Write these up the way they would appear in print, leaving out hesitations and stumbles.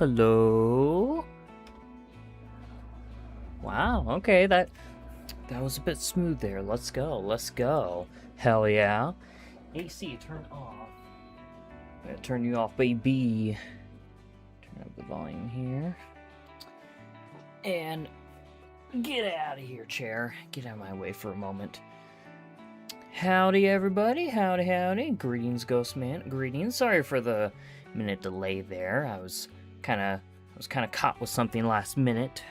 Hello? Wow, okay, that was a bit smooth there. Let's go. Hell yeah. AC, turn off. I'm gonna turn you off, baby. Turn up the volume here. And get out of here, chair. Get out of my way for a moment. Howdy, everybody. Howdy. Greetings, Ghostman. Greetings. Sorry for the minute delay there. I was kind of caught with something last minute.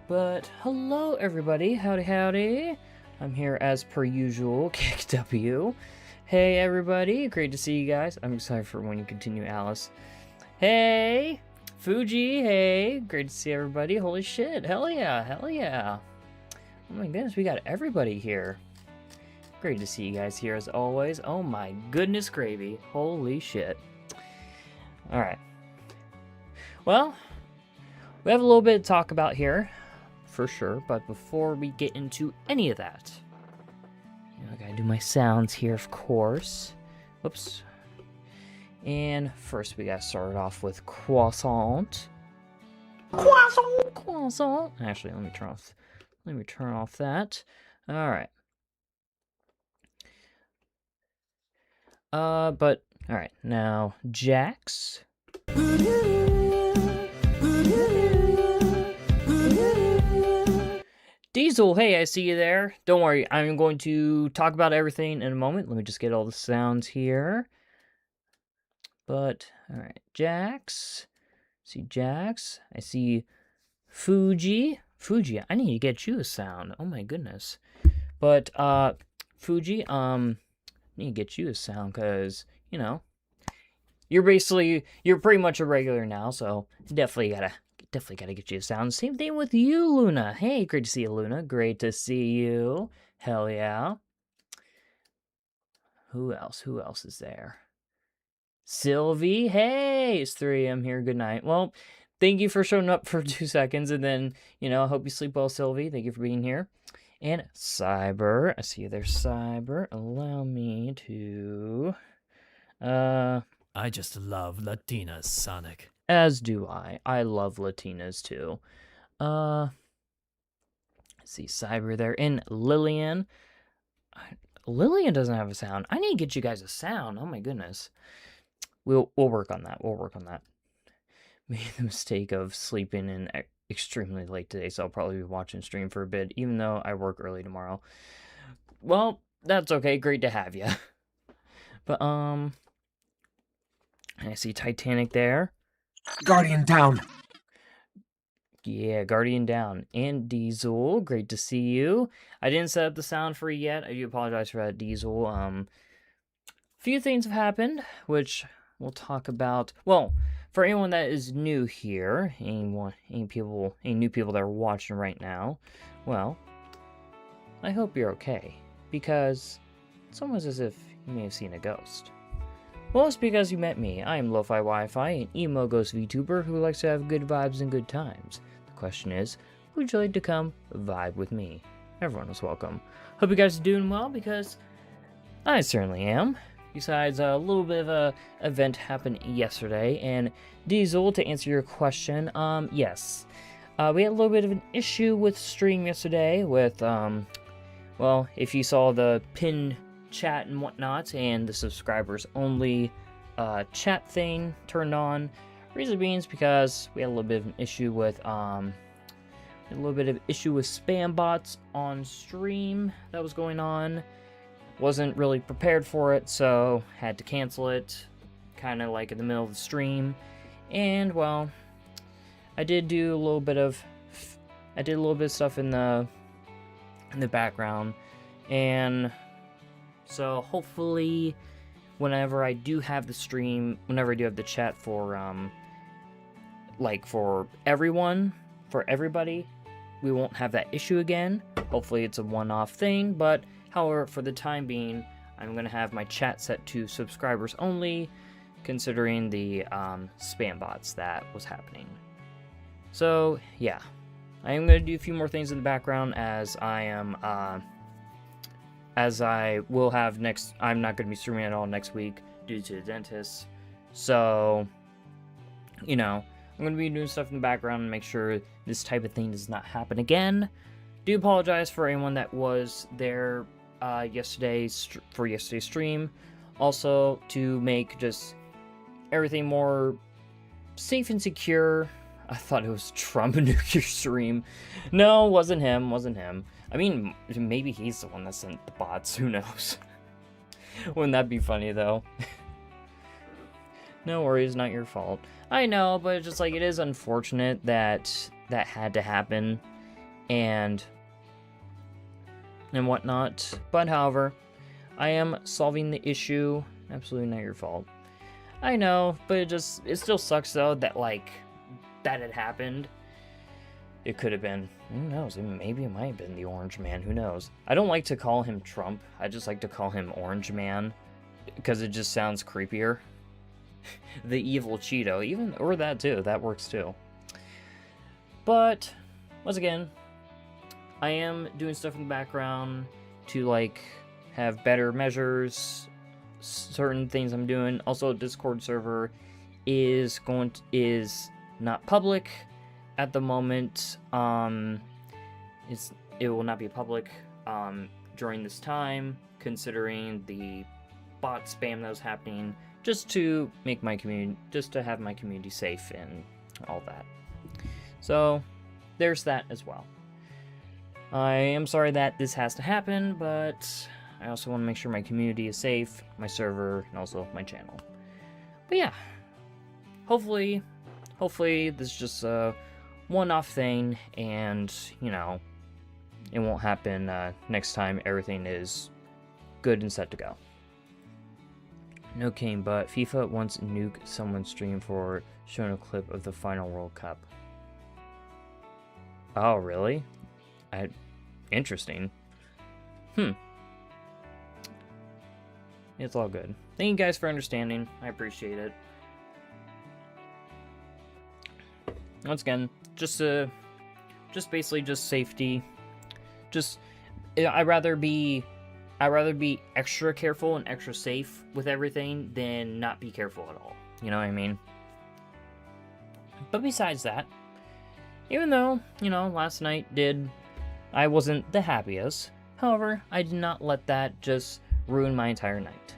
But hello, everybody. Howdy. I'm here as per usual, KW. Hey, everybody. Great to see you guys. I'm excited for when you continue, Alice. Hey, Fuji. Hey, great to see everybody. Holy shit. Hell yeah. Oh my goodness, we got everybody here. Great to see you guys here as always. Oh my goodness gravy. Holy shit. Alright. Well, we have a little bit to talk about here, for sure, but before we get into any of that, I gotta do my sounds here, of course. Whoops. And first we gotta start off with croissant. Croissant. Actually, let me turn off that. Alright. But, alright, now, Jax. Diesel, hey, I see you there. Don't worry, I'm going to talk about everything in a moment. Let me just get all the sounds here. But, alright, Jax. See Jax. I see Fuji. Fuji, I need to get you a sound. Oh my goodness. But, Fuji, need to get you a sound because, you know, you're pretty much a regular now, so definitely gotta get you a sound. Same thing with you, Luna. Hey, great to see you, Luna. Great to see you. Hell yeah. Who else is there? Sylvie, hey, it's 3 a.m. here. Good night. Well, thank you for showing up for 2 seconds, and then, you know, I hope you sleep well, Sylvie. Thank you for being here. And Cyber, I see you there, Cyber. Allow me to, I just love Latinas, Sonic. As do I. I love Latinas too. I see Cyber there. And Lillian. Lillian doesn't have a sound. I need to get you guys a sound. Oh my goodness. We'll work on that. Made the mistake of sleeping in extremely late today, so I'll probably be watching stream for a bit, even though I work early tomorrow. Well, that's okay. Great to have you. But, I see Titanic there. Guardian down. Yeah, Guardian down. And Diesel, great to see you. I didn't set up the sound for you yet. I do apologize for that, Diesel. A few things have happened, which we'll talk about. Well, for anyone that is new here, any new people that are watching right now, well, I hope you're okay, because it's almost as if you may have seen a ghost. Well, it's because you met me. I am Lo-Fi Wi-Fi, an emo ghost VTuber who likes to have good vibes and good times. The question is, would you like to come vibe with me? Everyone is welcome. Hope you guys are doing well, because I certainly am. Besides, a little bit of a event happened yesterday, and Diesel, to answer your question, yes. We had a little bit of an issue with stream yesterday with, well, if you saw the pin chat and whatnot, and the subscribers only chat thing turned on. Reason being is because we had a little bit of an issue with spam bots on stream that was going on. Wasn't really prepared for it, so had to cancel it, kind of like in the middle of the stream. And well, I did a little bit of stuff in the background, and so hopefully, whenever I do have the stream, whenever I do have the chat for for everybody, we won't have that issue again. Hopefully, it's a one-off thing, but however, for the time being, I'm going to have my chat set to subscribers only, considering the spam bots that was happening. So, yeah. I am going to do a few more things in the background as I will have I'm not going to be streaming at all next week due to the dentist. So, you know, I'm going to be doing stuff in the background and make sure this type of thing does not happen again. Do apologize for anyone that was there for yesterday's stream. Also, to make just everything more safe and secure. I thought it was Trump nuclear stream. No, wasn't him. I mean, maybe he's the one that sent the bots. Who knows? Wouldn't that be funny, though? No worries, not your fault. I know, but it's just like, it is unfortunate that that had to happen and whatnot. But however, I am solving the issue. Absolutely not your fault. I know, but it still sucks though that like that had happened. It could have been, who knows, maybe it might have been the Orange Man, who knows. I don't like to call him Trump, I just like to call him Orange Man, because it just sounds creepier. The evil Cheeto, or that too, that works too. But, once again, I am doing stuff in the background to like have better measures, certain things I'm doing. Also, Discord server is not public at the moment. It will not be public during this time, considering the bot spam that was happening, just to make my community, just to have my community safe and all that. So there's that as well. I am sorry that this has to happen, but I also want to make sure my community is safe, my server, and also my channel. But yeah, hopefully this is just a one-off thing, and, you know, it won't happen next time everything is good and set to go. No kidding, but FIFA once nuked someone's stream for showing a clip of the final World Cup. Oh, really? Interesting. It's all good. Thank you guys for understanding. I appreciate it. Once again, just basically just safety. I'd rather be extra careful and extra safe with everything than not be careful at all. You know what I mean? But besides that, even though, you know, last night I wasn't the happiest, however, I did not let that just ruin my entire night.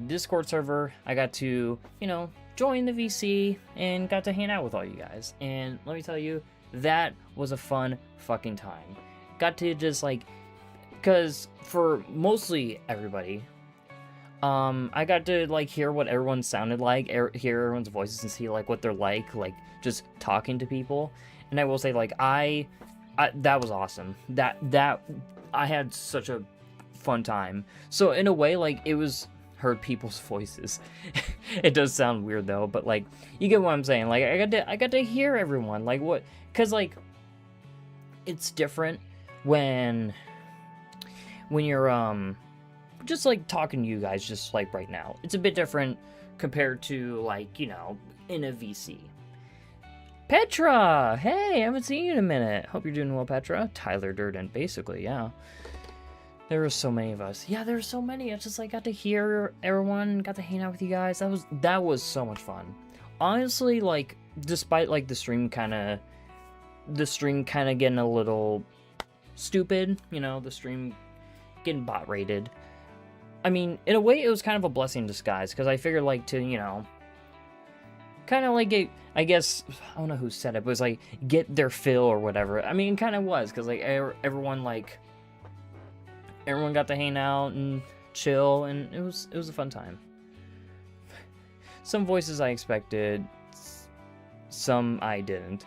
Discord server, I got to, you know, join the VC and got to hang out with all you guys. And let me tell you, that was a fun fucking time. Got to just like, because for mostly everybody, I got to like hear what everyone sounded like, hear everyone's voices and see like what they're like just talking to people. And I will say, like, that was awesome. That I had such a fun time. So in a way, like, it was heard people's voices. It does sound weird though, but like, you get what I'm saying. Like, I got to hear everyone, like, what, because like, it's different when you're just like talking to you guys just like right now. It's a bit different compared to, like, you know, in a VC. Petra! Hey, I haven't seen you in a minute. Hope you're doing well, Petra. Tyler Durden, basically, yeah. There were so many of us. Yeah, there were so many. I just like got to hear everyone, got to hang out with you guys. That was so much fun. Honestly, like, despite like the stream kind of getting a little stupid, you know, the stream getting bot rated. I mean, in a way, it was kind of a blessing in disguise, because I figured, like, to, you know, kind of like I guess, I don't know who said it, but it was like, get their fill or whatever. I mean, it kind of was, because like everyone got to hang out and chill, and it was a fun time. Some voices I expected, some I didn't.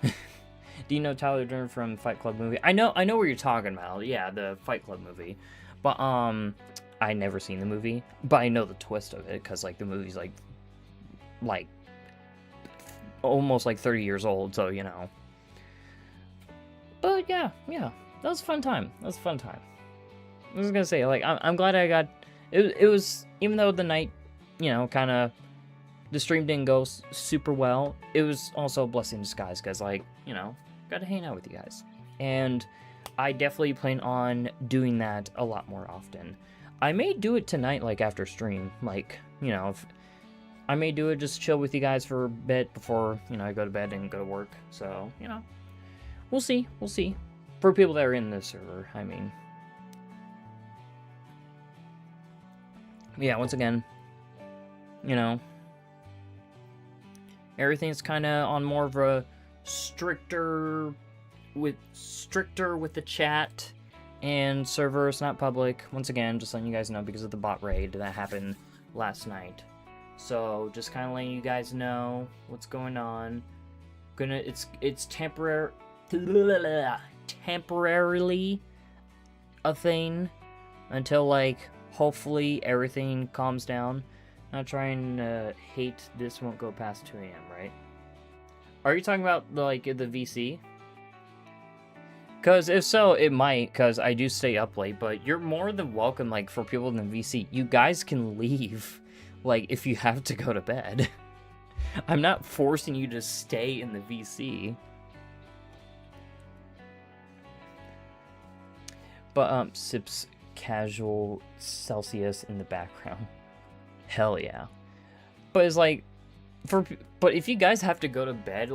Do you know Tyler Durden from Fight Club movie? I know what you're talking about. Yeah, the Fight Club movie. But I never seen the movie, but I know the twist of it, because like the movie's like almost like 30 years old, so you know. But yeah, that was a fun time. I was gonna say, like, I'm glad I got it was, even though the night, you know, kind of the stream didn't go super well, it was also a blessing in disguise, because, like, you know, got to hang out with you guys. And I definitely plan on doing that a lot more often. I may do it tonight, like, after stream, like, you know, I may do it, just chill with you guys for a bit before, I go to bed and go to work. So, we'll see. We'll see. For people that are in this server, I mean. Yeah, once again, everything's kind of on more of a stricter with the chat and server. It's not public. Once again, just letting you guys know because of the bot raid that happened last night. So just kind of letting you guys know what's going on. It's temporarily a thing until like hopefully everything calms down. Not trying to hate this won't go past 2 a.m. right? Are you talking about the VC? Because if so, it might, because I do stay up late, but you're more than welcome, for people in the VC. You guys can leave, if you have to go to bed. I'm not forcing you to stay in the VC. But, sips casual Celsius in the background. Hell yeah. But it's but if you guys have to go to bed,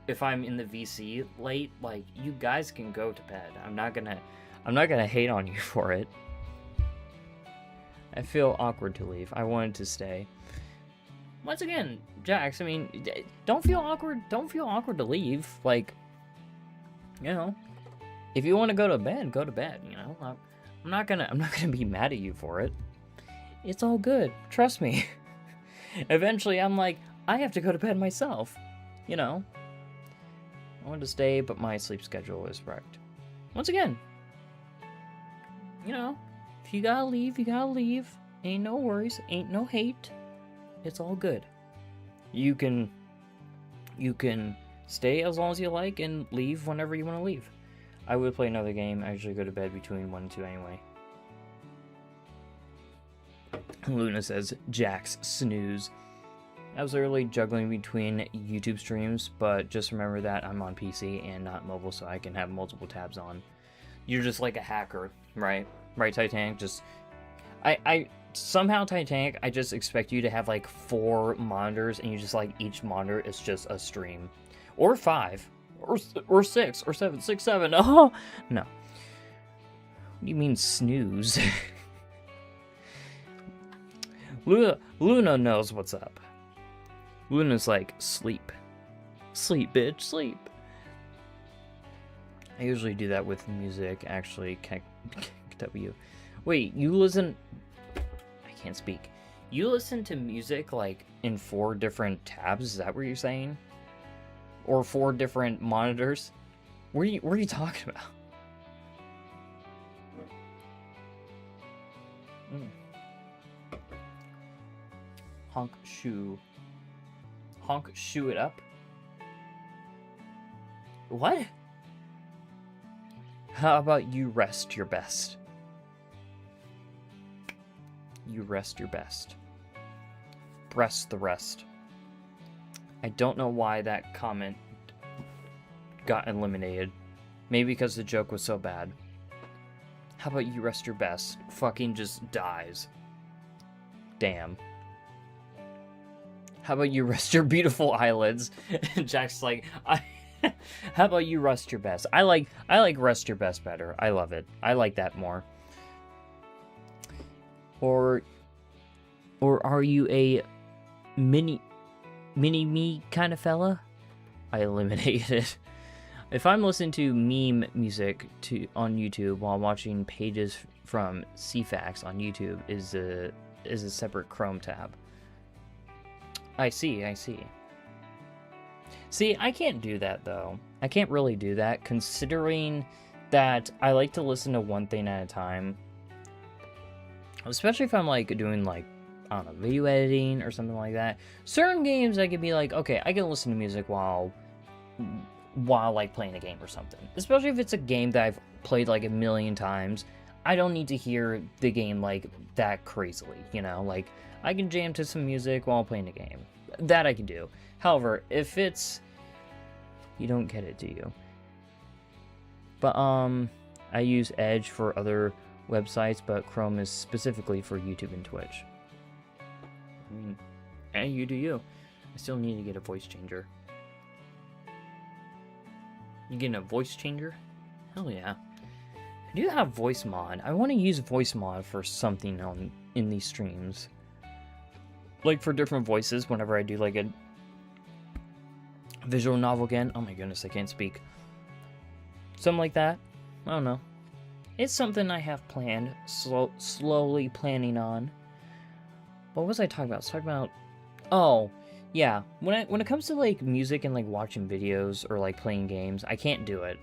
if I'm in the VC late, you guys can go to bed. I'm not gonna hate on you for it. I feel awkward to leave. I wanted to stay. Once again, Jax, I mean, don't feel awkward. Don't feel awkward to leave. If you want to go to bed, go to bed. I'm not gonna be mad at you for it. It's all good. Trust me. Eventually, I'm I have to go to bed myself. I want to stay, but my sleep schedule is wrecked. Once again, if you gotta leave, you gotta leave. Ain't no worries, ain't no hate. It's all good. You can stay as long as you like and leave whenever you want to leave. I would play another game. I usually go to bed between 1 and 2 anyway. Luna says, Jax, snooze. I was early juggling between YouTube streams, but just remember that I'm on PC and not mobile, so I can have multiple tabs on. You're just like a hacker, right? Right, Titanic? Somehow, Titanic, I just expect you to have 4 monitors, and you just each monitor is just a stream. Or 5. Or 6. Or 7. 6, 7. Oh! No. What do you mean, snooze? Luna knows what's up. Luna's sleep. Sleep, bitch, sleep. I usually do that with music, actually. W. Wait, you listen... I can't speak. You listen to music, in 4 different tabs? Is that what you're saying? Or 4 different monitors? What are you talking about? Honk shoe it up? What? How about you rest your best? You rest your best. Breast the rest. I don't know why that comment got eliminated. Maybe because the joke was so bad. How about you rest your best? Fucking just dies. Damn. How about you rest your beautiful eyelids? And Jack's how about you rest your best? I like rest your best better. I love it. I like that more. Or are you a mini me kind of fella? I eliminated it. If I'm listening to meme music on YouTube while watching pages from CFAX on YouTube is a separate Chrome tab. I see. See, I can't do that, though. I can't really do that, considering that I like to listen to one thing at a time. Especially if I'm, doing, I don't know, video editing or something like that. Certain games, I could be okay, I can listen to music while playing a game or something. Especially if it's a game that I've played, a million times. I don't need to hear the game, that crazily, I can jam to some music while playing a game. That I can do. However, if it's... You don't get it, do you? But, I use Edge for other websites, but Chrome is specifically for YouTube and Twitch. And you do you. I still need to get a voice changer. You getting a voice changer? Hell yeah. I do have voice mod. I want to use voice mod for something in these streams. Like for different voices whenever I do like a visual novel again. Oh my goodness, I can't speak. Something like that. I don't know. It's something I have planned. Slowly planning on. What was I talking about? I was talking about... Oh, yeah. When it comes to like music and like watching videos or like playing games, I can't do it.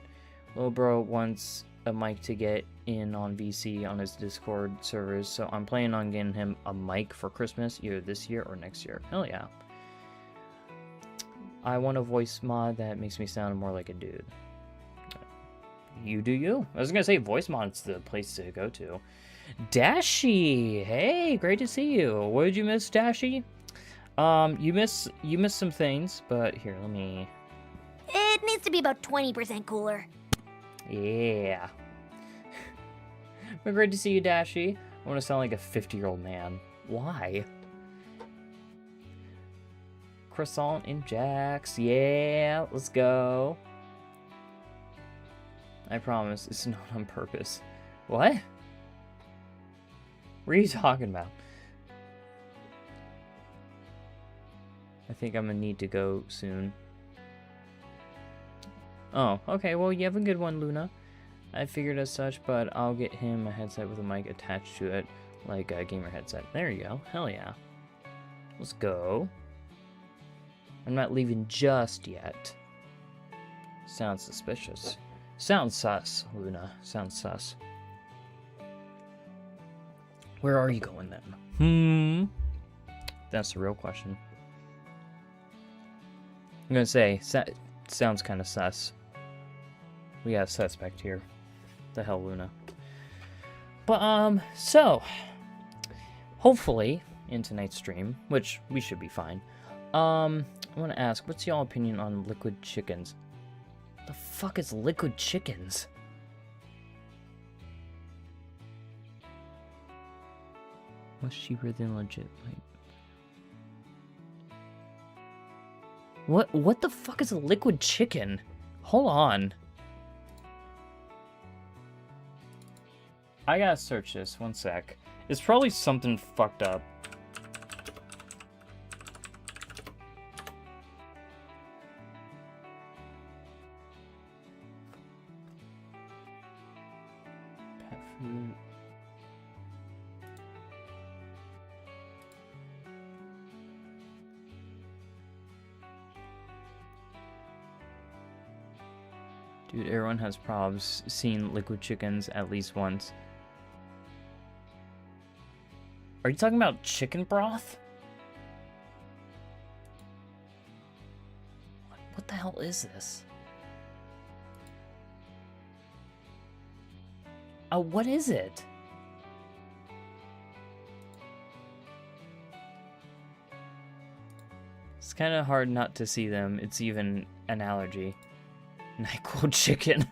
Little bro wants a mic to get in on VC on his Discord servers, so I'm planning on getting him a mic for Christmas, either this year or next year. Hell yeah. I want a voice mod that makes me sound more like a dude. You do you. I was gonna say voice mod's the place to go to. Dashi, hey, great to see you. What did you miss, Dashi? You missed some things, but here, let me... It needs to be about 20% cooler. Yeah. But great to see you, Dashi. I want to sound like a 50-year-old man. Why? Croissant and Jax. Yeah, let's go. I promise, it's not on purpose. What? What are you talking about? I think I'm gonna need to go soon. Oh, okay, well, you have a good one, Luna. I figured as such, but I'll get him a headset with a mic attached to it, like a gamer headset. There you go. Hell yeah. Let's go. I'm not leaving just yet. Sounds suspicious. Sounds sus, Luna. Sounds sus. Where are you going then? That's the real question. I'm gonna say, sounds kind of sus. We got a suspect here. The hell, Luna. But, so, hopefully, in tonight's stream, which we should be fine, I want to ask, what's y'all opinion on liquid chickens? The fuck is liquid chickens? Much cheaper than legit, like... What the fuck is a liquid chicken? Hold on. I gotta search this, one sec. It's probably something fucked up. Pet food. Dude, everyone has problems seeing liquid chickens at least once. Are you talking about chicken broth? What the hell is this? Oh, what is it? It's kind of hard not to see them. It's even an allergy. NyQuil chicken.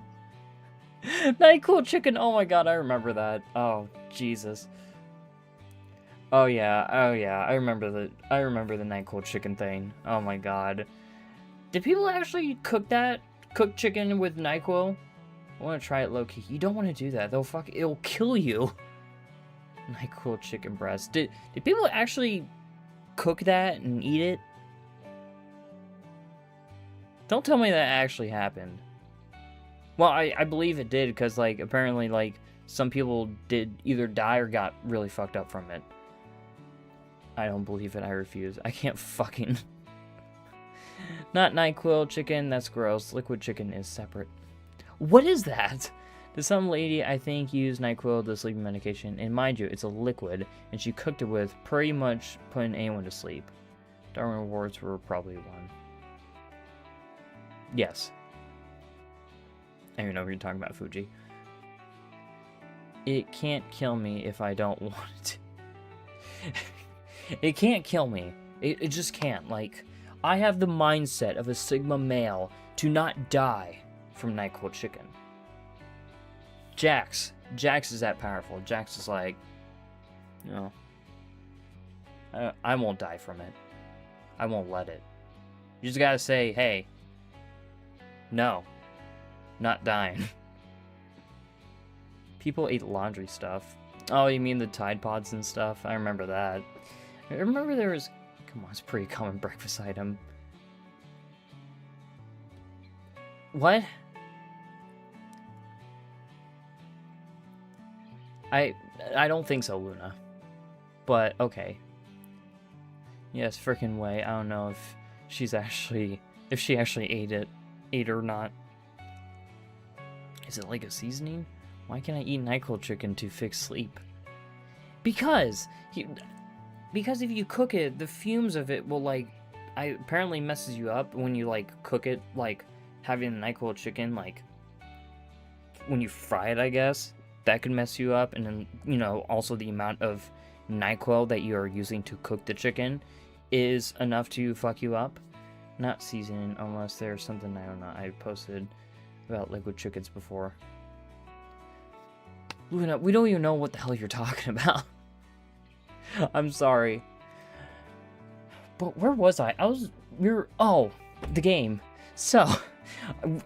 NyQuil chicken. Oh my god, I remember that. Oh, Jesus. Oh yeah. I remember the NyQuil chicken thing. Oh my god. Did people actually cook that? Cook chicken with NyQuil? I want to try it low-key. You don't want to do that. It'll kill you. NyQuil chicken breast. Did people actually cook that and eat it? Don't tell me that actually happened. Well, I believe it did, because, like, apparently, like, some people did either die or got really fucked up from it. I don't believe it. I refuse. I can't fucking... Not NyQuil chicken. That's gross. Liquid chicken is separate. What is that? Did some lady, I think, use NyQuil, the sleeping medication? And mind you, it's a liquid, and she cooked it with pretty much putting anyone to sleep. Darwin Awards were probably one. Yes. I don't even know if you're talking about Fuji. It can't kill me if I don't want it to. It can't kill me. It just can't. Like, I have the mindset of a Sigma male to not die from NyQuil chicken. Jax is that powerful. Jax is like, no, I won't die from it. I won't let it. You just gotta say, hey, no, not dying. People ate laundry stuff. Oh, you mean the Tide Pods and stuff? I remember that. I remember there was... Come on, it's a pretty common breakfast item. What? I don't think so, Luna. But, okay. Yes, frickin' way. I don't know if she actually ate it or not. Is it like a seasoning? Why can't I eat NyQuil chicken to fix sleep? Because if you cook it, the fumes of it will like, apparently messes you up when you like cook it, like having the NyQuil chicken, like when you fry it, I guess that could mess you up. And then, you know, also the amount of NyQuil that you are using to cook the chicken is enough to fuck you up. Not seasoning, unless there's something, I don't know, I posted about liquid chickens before. Luna, we don't even know what the hell you're talking about. I'm sorry. But where was I? Oh, the game. So,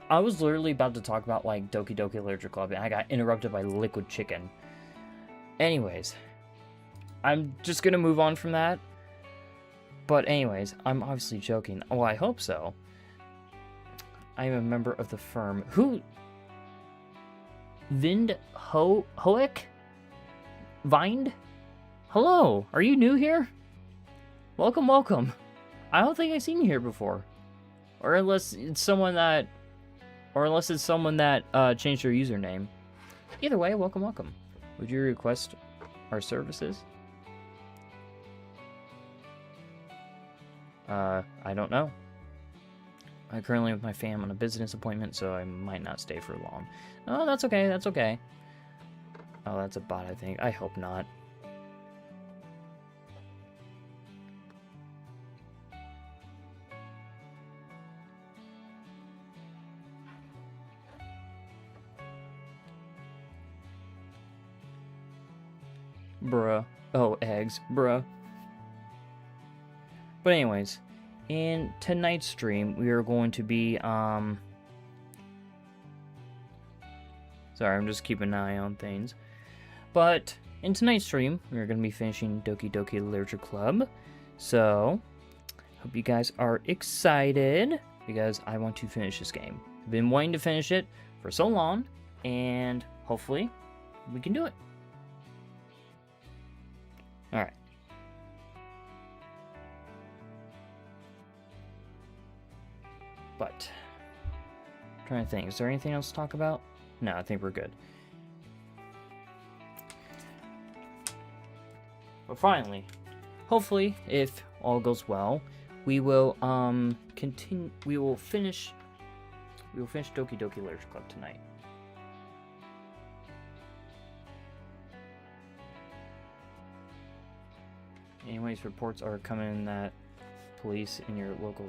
I was literally about to talk about, like, Doki Doki Literature Club, and I got interrupted by liquid chicken. Anyways, I'm just gonna move on from that. But anyways, I'm obviously joking. Well, I hope so. I am a member of the firm. Who? Hoek? Vind? Hello, are you new here? Welcome, welcome. I don't think I've seen you here before. Or unless it's someone that changed their username. Either way, welcome, welcome. Would you request our services? I don't know. I'm currently with my fam on a business appointment, so I might not stay for long. Oh, that's okay, that's okay. Oh, that's a bot, I think. I hope not. Bruh. Oh, eggs. Bruh. But anyways, in tonight's stream, we are going to be, sorry, I'm just keeping an eye on things. But in tonight's stream, we're going to be finishing Doki Doki Literature Club. So, hope you guys are excited, because I want to finish this game. I've been wanting to finish it for so long, and hopefully, we can do it. Alright. But, I'm trying to think, is there anything else to talk about? No, I think we're good. But finally, hopefully, if all goes well, we will continue. We will finish Doki Doki Literature Club tonight. Anyways, reports are coming in that police in your local.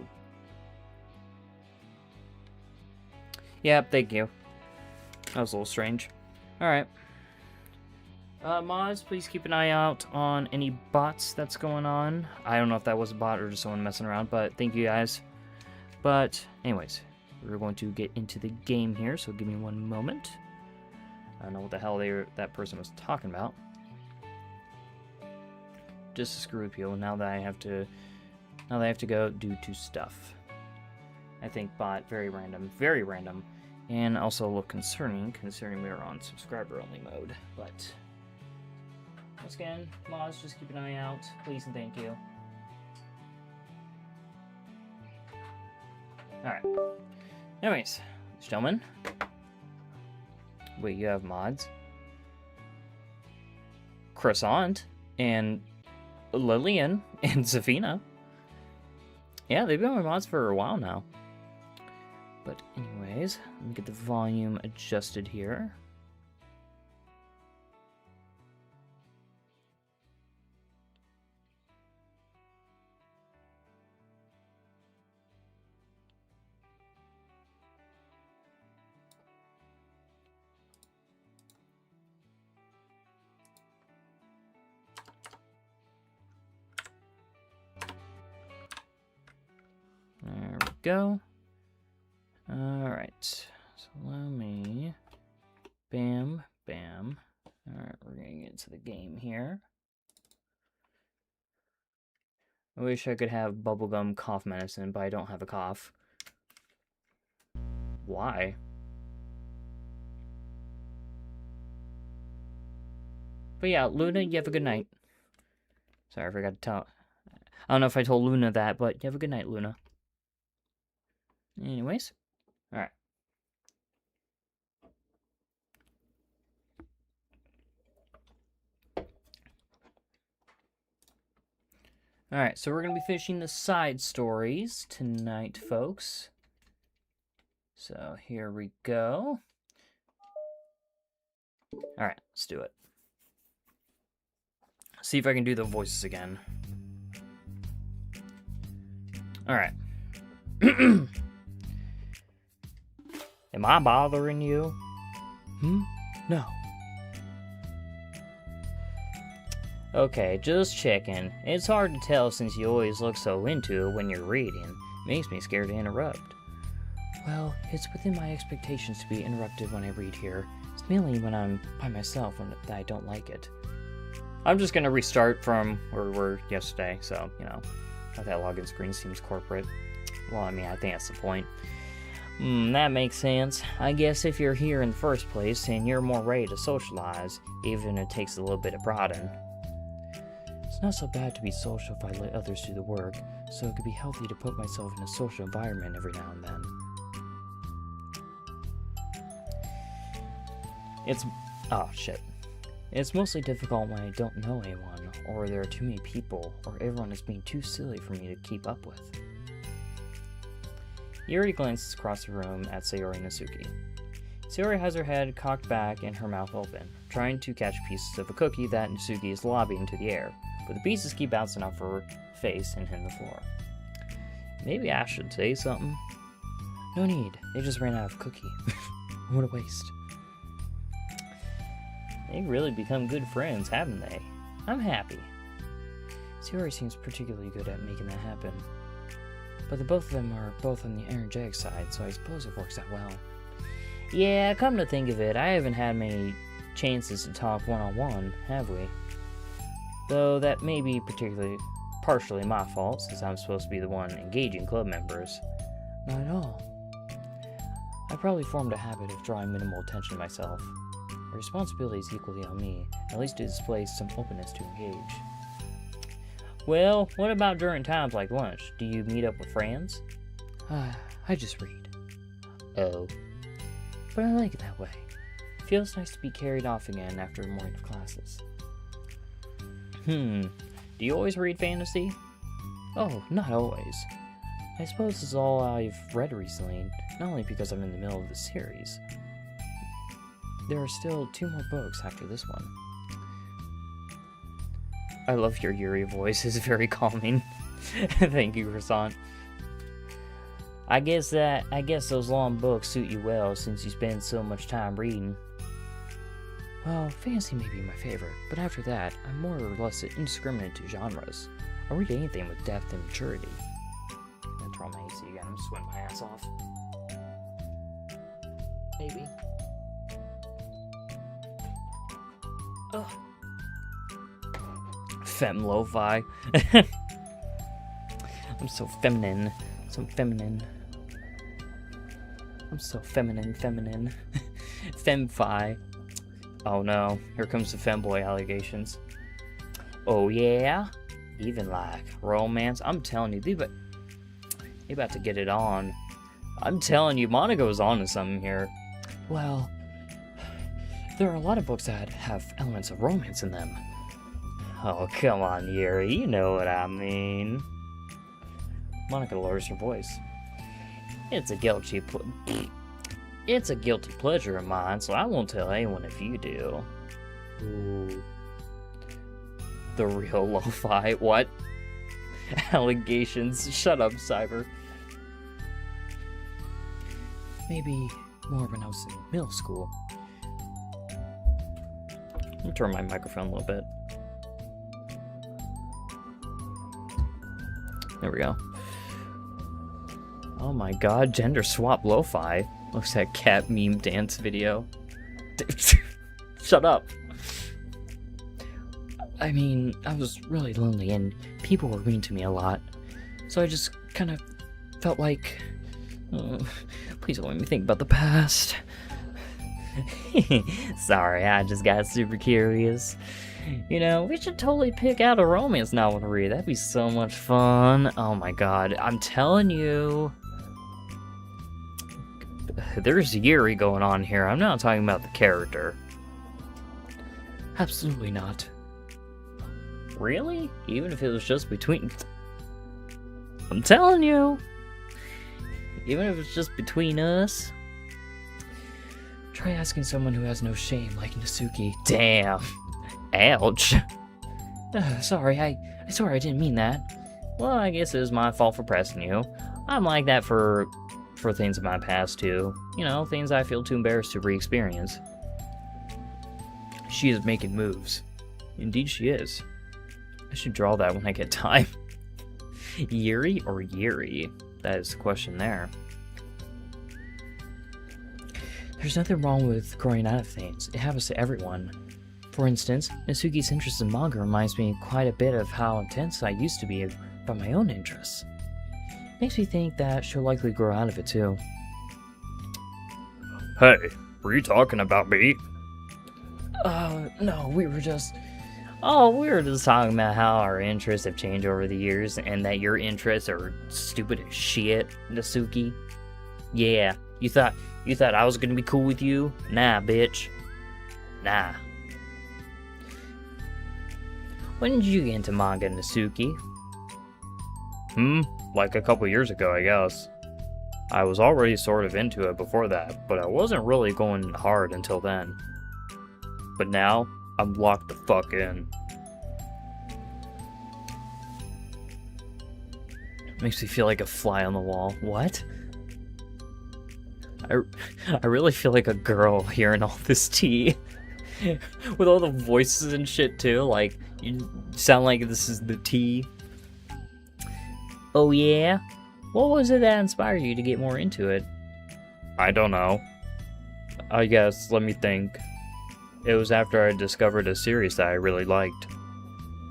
Yep, thank you. That was a little strange. Alright. Mods, please keep an eye out on any bots that's going on. I don't know if that was a bot or just someone messing around, but thank you guys. But, anyways, we're going to get into the game here, so give me one moment. I don't know what the hell that person was talking about. Just to screw with people, now that I have to go do two stuff. I think bot, very random, and also a little concerning we are on subscriber only mode. But once again, mods, just keep an eye out, please and thank you. Alright. Anyways, ladies and gentlemen. Wait, you have mods? Croissant and Lillian and Zafina. Yeah, they've been my mods for a while now. But anyways, let me get the volume adjusted here. go. Alright. So let me... Bam, bam. Alright, we're gonna get into the game here. I wish I could have bubblegum cough medicine, but I don't have a cough. Why? But yeah, Luna, you have a good night. Sorry, I forgot to tell... I don't know if I told Luna that, but you have a good night, Luna. Anyways. Alright. Alright, so we're going to be finishing the side stories tonight, folks. So, here we go. Alright, let's do it. See if I can do the voices again. Alright. Am I bothering you? No. Okay, just checking. It's hard to tell since you always look so into it when you're reading. Makes me scared to interrupt. Well, it's within my expectations to be interrupted when I read here. It's mainly when I'm by myself that I don't like it. I'm just gonna restart from where we were yesterday, so, you know, that login screen seems corporate. Well, I mean, I think that's the point. That makes sense. I guess if you're here in the first place, and you're more ready to socialize, even if it takes a little bit of prodding. It's not so bad to be social if I let others do the work, so it could be healthy to put myself in a social environment every now and then. Oh, shit. It's mostly difficult when I don't know anyone, or there are too many people, or everyone is being too silly for me to keep up with. Yuri glances across the room at Sayori and Natsuki. Sayori has her head cocked back and her mouth open, trying to catch pieces of a cookie that Natsuki is lobbing into the air, but the pieces keep bouncing off her face and hitting the floor. Maybe I should say something. No need, they just ran out of cookie. What a waste. They've really become good friends, haven't they? I'm happy. Sayori seems particularly good at making that happen. But the both of them are both on the energetic side, so I suppose it works out well. Yeah, come to think of it, I haven't had many chances to talk one-on-one, have we? Though that may be partially my fault, since I'm supposed to be the one engaging club members. Not at all. I probably formed a habit of drawing minimal attention to myself. The responsibility is equally on me, at least to display some openness to engage. Well, what about during times like lunch? Do you meet up with friends? I just read. Oh. But I like it that way. It feels nice to be carried off again after a morning of classes. Do you always read fantasy? Oh, not always. I suppose this is all I've read recently, not only because I'm in the middle of the series. There are still 2 more books after this one. I love your Yuri voice, it's very calming. Thank you, Croissant. I guess those long books suit you well since you spend so much time reading. Well, fantasy may be my favorite, but after that, I'm more or less indiscriminate to genres. I'll read anything with depth and maturity. I'm gonna turn on my AC again, I'm sweating my ass off. Maybe. Ugh. Fem lo-fi. I'm so feminine. So feminine. I'm so feminine. Femfi. Oh no, here comes the femboy allegations. Oh yeah? Even like romance? I'm telling you, they about to get it on. I'm telling you, Monaco's on to something here. Well, there are a lot of books that have elements of romance in them. Oh, come on, Yuri, you know what I mean. Monica lowers her voice. It's a guilty pleasure of mine, so I won't tell anyone if you do. Ooh. The real lo-fi. What? Allegations. Shut up, Cyber. Maybe more when I was in middle school. Let me turn my microphone a little bit. There we go. Oh my god, gender swap lo-fi. Looks like cat meme dance video. Shut up. I mean, I was really lonely and people were mean to me a lot. So I just kind of felt like, please don't let me think about the past. Sorry, I just got super curious. You know, we should totally pick out a romance novel to read. That'd be so much fun. Oh my god, I'm telling you. There's Yuri going on here. I'm not talking about the character. Absolutely not. Really? Even if it was just between... I'm telling you. Even if it's just between us. Try asking someone who has no shame, like Nasuki. Damn. Ouch. Sorry, I swear I didn't mean that. Well, I guess it was my fault for pressing you. I'm like that for things in my past, too. You know, things I feel too embarrassed to re-experience. She is making moves. Indeed she is. I should draw that when I get time. Yuri or Yuri? That is the question there. There's nothing wrong with growing out of things. It happens to everyone. For instance, Nasuki's interest in manga reminds me quite a bit of how intense I used to be about my own interests. Makes me think that she'll likely grow out of it too. Hey, were you talking about me? No, we were just talking about how our interests have changed over the years and that your interests are stupid as shit, Nasuki. Yeah, you thought I was gonna be cool with you? Nah, bitch. Nah. When did you get into manga, Nasuki? Like a couple years ago, I guess. I was already sort of into it before that, but I wasn't really going hard until then. But now, I'm locked the fuck in. Makes me feel like a fly on the wall. What? I really feel like a girl hearing all this tea. With all the voices and shit too, like, you sound like this is the tea. Oh yeah? What was it that inspired you to get more into it? I don't know. I guess, let me think. It was after I discovered a series that I really liked.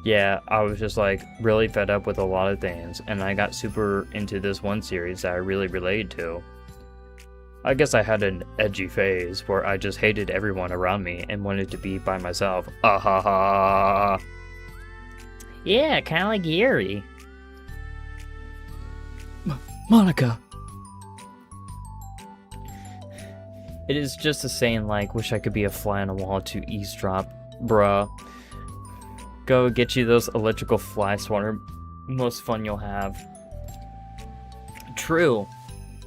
Yeah, I was just like really fed up with a lot of things, and I got super into this one series that I really related to. I guess I had an edgy phase where I just hated everyone around me and wanted to be by myself. Ah ha ha. Yeah, kind of like Yuri. Monica! It is just a saying like, wish I could be a fly on a wall to eavesdrop. Bruh. Go get you those electrical fly swatter. Most fun you'll have. True.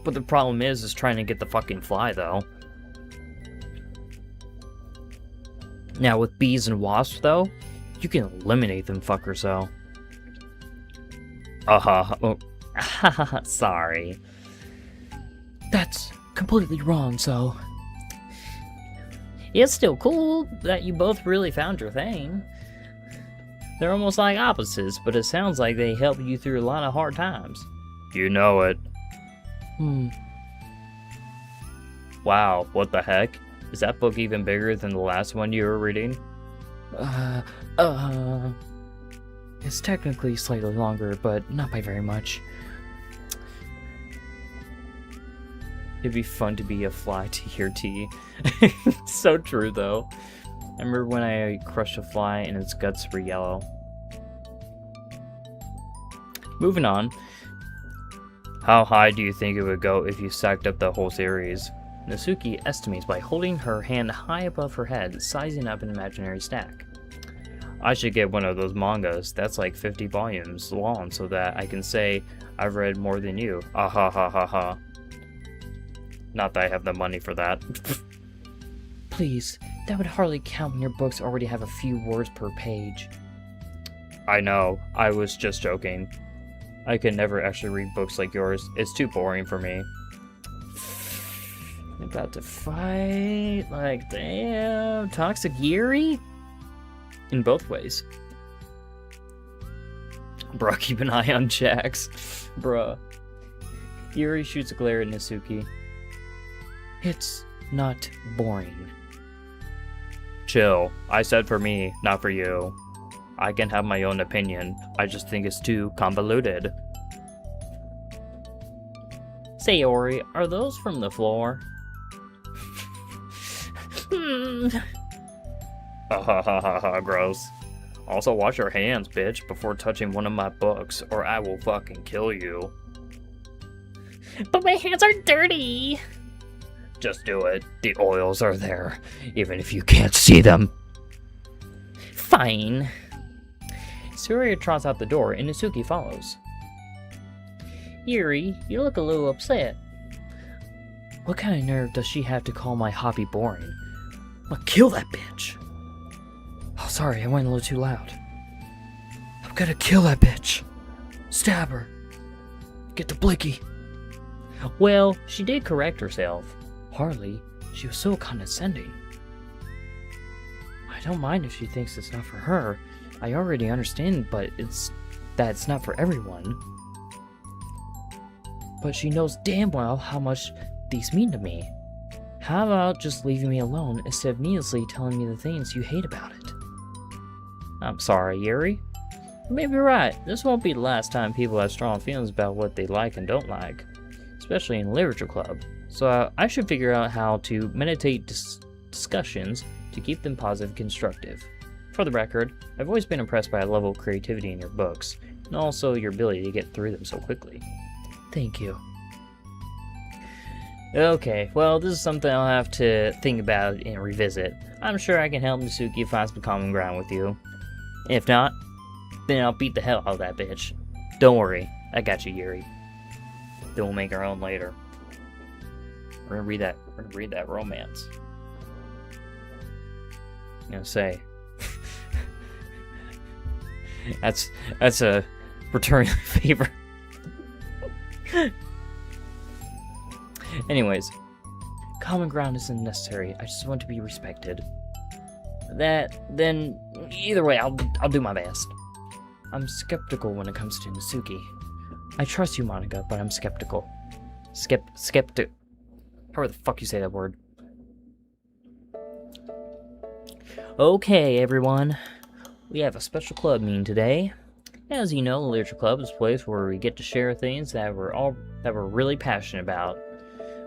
But the problem is trying to get the fucking fly, though. Now, with bees and wasps, though, you can eliminate them fuckers, though. Oh. Sorry. That's completely wrong, so... It's still cool that you both really found your thing. They're almost like opposites, but it sounds like they help you through a lot of hard times. You know it. Wow, what the heck? Is that book even bigger than the last one you were reading? It's technically slightly longer, but not by very much. It'd be fun to be a fly to hear tea. So true, though. I remember when I crushed a fly and its guts were yellow. Moving on. How high do you think it would go if you stacked up the whole series? Nasuki estimates by holding her hand high above her head, sizing up an imaginary stack. I should get one of those mangas that's like 50 volumes long so that I can say I've read more than you. Ah ha ha ha ha. Not that I have the money for that. Please, that would hardly count when your books already have a few words per page. I know, I was just joking. I could never actually read books like yours. It's too boring for me. About to fight, like, damn, toxic Yuri? In both ways. Bruh, keep an eye on Jax. Bruh. Yuri shoots a glare at Nasuki. It's not boring. Chill. I said for me, not for you. I can have my own opinion. I just think it's too convoluted. Say, Ori, are those from the floor? Gross. Also, wash your hands, bitch, before touching one of my books, or I will fucking kill you. But my hands are dirty! Just do it. The oils are there, even if you can't see them. Fine. Surya trots out the door and Nasuki follows. Yuri, you look a little upset. What kind of nerve does she have to call my hobby boring? I'll kill that bitch! Oh, sorry, I went a little too loud. I'm gonna kill that bitch! Stab her! Get the blicky! Well, she did correct herself. Hardly. She was so condescending. I don't mind if she thinks it's not for her. I already understand, but it's not for everyone. But she knows damn well how much these mean to me. How about just leaving me alone instead of needlessly telling me the things you hate about it? I'm sorry, Yuri. You may be right. This won't be the last time people have strong feelings about what they like and don't like, especially in literature club. So I should figure out how to meditate discussions to keep them positive and constructive. For the record, I've always been impressed by the level of creativity in your books, and also your ability to get through them so quickly. Thank you. Okay, well, this is something I'll have to think about and revisit. I'm sure I can help Nasuki find some common ground with you. If not, then I'll beat the hell out of that bitch. Don't worry, I got you, Yuri. Then we'll make our own later. We're gonna read that romance. I'm gonna say that's a returning favor. Anyways, Common ground isn't necessary. I just want to be respected. then either way, I'll do my best. I'm skeptical when it comes to Nasuki. I trust you, Monica, but I'm skeptical. Skeptic. However the fuck you say that word. Okay, everyone. We have a special club meeting today. As you know, the Literature Club is a place where we get to share things that we're really passionate about.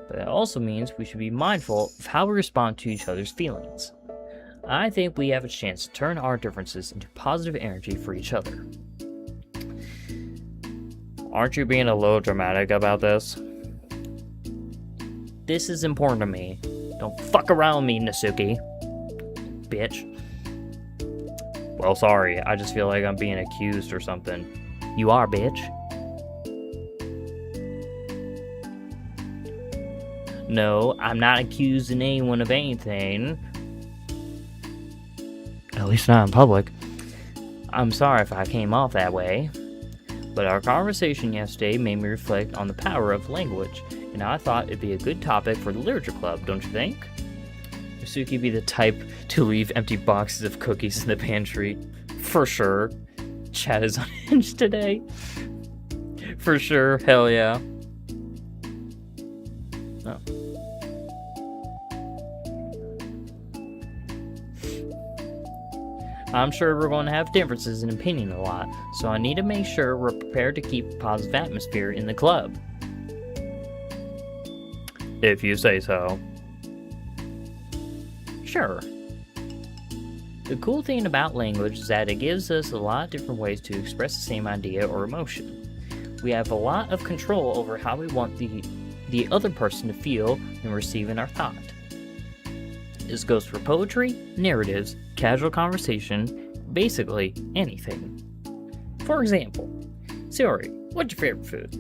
But that also means we should be mindful of how we respond to each other's feelings. I think we have a chance to turn our differences into positive energy for each other. Aren't you being a little dramatic about this? This is important to me. Don't fuck around with me, Nasuki. Bitch. Well, sorry, I just feel like I'm being accused or something. You are, bitch. No, I'm not accusing anyone of anything. At least not in public. I'm sorry if I came off that way. But our conversation yesterday made me reflect on the power of language, and I thought it'd be a good topic for the Literature Club, don't you think? Nasuki be the type to leave empty boxes of cookies in the pantry. For sure. Chat is unhinged today. For sure, hell yeah. Oh. I'm sure we're going to have differences in opinion a lot, so I need to make sure we're prepared to keep a positive atmosphere in the club. If you say so. Sure. The cool thing about language is that it gives us a lot of different ways to express the same idea or emotion. We have a lot of control over how we want the other person to feel when receiving our thought. This goes for poetry, narratives, casual conversation, basically anything. For example, Siri, what's your favorite food?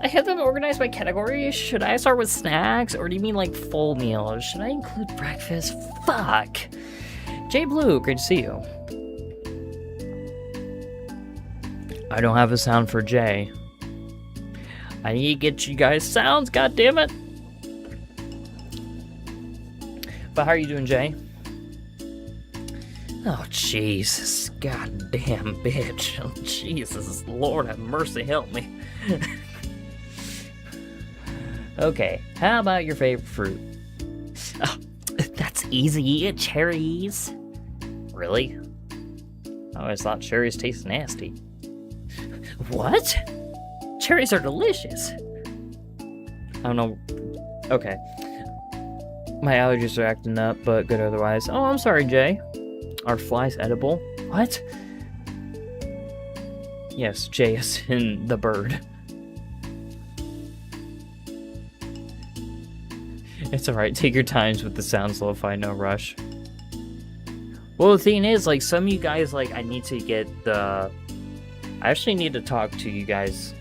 I have them organized by category. Should I start with snacks, or do you mean like full meals? Should I include breakfast? Fuck. Jay Blue, great to see you. I don't have a sound for Jay. I need to get you guys sounds, goddammit. But how are you doing, Jay? Oh, Jesus. Goddamn bitch. Oh, Jesus. Lord have mercy, help me. Okay, how about your favorite fruit? Oh, that's easy. Cherries. Really? I always thought cherries taste nasty. What? Cherries are delicious. I don't know. Okay. My allergies are acting up, but good otherwise. Oh, I'm sorry, Jay. Are flies edible? What? Yes, Jay is in the bird. It's alright, take your times with the sounds, lo-fi, no rush. Well, the thing is, like, some of you guys, like, I need to get the... I actually need to talk to you guys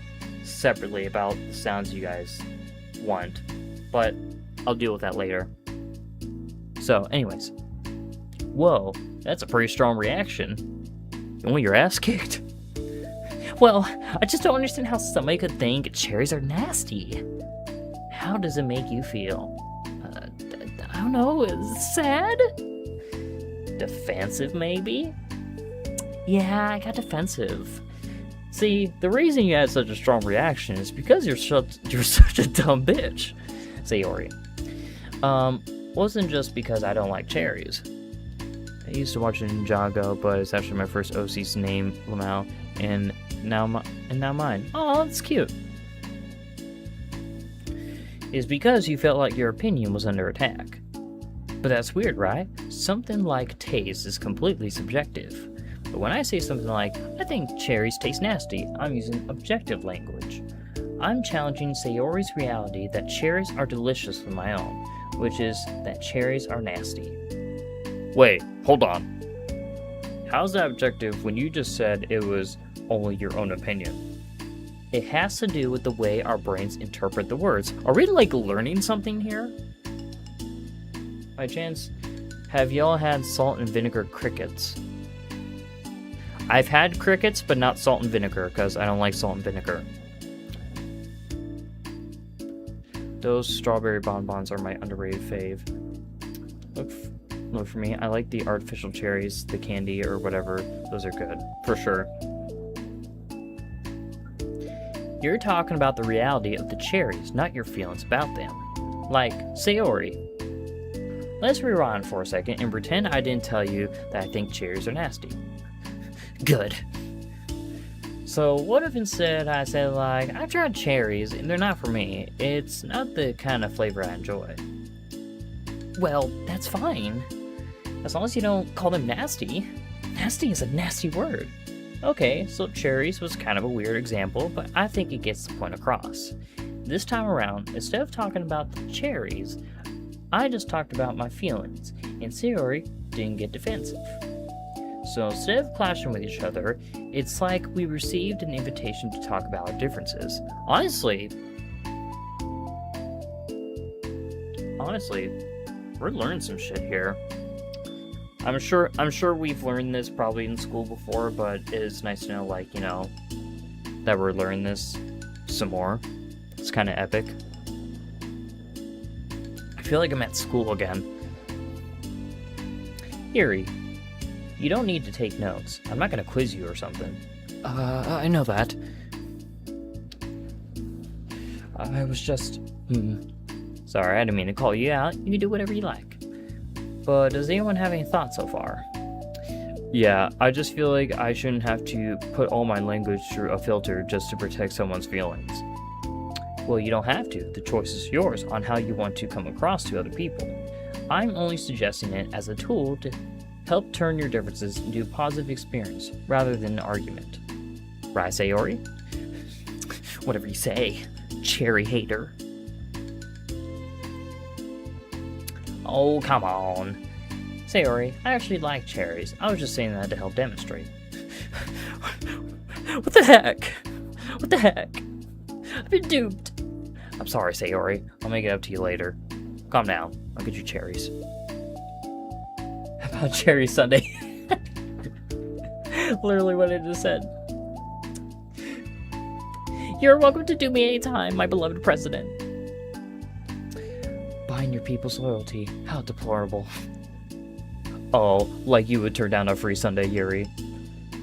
separately about the sounds you guys want. But I'll deal with that later. So, anyways. Whoa, that's a pretty strong reaction. You want your ass kicked? Well, I just don't understand how somebody could think cherries are nasty. How does it make you feel? I don't know, sad? Defensive, maybe? Yeah, I got defensive. See, the reason you had such a strong reaction is because you're such a dumb bitch. Sayori. Wasn't just because I don't like cherries. I used to watch Ninjago, but it's actually my first OC's name, Lamau, and now mine. Oh, that's cute. Is because you felt like your opinion was under attack. But that's weird, right? Something like taste is completely subjective. But when I say something like, I think cherries taste nasty, I'm using objective language. I'm challenging Sayori's reality that cherries are delicious with my own, which is that cherries are nasty. Wait, hold on. How's that objective when you just said it was only your own opinion? It has to do with the way our brains interpret the words. Are we, like, learning something here? By chance, have y'all had salt and vinegar crickets? I've had crickets, but not salt and vinegar, because I don't like salt and vinegar. Those strawberry bonbons are my underrated fave. Look for me, I like the artificial cherries, the candy, or whatever. Those are good, for sure. You're talking about the reality of the cherries, not your feelings about them. Like, Sayori. Let's rewind for a second and pretend I didn't tell you that I think cherries are nasty. Good. So what if instead I said, like, I've tried cherries and they're not for me. It's not the kind of flavor I enjoy. Well, that's fine. As long as you don't call them nasty. Nasty is a nasty word. Okay, so cherries was kind of a weird example, but I think it gets the point across. This time around, instead of talking about the cherries, I just talked about my feelings, and Sayori didn't get defensive. So instead of clashing with each other, it's like we received an invitation to talk about our differences. Honestly, we're learning some shit here. I'm sure we've learned this probably in school before, but it is nice to know, like, you know, that we're learning this some more. It's kind of epic. I feel like I'm at school again. Eerie, you don't need to take notes. I'm not gonna quiz you or something. I know that. I was just... Sorry, I didn't mean to call you out. You can do whatever you like. But does anyone have any thoughts so far? Yeah, I just feel like I shouldn't have to put all my language through a filter just to protect someone's feelings. Well, you don't have to. The choice is yours on how you want to come across to other people. I'm only suggesting it as a tool to help turn your differences into a positive experience rather than an argument. Right, Sayori? Whatever you say, cherry hater. Oh, come on. Sayori, I actually like cherries. I was just saying that to help demonstrate. What the heck? What the heck? I've been duped. I'm sorry, Sayori. I'll make it up to you later. Calm down. I'll get you cherries. How about cherry sundae? Literally what I just said. You're welcome to do me anytime, my beloved president. Buying your people's loyalty. How deplorable. Oh, like you would turn down a free sundae, Yuri.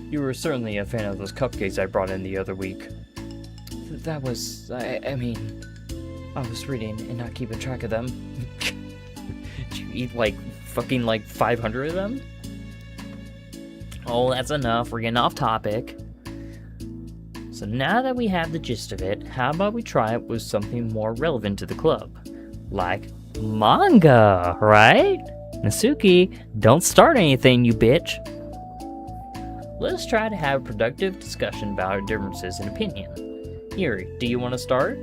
You were certainly a fan of those cupcakes I brought in the other week. That was, I mean, I was reading and not keeping track of them. Did you eat like fucking like 500 of them? Oh, that's enough. We're getting off topic. So now that we have the gist of it, how about we try it with something more relevant to the club? Like manga, right? Nasuki, don't start anything, you bitch. Let's try to have a productive discussion about our differences in opinion. Yuri, do you want to start?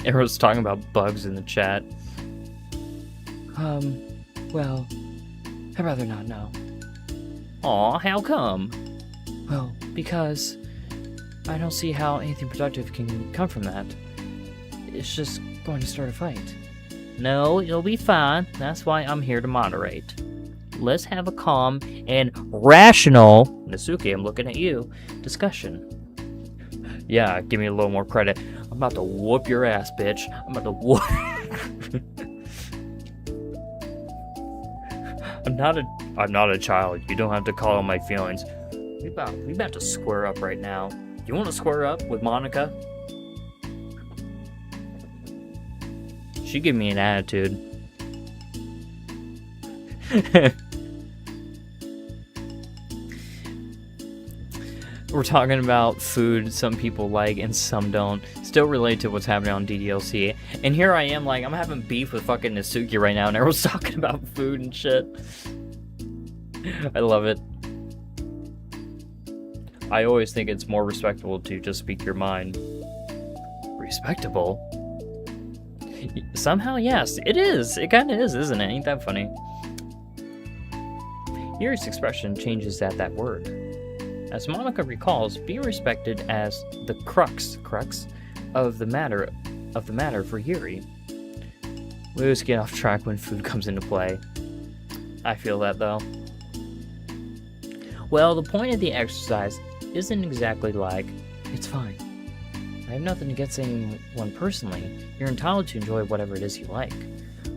Everyone's talking about bugs in the chat. Well, I'd rather not know. Aw, how come? Well, because I don't see how anything productive can come from that. It's just going to start a fight. No, you'll be fine. That's why I'm here to moderate. Let's have a calm and rational, Nasuki, I'm looking at you, discussion. Yeah, give me a little more credit. I'm about to whoop your ass, bitch. I'm about to whoop. I'm not a child. You don't have to call on my feelings. We about to square up right now. You want to square up with Monica? She give me an attitude. We're talking about food some people like and some don't. Still related to what's happening on DDLC. And here I am, like, I'm having beef with fucking Nasuki right now, and everyone's talking about food and shit. I love it. I always think it's more respectable to just speak your mind. Respectable? Somehow, yes, it is. It kind of is, isn't it? Ain't that funny? Yuri's expression changes at that word. As Monica recalls, being respected as the crux of the matter for Yuri. We always get off track when food comes into play. I feel that though. Well, the point of the exercise isn't exactly like, It's fine. I have nothing against anyone personally. You're entitled to enjoy whatever it is you like.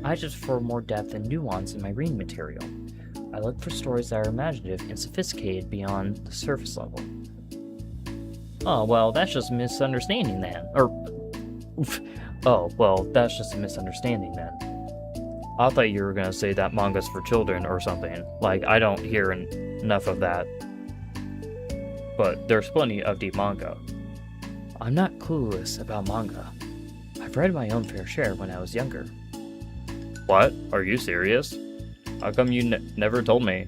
I just prefer more depth and nuance in my reading material. I look for stories that are imaginative and sophisticated beyond the surface level. oh, well, that's just a misunderstanding then. Oh, well, that's just a misunderstanding then. I thought you were gonna say that manga's for children or something. Like, I don't hear enough of that. But there's plenty of deep manga. I'm not clueless about manga. I've read my own fair share when I was younger. What? Are you serious? How come you never told me?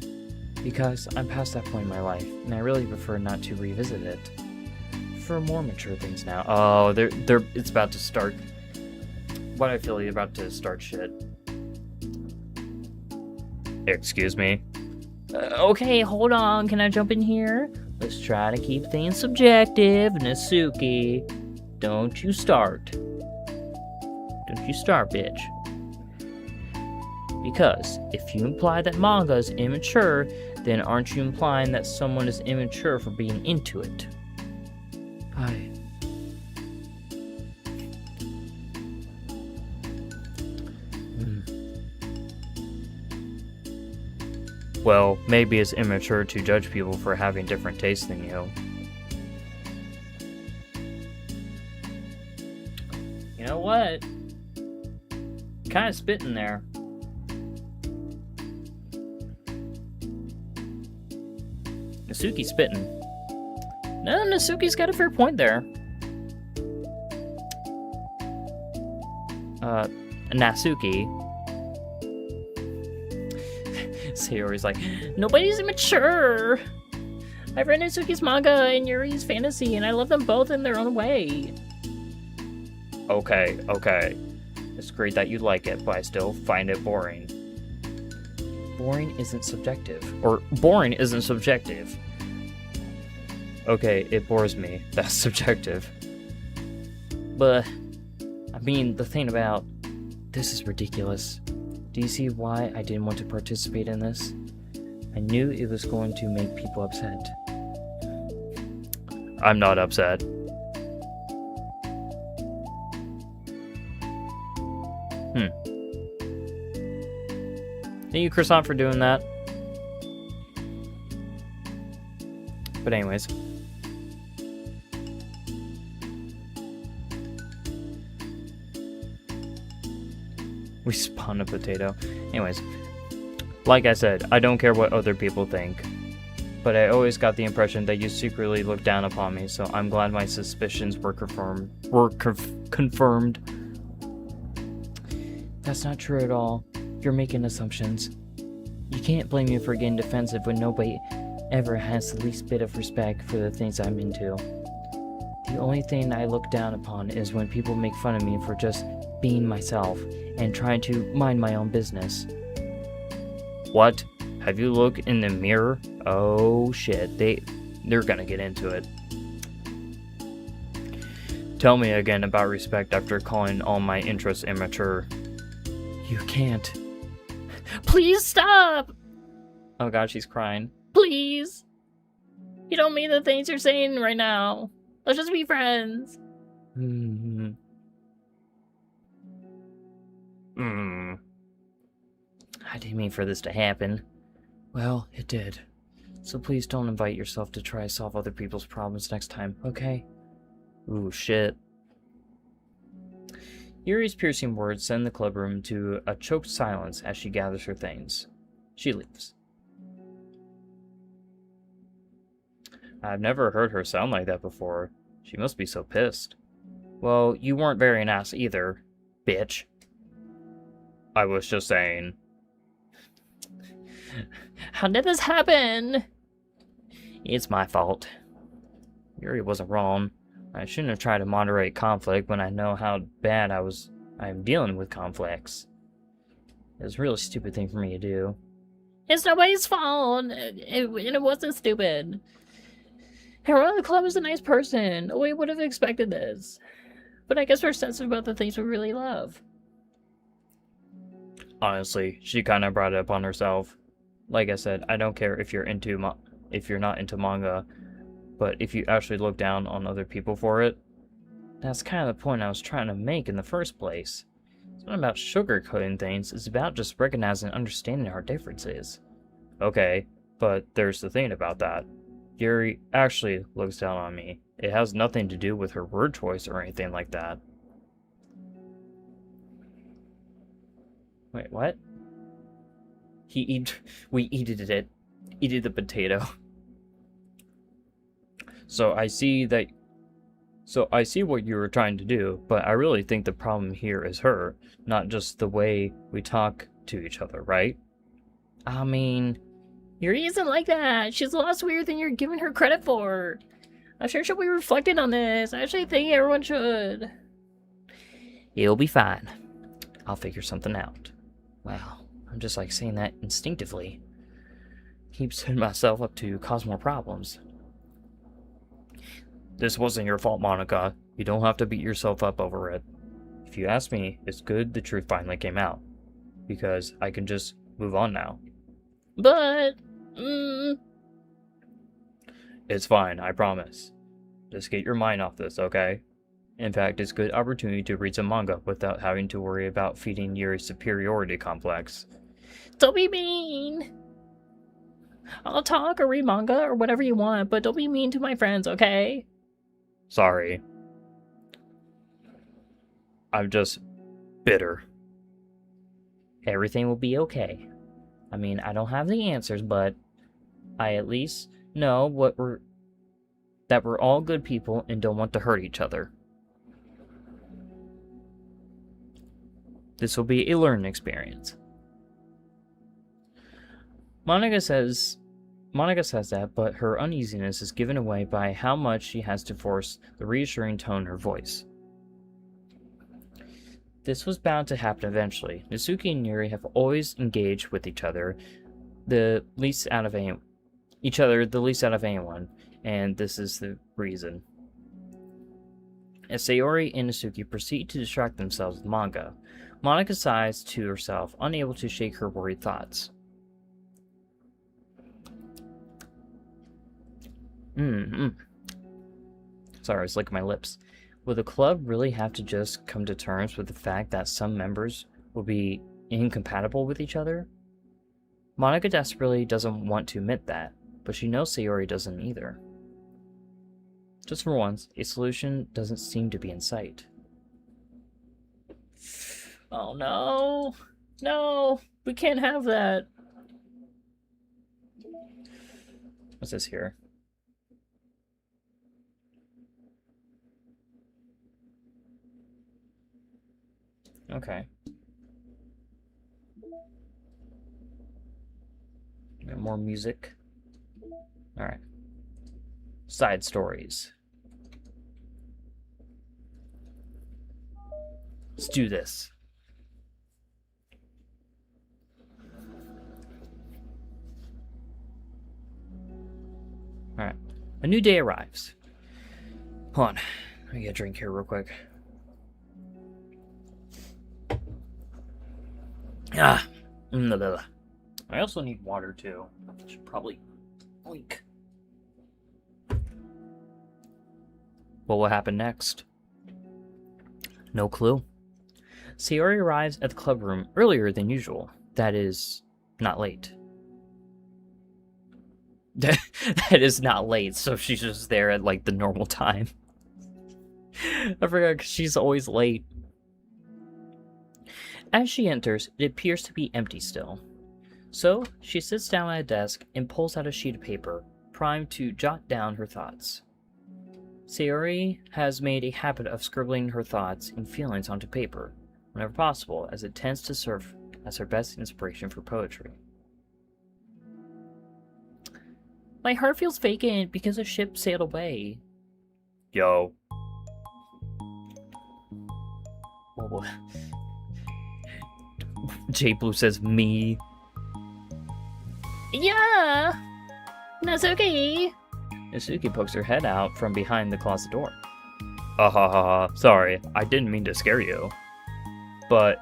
Because I'm past that point in my life, and I really prefer not to revisit it. For more mature things now. Oh, it's about to start. What I feel you're about to start shit. Excuse me? Okay, hold on. Can I jump in here? Let's try to keep things subjective. Nasuki, don't you start. Don't you start, bitch. Because if you imply that manga is immature, then aren't you implying that someone is immature for being into it? Well, maybe it's immature to judge people for having different tastes than you. You know what? Kind of spitting there. Nasuki's spitting. No, Nasuki's got a fair point there. Nasuki. Sayori's like, nobody's immature. I've read Nasuki's manga and Yuri's fantasy, and I love them both in their own way. Okay. It's great that you like it, but I still find it boring. Boring isn't subjective. Or boring isn't subjective. Okay, it bores me. That's subjective. But, I mean, the thing about this is ridiculous. Do you see why I didn't want to participate in this? I knew it was going to make people upset. I'm not upset. Thank you, Croissant, for doing that. But anyways. We spawned a potato. Anyways. Like I said, I don't care what other people think. But I always got the impression that you secretly looked down upon me, so I'm glad my suspicions were confirmed. That's not true at all. You're making assumptions. You can't blame me for getting defensive when nobody ever has the least bit of respect for the things I'm into. The only thing I look down upon is when people make fun of me for just being myself and trying to mind my own business. What? Have you looked in the mirror? Oh shit, they're gonna get into it. Tell me again about respect after calling all my interests immature. You can't. Please stop! Oh god, she's crying. Please! You don't mean the things you're saying right now. Let's just be friends. Hmm. I didn't mean for this to happen. Well, it did. So please don't invite yourself to try to solve other people's problems next time, okay? Ooh, shit. Yuri's piercing words send the club room to a choked silence as she gathers her things. She leaves. I've never heard her sound like that before. She must be so pissed. Well, you weren't very nice either, bitch. I was just saying. How did this happen? It's my fault. Yuri wasn't wrong. I shouldn't have tried to moderate conflict when I know how bad I am dealing with conflicts. It was a really stupid thing for me to do. It's nobody's fault. It wasn't stupid. Everyone in the club is a nice person. We would have expected this. But I guess we're sensitive about the things we really love. Honestly, she kind of brought it upon herself. Like I said, I don't care if you're not into manga, but if you actually look down on other people for it, that's kind of the point I was trying to make in the first place. It's not about sugarcoating things, it's about just recognizing and understanding our differences. Okay, but there's the thing about that. Yuri actually looks down on me. It has nothing to do with her word choice or anything like that. Wait, what? We eated the potato. So I see what you were trying to do, but I really think the problem here is her, not just the way we talk to each other, right? I mean, Yuri isn't like that. She's a lot sweeter than you're giving her credit for. I'm sure she'll be reflecting on this. I actually think everyone should. it'll be fine. I'll figure something out. Well, I'm just like saying that instinctively. Keep setting myself up to cause more problems. This wasn't your fault, Monica. You don't have to beat yourself up over it. If you ask me, it's good the truth finally came out. Because I can just move on now. But, It's fine, I promise. Just get your mind off this, okay? In fact, it's a good opportunity to read some manga without having to worry about feeding Yuri's superiority complex. don't be mean. I'll talk or read manga or whatever you want, but don't be mean to my friends, okay? Sorry. I'm just bitter. Everything will be okay. I mean, I don't have the answers, but I at least know that we're all good people and don't want to hurt each other. This will be a learning experience. Monica says that, but her uneasiness is given away by how much she has to force the reassuring tone in her voice. This was bound to happen eventually. Natsuki and Yuri have always engaged with each other, the least out of anyone, and this is the reason. As Sayori and Natsuki proceed to distract themselves with manga, Monica sighs to herself, unable to shake her worried thoughts. Sorry, I was licking my lips. Will the club really have to just come to terms with the fact that some members will be incompatible with each other? Monica desperately doesn't want to admit that, but she knows Sayori doesn't either. Just for once, a solution doesn't seem to be in sight. Oh no! No! We can't have that! What's this here? Okay. Got more music. Alright. Side stories. Let's do this. Alright. A new day arrives. Hold on. Let me get a drink here real quick. Ah! I also need water too. I should probably blink. What will happen next? No clue. Sayori arrives at the club room earlier than usual. That is, not late. That is not late, so she's just there at like the normal time. I forgot because she's always late. As she enters, it appears to be empty still. So, she sits down at a desk and pulls out a sheet of paper, primed to jot down her thoughts. Sayori has made a habit of scribbling her thoughts and feelings onto paper, whenever possible, as it tends to serve as her best inspiration for poetry. My heart feels vacant because the ship sailed away. Yo. Whoa. J Blue says me. Yeah, that's okay. Isuki pokes her head out from behind the closet door. Ha ha ha. Sorry, I didn't mean to scare you. But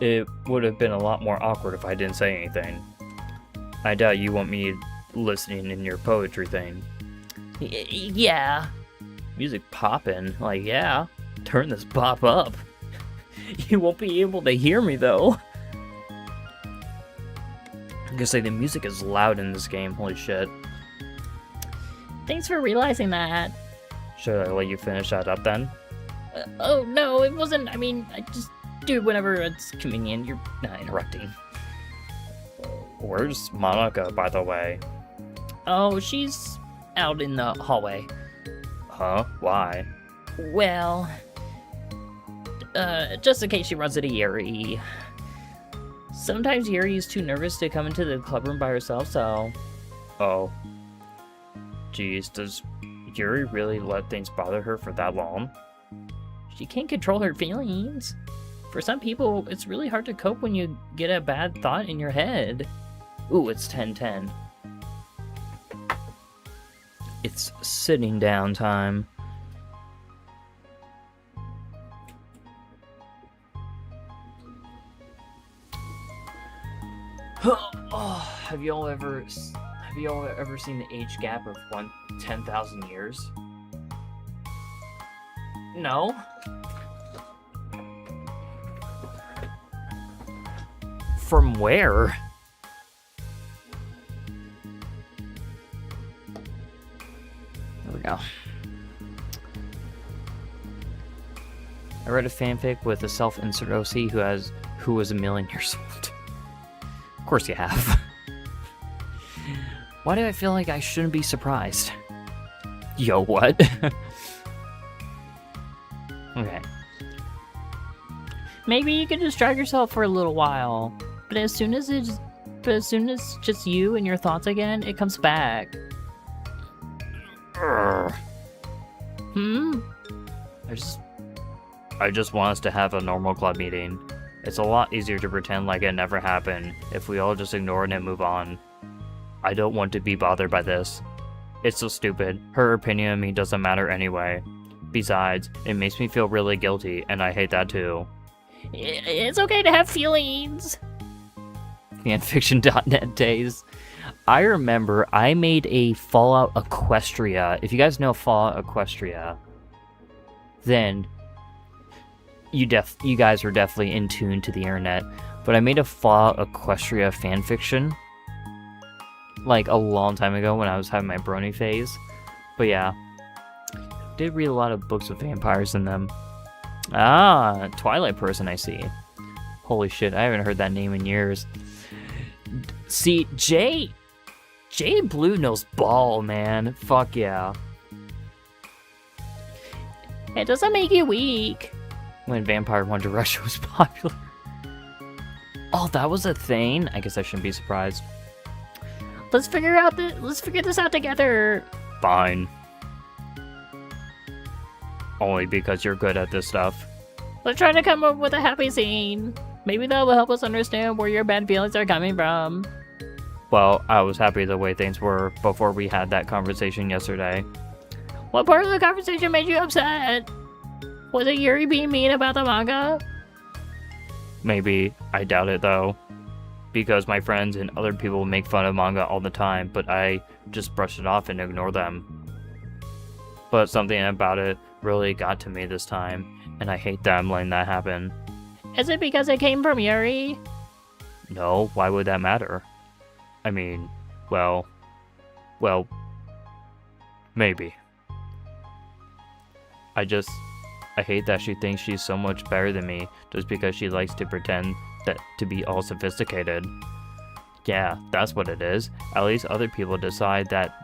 it would have been a lot more awkward if I didn't say anything. I doubt you want me listening in your poetry thing. Yeah. Music poppin', like yeah. Turn this bop up. You won't be able to hear me though. I'm gonna say the music is loud in this game, holy shit. Thanks for realizing that. Should I let you finish that up then? Oh no, it wasn't, I mean, I just do it whenever it's convenient. You're not interrupting. Where's Monica, by the way? Oh, she's out in the hallway. Huh? Why? Well, just in case she runs into Yuri. Sometimes Yuri is too nervous to come into the clubroom by herself, so... Oh. Jeez, does Yuri really let things bother her for that long? She can't control her feelings. For some people, it's really hard to cope when you get a bad thought in your head. Ooh, it's 10:10. It's sitting down time. Oh, have y'all ever seen the age gap of 10,000 years? No. From where? There we go. I read a fanfic with a self-insert OC who was a million years old. Of course you have. Why do I feel like I shouldn't be surprised? Yo, what? Okay. Maybe you could distract yourself for a little while, but as soon as it's just you and your thoughts again, it comes back. Hmm? I just want us to have a normal club meeting. It's a lot easier to pretend like it never happened if we all just ignore it and move on. I don't want to be bothered by this. It's so stupid. Her opinion of me doesn't matter anyway. Besides, it makes me feel really guilty, and I hate that too. It's okay to have feelings. Fanfiction.net days. I remember I made a Fallout Equestria. If you guys know Fallout Equestria, then you guys are definitely in tune to the internet. but I made a Fallout Equestria fanfiction like a long time ago when I was having my brony phase. But yeah, did read a lot of books with vampires in them. Ah, Twilight person, I see. Holy shit, I haven't heard that name in years. See, Jay Blue knows ball, man. Fuck yeah. It doesn't make you weak. When Vampire One Direction was popular. Oh, that was a thing? I guess I shouldn't be surprised. Let's figure this out together. Fine. Only because you're good at this stuff. Let's try to come up with a happy scene. Maybe that will help us understand where your bad feelings are coming from. Well, I was happy the way things were before we had that conversation yesterday. What part of the conversation made you upset? Was it Yuri being mean about the manga? Maybe. I doubt it though. Because my friends and other people make fun of manga all the time, but I just brush it off and ignore them. But something about it really got to me this time, and I hate that I'm letting that happen. Is it because it came from Yuri? No, why would that matter? I mean, well, maybe. I hate that she thinks she's so much better than me just because she likes to pretend to be all sophisticated. Yeah, that's what it is. At least other people decide that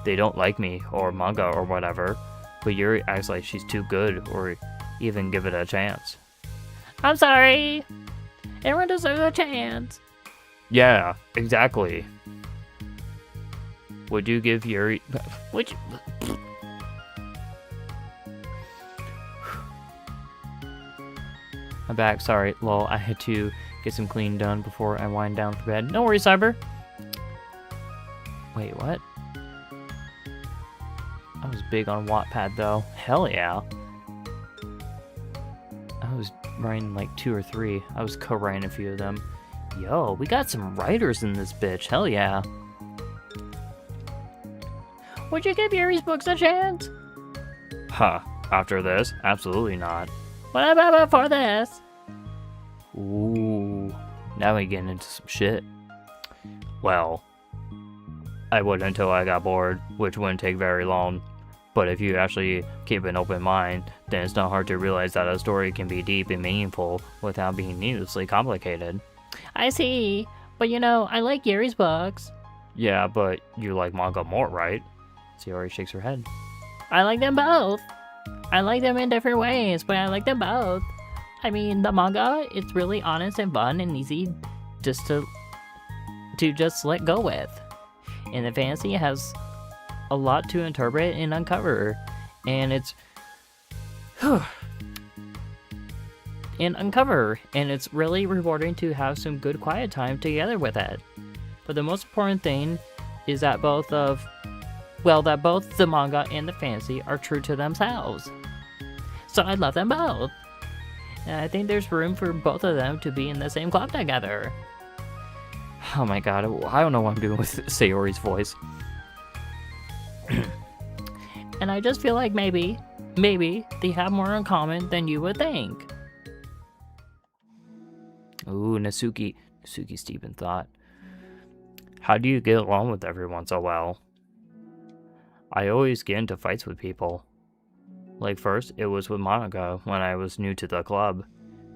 they don't like me or manga or whatever, but Yuri acts like she's too good or even give it a chance. I'm sorry. Everyone deserves a chance. Yeah, exactly. Would you give Yuri... Would you... I'm back, sorry, lol, I had to get some cleaning done before I wind down for bed. No worries, Cyber. Wait, what? I was big on Wattpad though. Hell yeah. I was writing like 2 or 3. I was co-writing a few of them. Yo, we got some writers in this bitch. Hell yeah. Would you give Yuri's books a chance? Huh. After this? Absolutely not. What about before this? Ooh. Now we getting into some shit. Well, I would until I got bored, which wouldn't take very long. But if you actually keep an open mind, then it's not hard to realize that a story can be deep and meaningful without being needlessly complicated. I see. But you know, I like Yuri's books. Yeah, but you like manga more, right? Sayori shakes her head. I like them both. I like them in different ways, but I like them both. I mean, the manga, it's really honest and fun and easy just to just let go with. And the fantasy has a lot to interpret and uncover. And it's... And it's really rewarding to have some good quiet time together with it. But the most important thing is that both the manga and the fantasy are true to themselves. So I love them both. And I think there's room for both of them to be in the same club together. Oh my god, I don't know what I'm doing with Sayori's voice. And I just feel like maybe they have more in common than you would think. Ooh, Nasuki's deep in thought. How do you get along with everyone so well? I always get into fights with people. Like first, it was with Monica when I was new to the club.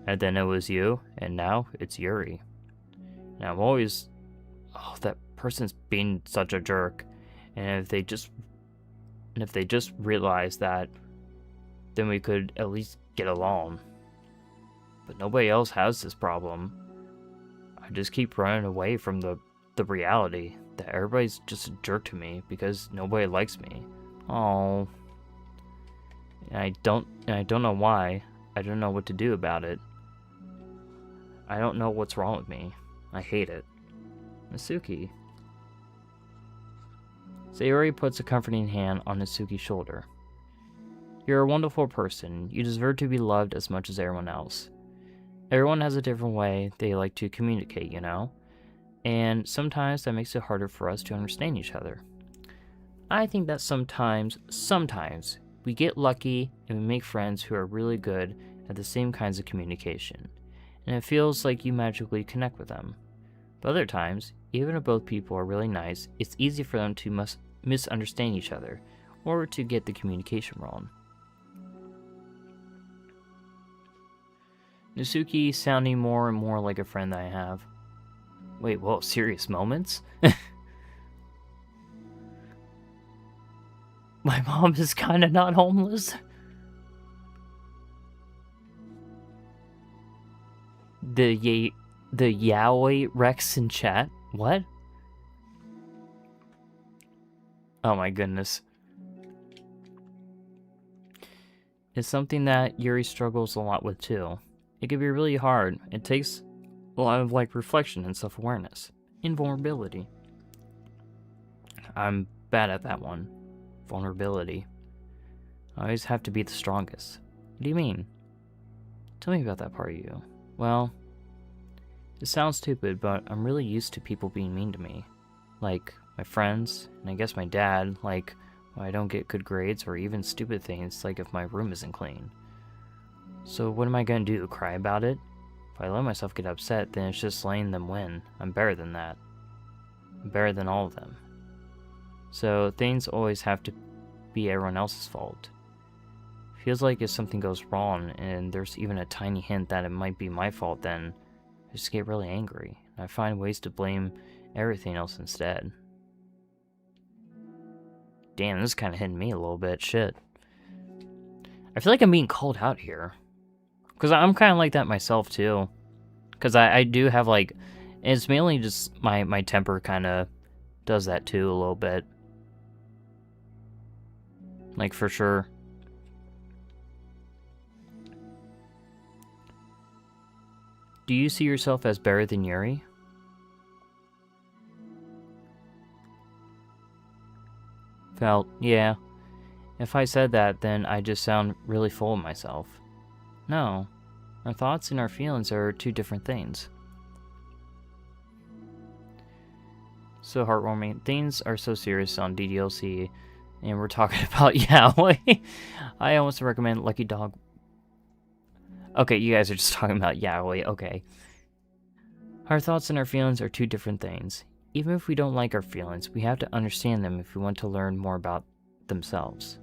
And then it was you, and now it's Yuri. And I'm always... Oh, that person's being such a jerk. And if they just realized that, then we could at least get along. But nobody else has this problem. I just keep running away from the reality that everybody's just a jerk to me because nobody likes me. Oh. And I don't know why. I don't know what to do about it. I don't know what's wrong with me. I hate it. Nasuki. Sayori puts a comforting hand on Nasuki's shoulder. You're a wonderful person. You deserve to be loved as much as everyone else. Everyone has a different way they like to communicate, you know? And sometimes that makes it harder for us to understand each other. I think that sometimes, we get lucky and we make friends who are really good at the same kinds of communication. and it feels like you magically connect with them. But other times, even if both people are really nice, it's easy for them to misunderstand each other, or to get the communication wrong. Nasuki sounding more and more like a friend that I have. Wait, whoa, serious moments? My mom is kinda not homeless. The yaoi Rex in chat? What? Oh my goodness. It's something that Yuri struggles a lot with too. It can be really hard. It takes a lot of reflection and self-awareness. Invulnerability. I'm bad at that one. Vulnerability. I always have to be the strongest. What do you mean? Tell me about that part of you. Well, it sounds stupid, but I'm really used to people being mean to me. Like my friends, and I guess my dad, like when I don't get good grades, or even stupid things like if my room isn't clean. So what am I gonna do? Cry about it? If I let myself get upset, then it's just letting them win. I'm better than that. I'm better than all of them. So things always have to be everyone else's fault. Feels like if something goes wrong, and there's even a tiny hint that it might be my fault, then I just get really angry. I find ways to blame everything else instead. Damn, this is kind of hitting me a little bit. Shit. I feel like I'm being called out here. Because I'm kind of like that myself, too. Because I do have, it's mainly just my temper kind of does that, too, a little bit. For sure. Do you see yourself as better than Yuri? Felt, yeah. If I said that, then I just sound really full of myself. No. Our thoughts and our feelings are two different things. So heartwarming. Things are so serious on DDLC, and we're talking about yaoi. I almost recommend Lucky Dog. Okay, you guys are just talking about yaoi. Okay. Our thoughts and our feelings are two different things. Even if we don't like our feelings, we have to understand them if we want to learn more about themselves.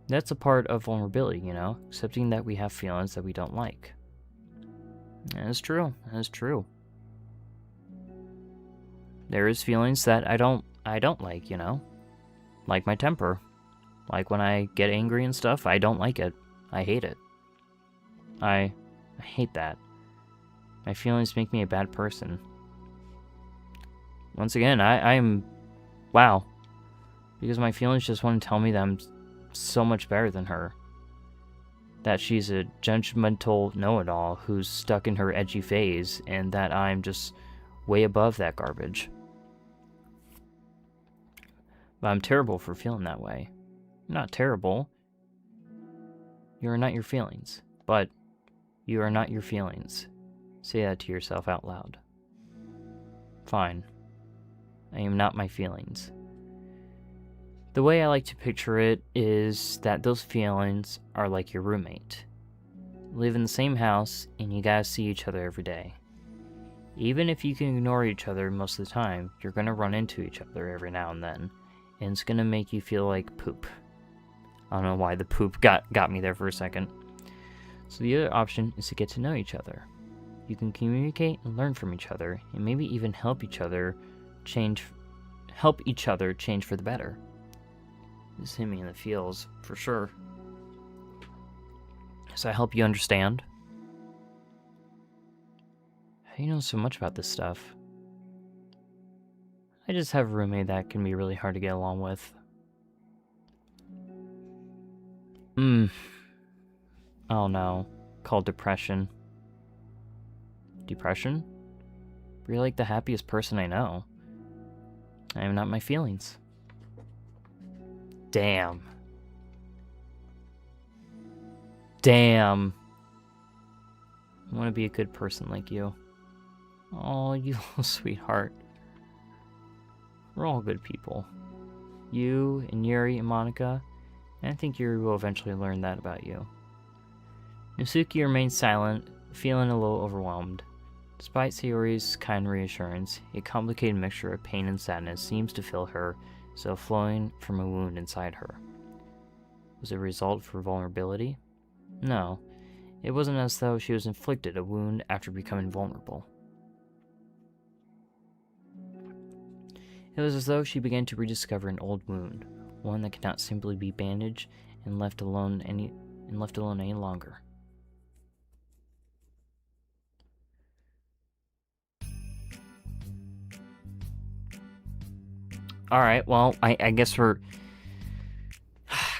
That's a part of vulnerability, accepting that we have feelings that we don't like. That is true. That is true. There is feelings that I don't like, like my temper. Like when I get angry and stuff, I don't like it. I hate it. I hate that. My feelings make me a bad person. Once again, I'm wow. Because my feelings just want to tell me that I'm so much better than her. That she's a judgmental know-it-all who's stuck in her edgy phase, and that I'm just way above that garbage. But I'm terrible for feeling that way. You're not terrible. You are not your feelings. But you are not your feelings. Say that to yourself out loud. Fine. I am not my feelings. The way I like to picture it is that those feelings are like your roommate. You live in the same house, and you guys see each other every day. Even if you can ignore each other most of the time, you're gonna run into each other every now and then, and it's gonna make you feel like poop. I don't know why the poop got me there for a second. So the other option is to get to know each other. You can communicate and learn from each other, and maybe even help each other change for the better. This hit me in the feels, for sure. Does that help you understand? How do you know so much about this stuff? I just have a roommate that can be really hard to get along with. Oh no. Called depression. Depression? You're like the happiest person I know. I am not my feelings. Damn. Damn. I want to be a good person like you. Oh, you little sweetheart. We're all good people. You and Yuri and Monica, and I think Yuri will eventually learn that about you. Nasuki remains silent, feeling a little overwhelmed. Despite Sayori's kind reassurance, a complicated mixture of pain and sadness seems to fill her, as though flowing from a wound inside her. Was it a result for vulnerability? No, it wasn't as though she was inflicted a wound after becoming vulnerable. It was as though she began to rediscover an old wound, one that could not simply be bandaged and left alone any longer. Alright, well, I guess we're...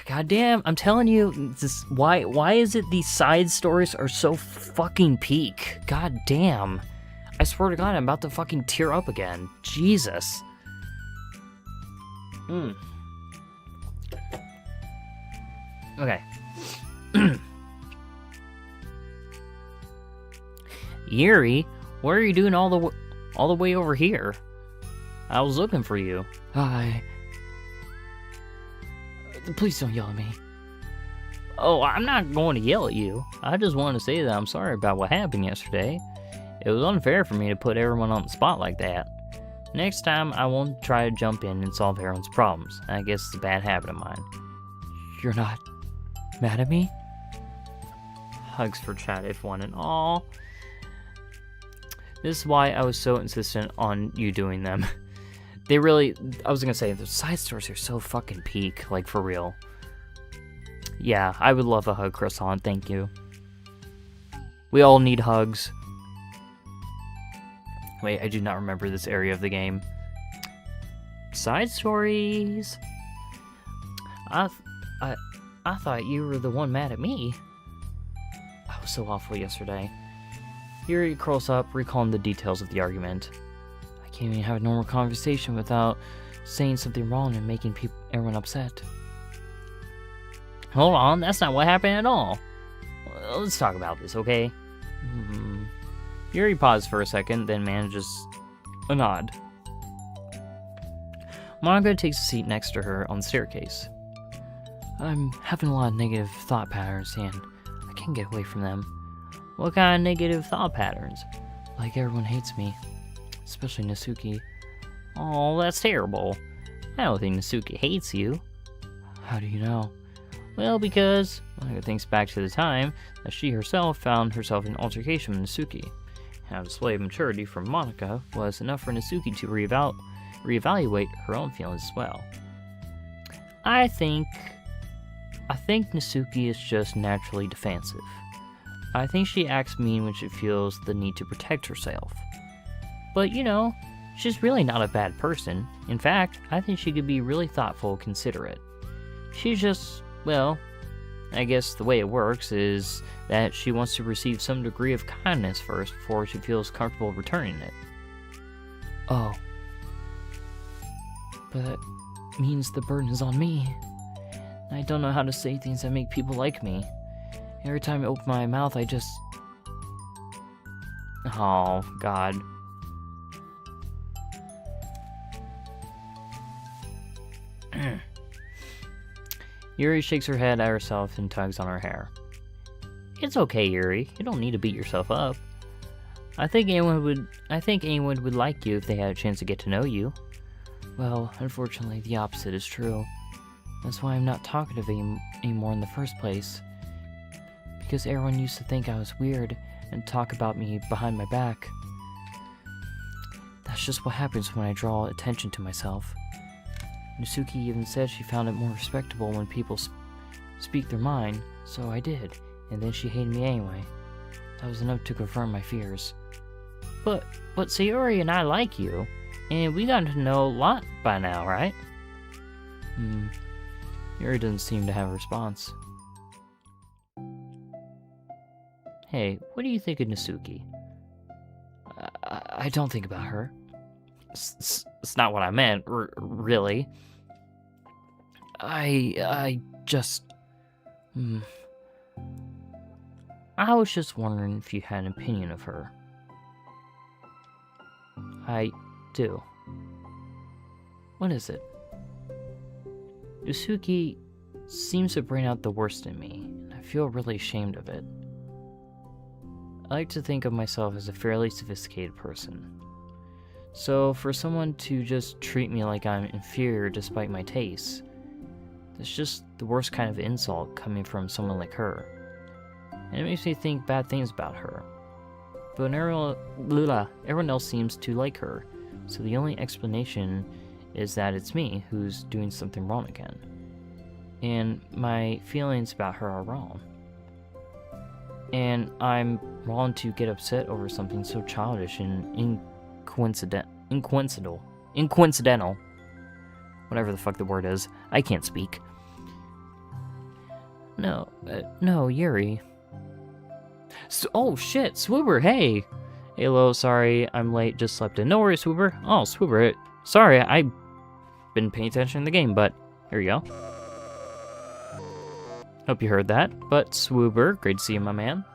God damn, I'm telling you, this, why is it these side stories are so fucking peak? God damn. I swear to God, I'm about to fucking tear up again. Jesus. Okay. Yuri, what are you doing all the way over here? I was looking for you. Please don't yell at me. Oh, I'm not going to yell at you. I just want to say that I'm sorry about what happened yesterday. It was unfair for me to put everyone on the spot like that. Next time, I won't try to jump in and solve everyone's problems. I guess it's a bad habit of mine. You're not mad at me? Hugs for chat if one and all. This is why I was so insistent on you doing them. They really, I was gonna say, the side stories are so fucking peak, like for real. Yeah, I would love a hug, Croissant, thank you. We all need hugs. Wait, I do not remember this area of the game. Side stories. I thought you were the one mad at me. I was so awful yesterday. Yuri curls up, recalling the details of the argument. I can't even have a normal conversation without saying something wrong and making everyone upset. Hold on, that's not what happened at all. Let's talk about this, okay? Yuri pauses for a second, then manages a nod. Monica takes a seat next to her on the staircase. I'm having a lot of negative thought patterns, and I can't get away from them. What kind of negative thought patterns? Like everyone hates me, especially Natsuki. Oh, that's terrible. I don't think Natsuki hates you. How do you know? Well, because Monica thinks back to the time that she herself found herself in an altercation with Natsuki. And a display of maturity from Monica was enough for Natsuki to reevaluate her own feelings as well. I think Natsuki is just naturally defensive. I think she acts mean when she feels the need to protect herself. But, you know, she's really not a bad person. In fact, I think she could be really thoughtful and considerate. She's just, well, I guess the way it works is that she wants to receive some degree of kindness first before she feels comfortable returning it. Oh. But that means the burden is on me. I don't know how to say things that make people like me. Every time I open my mouth, I just... Oh, God. Yuri shakes her head at herself and tugs on her hair. It's okay, Yuri. You don't need to beat yourself up. I think anyone would like you if they had a chance to get to know you. Well, unfortunately, the opposite is true. That's why I'm not talkative anymore in the first place. Because everyone used to think I was weird and talk about me behind my back. That's just what happens when I draw attention to myself. Natsuki even said she found it more respectable when people speak their mind, so I did, and then she hated me anyway. That was enough to confirm my fears. But Sayori and I like you, and we got to know a lot by now, right? Yuri doesn't seem to have a response. Hey, what do you think of Natsuki? I don't think about her. It's not what I meant, really. I just... I was just wondering if you had an opinion of her. I do. What is it? Natsuki seems to bring out the worst in me, and I feel really ashamed of it. I like to think of myself as a fairly sophisticated person. So for someone to just treat me like I'm inferior despite my tastes, that's just the worst kind of insult coming from someone like her. And it makes me think bad things about her. But everyone else seems to like her, so the only explanation is that it's me who's doing something wrong again. And my feelings about her are wrong. And I'm wrong to get upset over something so childish and coincidental. Whatever the fuck the word is. I can't speak. No, Yuri. Oh shit, Swoober, hey! Hello, sorry, I'm late, just slept in. No worries, Swoober. Oh, Swoober, sorry, I've been paying attention to the game, but here you go. Hope you heard that. But Swoober, great to see you, my man.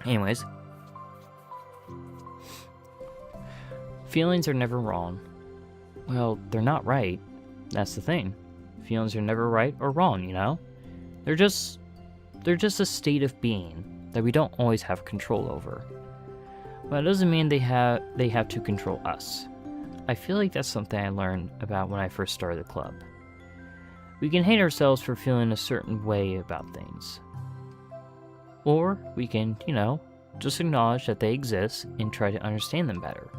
Anyways. Feelings are never wrong. Well, they're not right. That's the thing. Feelings are never right or wrong, you know? They're just a state of being that we don't always have control over. But it doesn't mean they have to control us. I feel like that's something I learned about when I first started the club. We can hate ourselves for feeling a certain way about things. Or we can, just acknowledge that they exist and try to understand them better.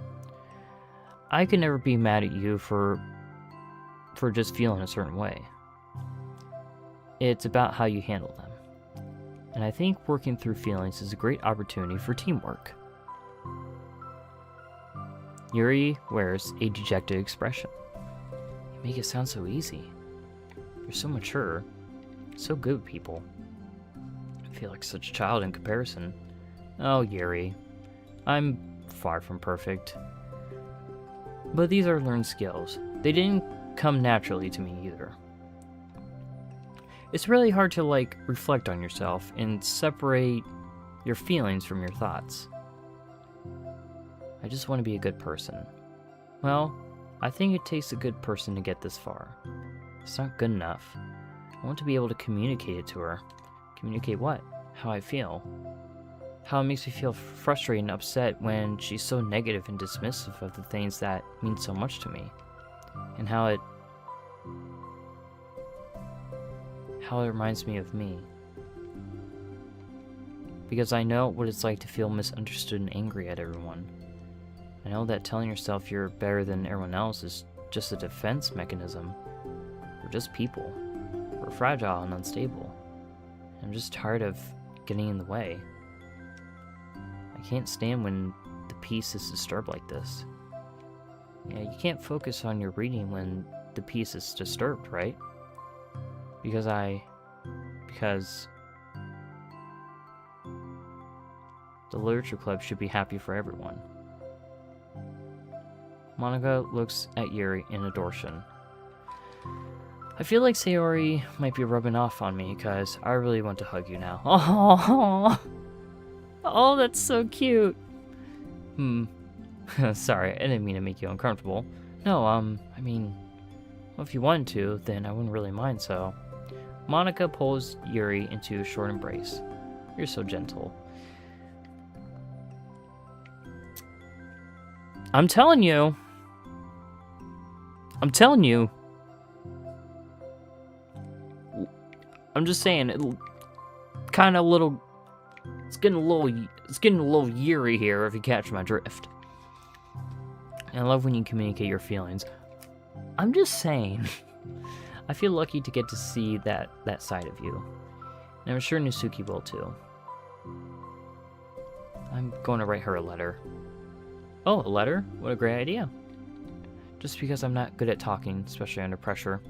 I could never be mad at you for just feeling a certain way. It's about how you handle them. And I think working through feelings is a great opportunity for teamwork. Yuri wears a dejected expression. You make it sound so easy. You're so mature, so good with people. I feel like such a child in comparison. Oh, Yuri. I'm far from perfect. But these are learned skills. They didn't come naturally to me either. It's really hard to, reflect on yourself and separate your feelings from your thoughts. I just want to be a good person. Well, I think it takes a good person to get this far. It's not good enough. I want to be able to communicate it to her. Communicate what? How I feel. How it makes me feel frustrated and upset when she's so negative and dismissive of the things that mean so much to me. And how it reminds me of me. Because I know what it's like to feel misunderstood and angry at everyone. I know that telling yourself you're better than everyone else is just a defense mechanism. We're just people. We're fragile and unstable. I'm just tired of getting in the way. I can't stand when the peace is disturbed like this. Yeah, you can't focus on your reading when the peace is disturbed, right? Because the literature club should be happy for everyone. Monica looks at Yuri in adoration. I feel like Sayori might be rubbing off on me because I really want to hug you now. Oh, that's so cute. Sorry, I didn't mean to make you uncomfortable. No, well, if you wanted to, then I wouldn't really mind, so. Monica pulls Yuri into a short embrace. You're so gentle. I'm telling you. I'm just saying, it's getting a little Yuri here, if you catch my drift. And I love when you communicate your feelings. I'm just saying. I feel lucky to get to see that side of you. And I'm sure Nisuki will too. I'm going to write her a letter. Oh, a letter? What a great idea. Just because I'm not good at talking, especially under pressure.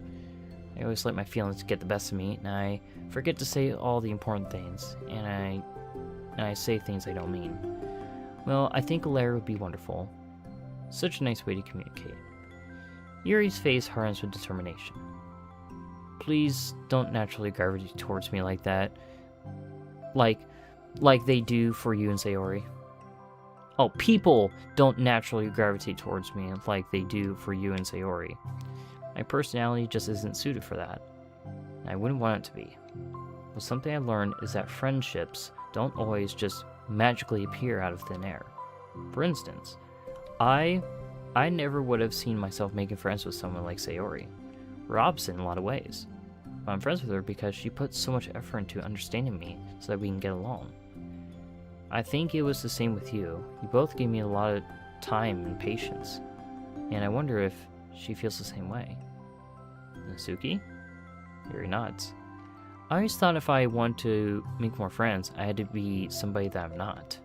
I always let my feelings get the best of me, and I forget to say all the important things, and I say things I don't mean. Well, I think a letter would be wonderful. Such a nice way to communicate. Yuri's face hardens with determination. Please don't naturally gravitate towards me like that. Like they do for you and Sayori. Oh, people don't naturally gravitate towards me like they do for you and Sayori. My personality just isn't suited for that. I wouldn't want it to be. Well, something I learned is that friendships don't always just magically appear out of thin air. For instance, I never would have seen myself making friends with someone like Sayori. We're opposite in a lot of ways. But I'm friends with her because she puts so much effort into understanding me so that we can get along. I think it was the same with you. You both gave me a lot of time and patience. And I wonder if she feels the same way. Natsuki? Yuri nods. I always thought if I want to make more friends, I had to be somebody that I'm not.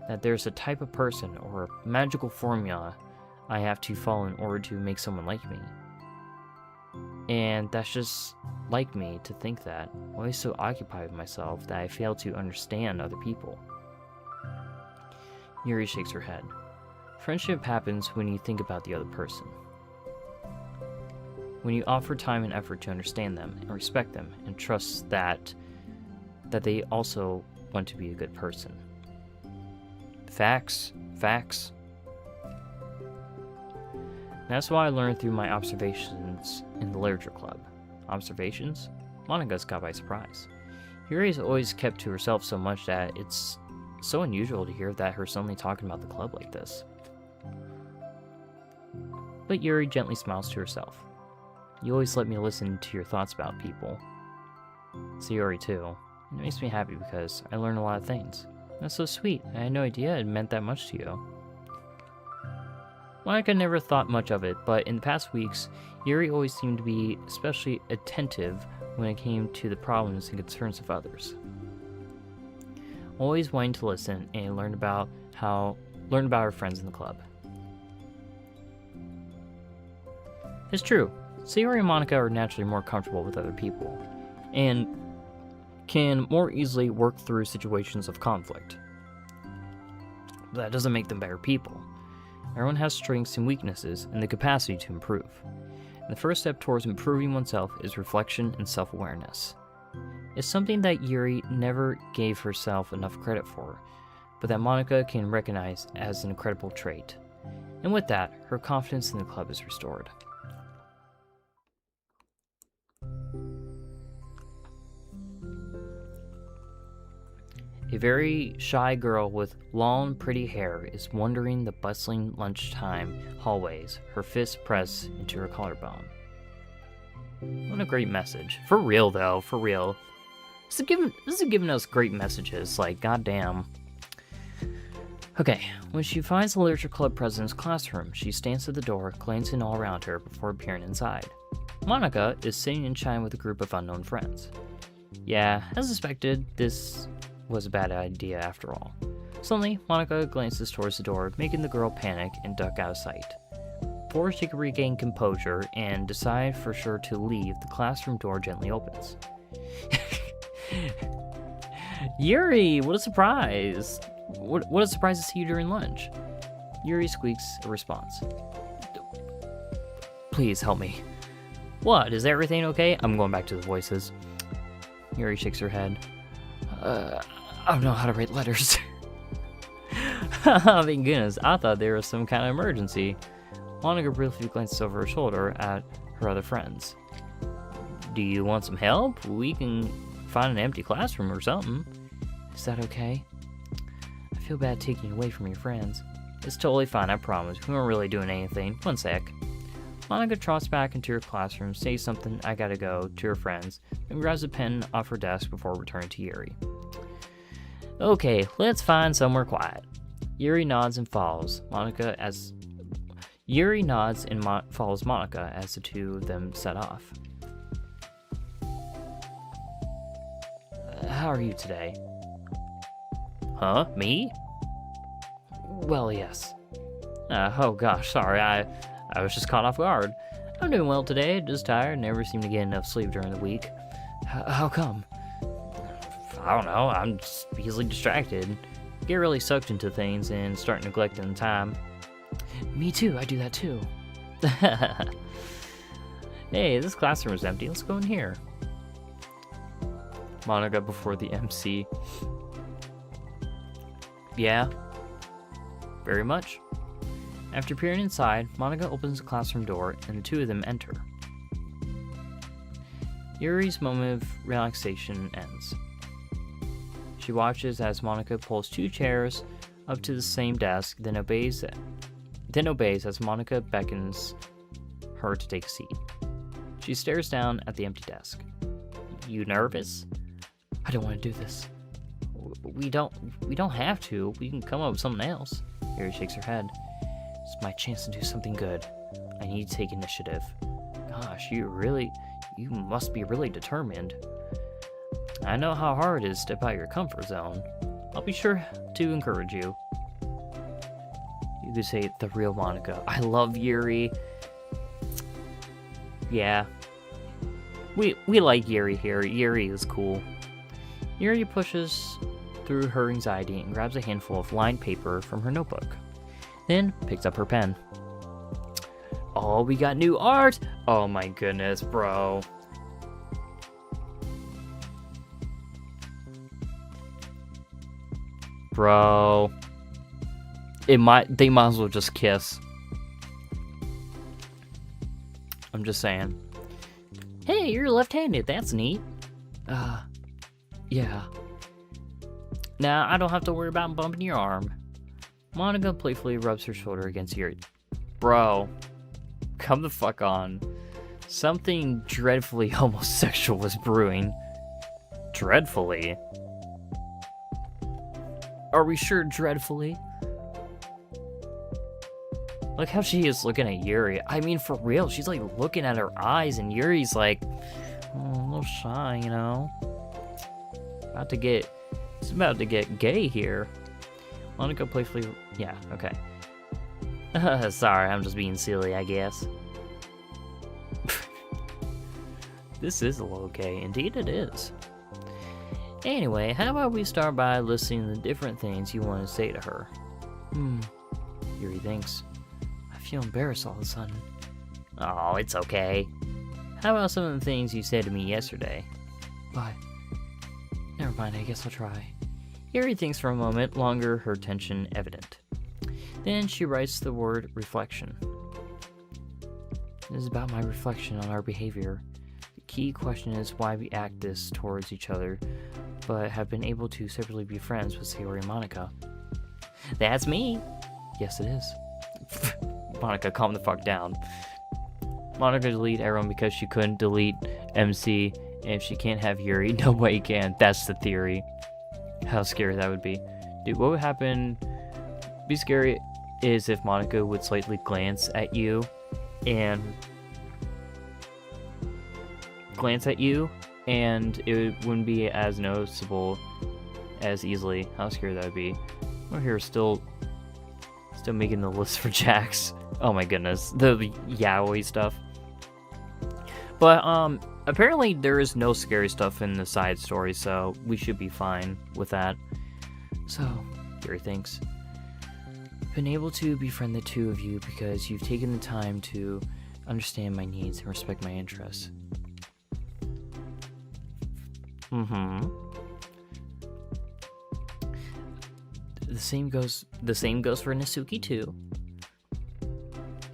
That there's a type of person or magical formula I have to follow in order to make someone like me. And that's just like me to think that. I'm always so occupied with myself that I fail to understand other people. Yuri shakes her head. Friendship happens when you think about the other person. When you offer time and effort to understand them and respect them and trust that they also want to be a good person. Facts. That's what I learned through my observations in the literature club. Observations? Monika's caught by surprise. Yuri's always kept to herself so much that it's so unusual to hear that her suddenly talking about the club like this. But Yuri gently smiles to herself. You always let me listen to your thoughts about people. Sayori too. It makes me happy because I learn a lot of things. That's so sweet. I had no idea it meant that much to you. Monika never thought much of it, but in the past weeks, Yuri always seemed to be especially attentive when it came to the problems and concerns of others. Always wanting to listen and learn about her friends in the club. It's true. Sayori and Monika are naturally more comfortable with other people, and can more easily work through situations of conflict. But that doesn't make them better people. Everyone has strengths and weaknesses and the capacity to improve. And the first step towards improving oneself is reflection and self-awareness. It's something that Yuri never gave herself enough credit for, but that Monika can recognize as an incredible trait. And with that, her confidence in the club is restored. A very shy girl with long, pretty hair is wandering the bustling lunchtime hallways, her fists pressed into her collarbone. What a great message. For real, though, for real. This is giving us great messages, like, goddamn. Okay, when she finds the literature club president's classroom, she stands at the door, glancing all around her before appearing inside. Monika is sitting and chatting with a group of unknown friends. Yeah, as suspected, this was a bad idea after all. Suddenly, Monika glances towards the door, making the girl panic and duck out of sight. Before she can regain composure and decide for sure to leave, the classroom door gently opens. Yuri, what a surprise! What a surprise to see you during lunch. Yuri squeaks a response. Please help me. What, is everything okay? I'm going back to the voices. Yuri shakes her head. I don't know how to write letters. Oh, thank goodness, I thought there was some kind of emergency. Monika briefly glances over her shoulder at her other friends. Do you want some help? We can find an empty classroom or something. Is that okay? I feel bad taking you away from your friends. It's totally fine, I promise. We weren't really doing anything. One sec. Monika trots back into her classroom, says something, I gotta go, to her friends, and grabs a pen off her desk before returning to Yuri. Okay, let's find somewhere quiet. Yuri nods and follows Monika as follows Monika as the two of them set off. How are you today? Huh? Me? Well, yes. Oh gosh, sorry, I was just caught off guard. I'm doing well today, just tired, never seem to get enough sleep during the week. How come? I don't know, I'm just easily distracted. Get really sucked into things and start neglecting the time. Me too, I do that too. Hey, this classroom is empty, let's go in here. Monika before the MC. Yeah, very much. After peering inside, Monika opens the classroom door and the two of them enter. Yuri's moment of relaxation ends. She watches as Monica pulls 2 chairs up to the same desk, then obeys as Monica beckons her to take a seat. She stares down at the empty desk. You nervous? I don't want to do this. We don't have to. We can come up with something else. Yuri shakes her head. It's my chance to do something good. I need to take initiative. Gosh, you must be really determined. I know how hard it is to step out your comfort zone. I'll be sure to encourage you. You could say the real Monica. I love Yuri. Yeah. We like Yuri here. Yuri is cool. Yuri pushes through her anxiety and grabs a handful of lined paper from her notebook. Then picks up her pen. Oh, we got new art! Oh my goodness, bro. Bro. They might as well just kiss. I'm just saying. Hey, you're left-handed. That's neat. Yeah. Now, I don't have to worry about bumping your arm. Monica playfully rubs her shoulder against Yuri. Bro, come the fuck on. Something dreadfully homosexual was brewing. Dreadfully? Are we sure dreadfully? Look how she is looking at Yuri. I mean, for real, she's like looking at her eyes, and Yuri's like, a little shy, you know? It's about to get gay here. Monica playfully, yeah, okay. Sorry, I'm just being silly, I guess. This is a little gay. Indeed it is. Anyway, how about we start by listing the different things you want to say to her? Yuri thinks. I feel embarrassed all of a sudden. Oh, it's okay. How about some of the things you said to me yesterday? But never mind, I guess I'll try. Yuri thinks for a moment longer, her tension evident. Then she writes the word reflection. This is about my reflection on our behavior. The key question is why we act this towards each other, but have been able to separately be friends with Sayori and Monica. That's me. Yes, it is. Monica, calm the fuck down. Monica deleted everyone because she couldn't delete MC, and if she can't have Yuri, nobody can. That's the theory. How scary that would be. Dude, what would happen? Be scary is if Monica would slightly glance at you and it wouldn't be as noticeable as easily. How scary that would be. We're here still making the list for Jax. Oh my goodness, the yaoi stuff. But apparently there is no scary stuff in the side story, so we should be fine with that. So, Yuri thinks. Been able to befriend the two of you because you've taken the time to understand my needs and respect my interests. The same goes for Nasuki too.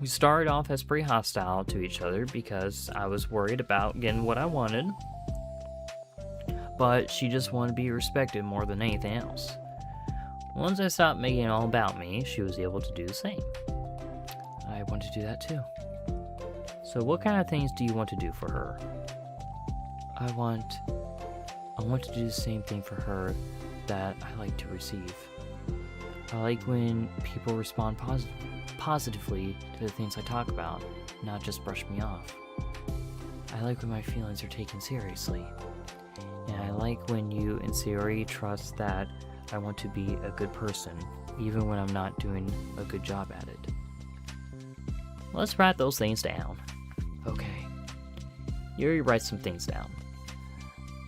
We started off as pretty hostile to each other because I was worried about getting what I wanted, but she just wanted to be respected more than anything else. Once I stopped making it all about me, she was able to do the same. I want to do that too. So what kind of things do you want to do for her? I want to do the same thing for her that I like to receive. I like when people respond positively to the things I talk about, not just brush me off. I like when my feelings are taken seriously. And I like when you and Sayori trust that I want to be a good person, even when I'm not doing a good job at it. Let's write those things down. Okay. Yuri writes some things down.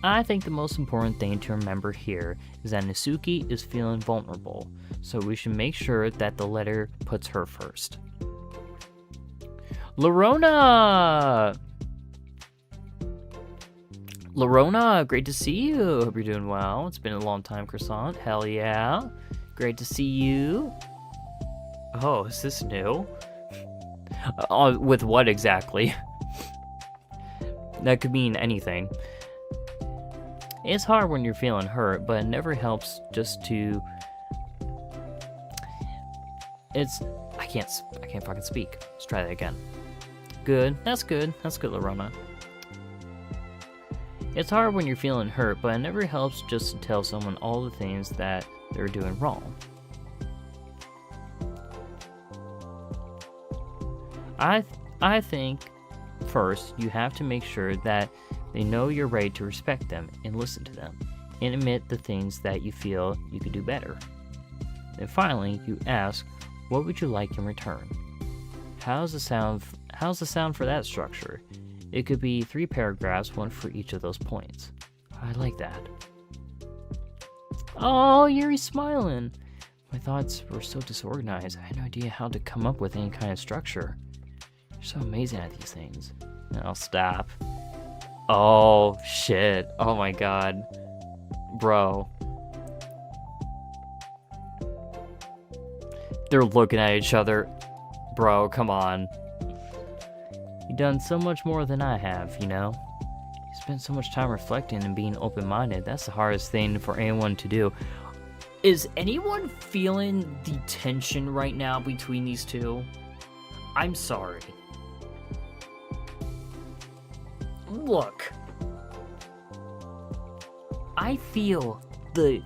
I think the most important thing to remember here is that Nasuki is feeling vulnerable, so we should make sure that the letter puts her first. Lorona! Lorona, great to see you. Hope you're doing well. It's been a long time, Croissant. Hell yeah. Great to see you. Oh, is this new? With what exactly? That could mean anything. It's hard when you're feeling hurt, but it never helps just to... I can't fucking speak. Let's try that again. Good. That's good, Lorona. It's hard when you're feeling hurt, but it never helps just to tell someone all the things that they're doing wrong. I think, first, you have to make sure that they know you're ready to respect them and listen to them, and admit the things that you feel you could do better. Then finally, you ask, what would you like in return? How's the sound for that structure? It could be 3 paragraphs, 1 for each of those points. I like that. Oh, Yuri's smiling. My thoughts were so disorganized, I had no idea how to come up with any kind of structure. You're so amazing at these things. Now stop. Oh, shit. Oh my god. Bro. They're looking at each other. Bro, come on. You've done so much more than I have, you know? You spent so much time reflecting and being open-minded. That's the hardest thing for anyone to do. Is anyone feeling the tension right now between these two? I'm sorry. Look. I feel the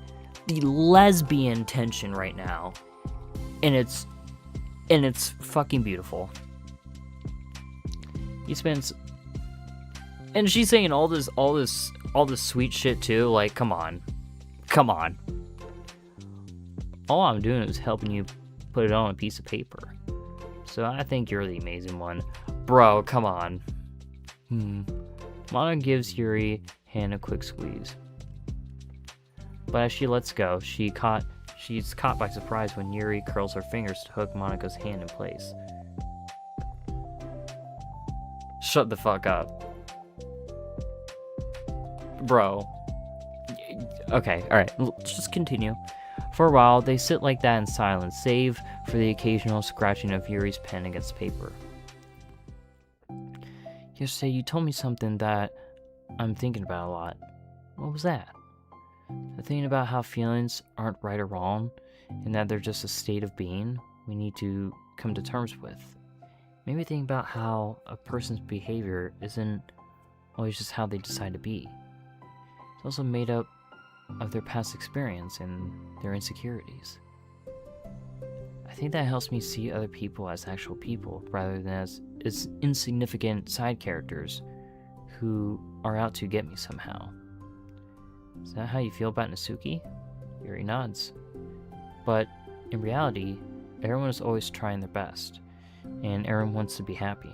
lesbian tension right now. And it's fucking beautiful. He spends, and she's saying all this sweet shit too. Like, come on. All I'm doing is helping you put it on a piece of paper. So I think you're the amazing one, bro. Come on. Monica gives Yuri hand a quick squeeze, but as she lets go, she's caught by surprise when Yuri curls her fingers to hook Monica's hand in place. Shut the fuck up. Bro. Okay, alright, let's just continue. For a while, they sit like that in silence, save for the occasional scratching of Yuri's pen against paper. Yesterday, you told me something that I'm thinking about a lot. What was that? The thing about how feelings aren't right or wrong, and that they're just a state of being we need to come to terms with. Maybe think about how a person's behavior isn't always just how they decide to be. It's also made up of their past experience and their insecurities. I think that helps me see other people as actual people rather than as insignificant side characters who are out to get me somehow. Is that how you feel about Natsuki? Yuri nods. But in reality, everyone is always trying their best, and everyone wants to be happy.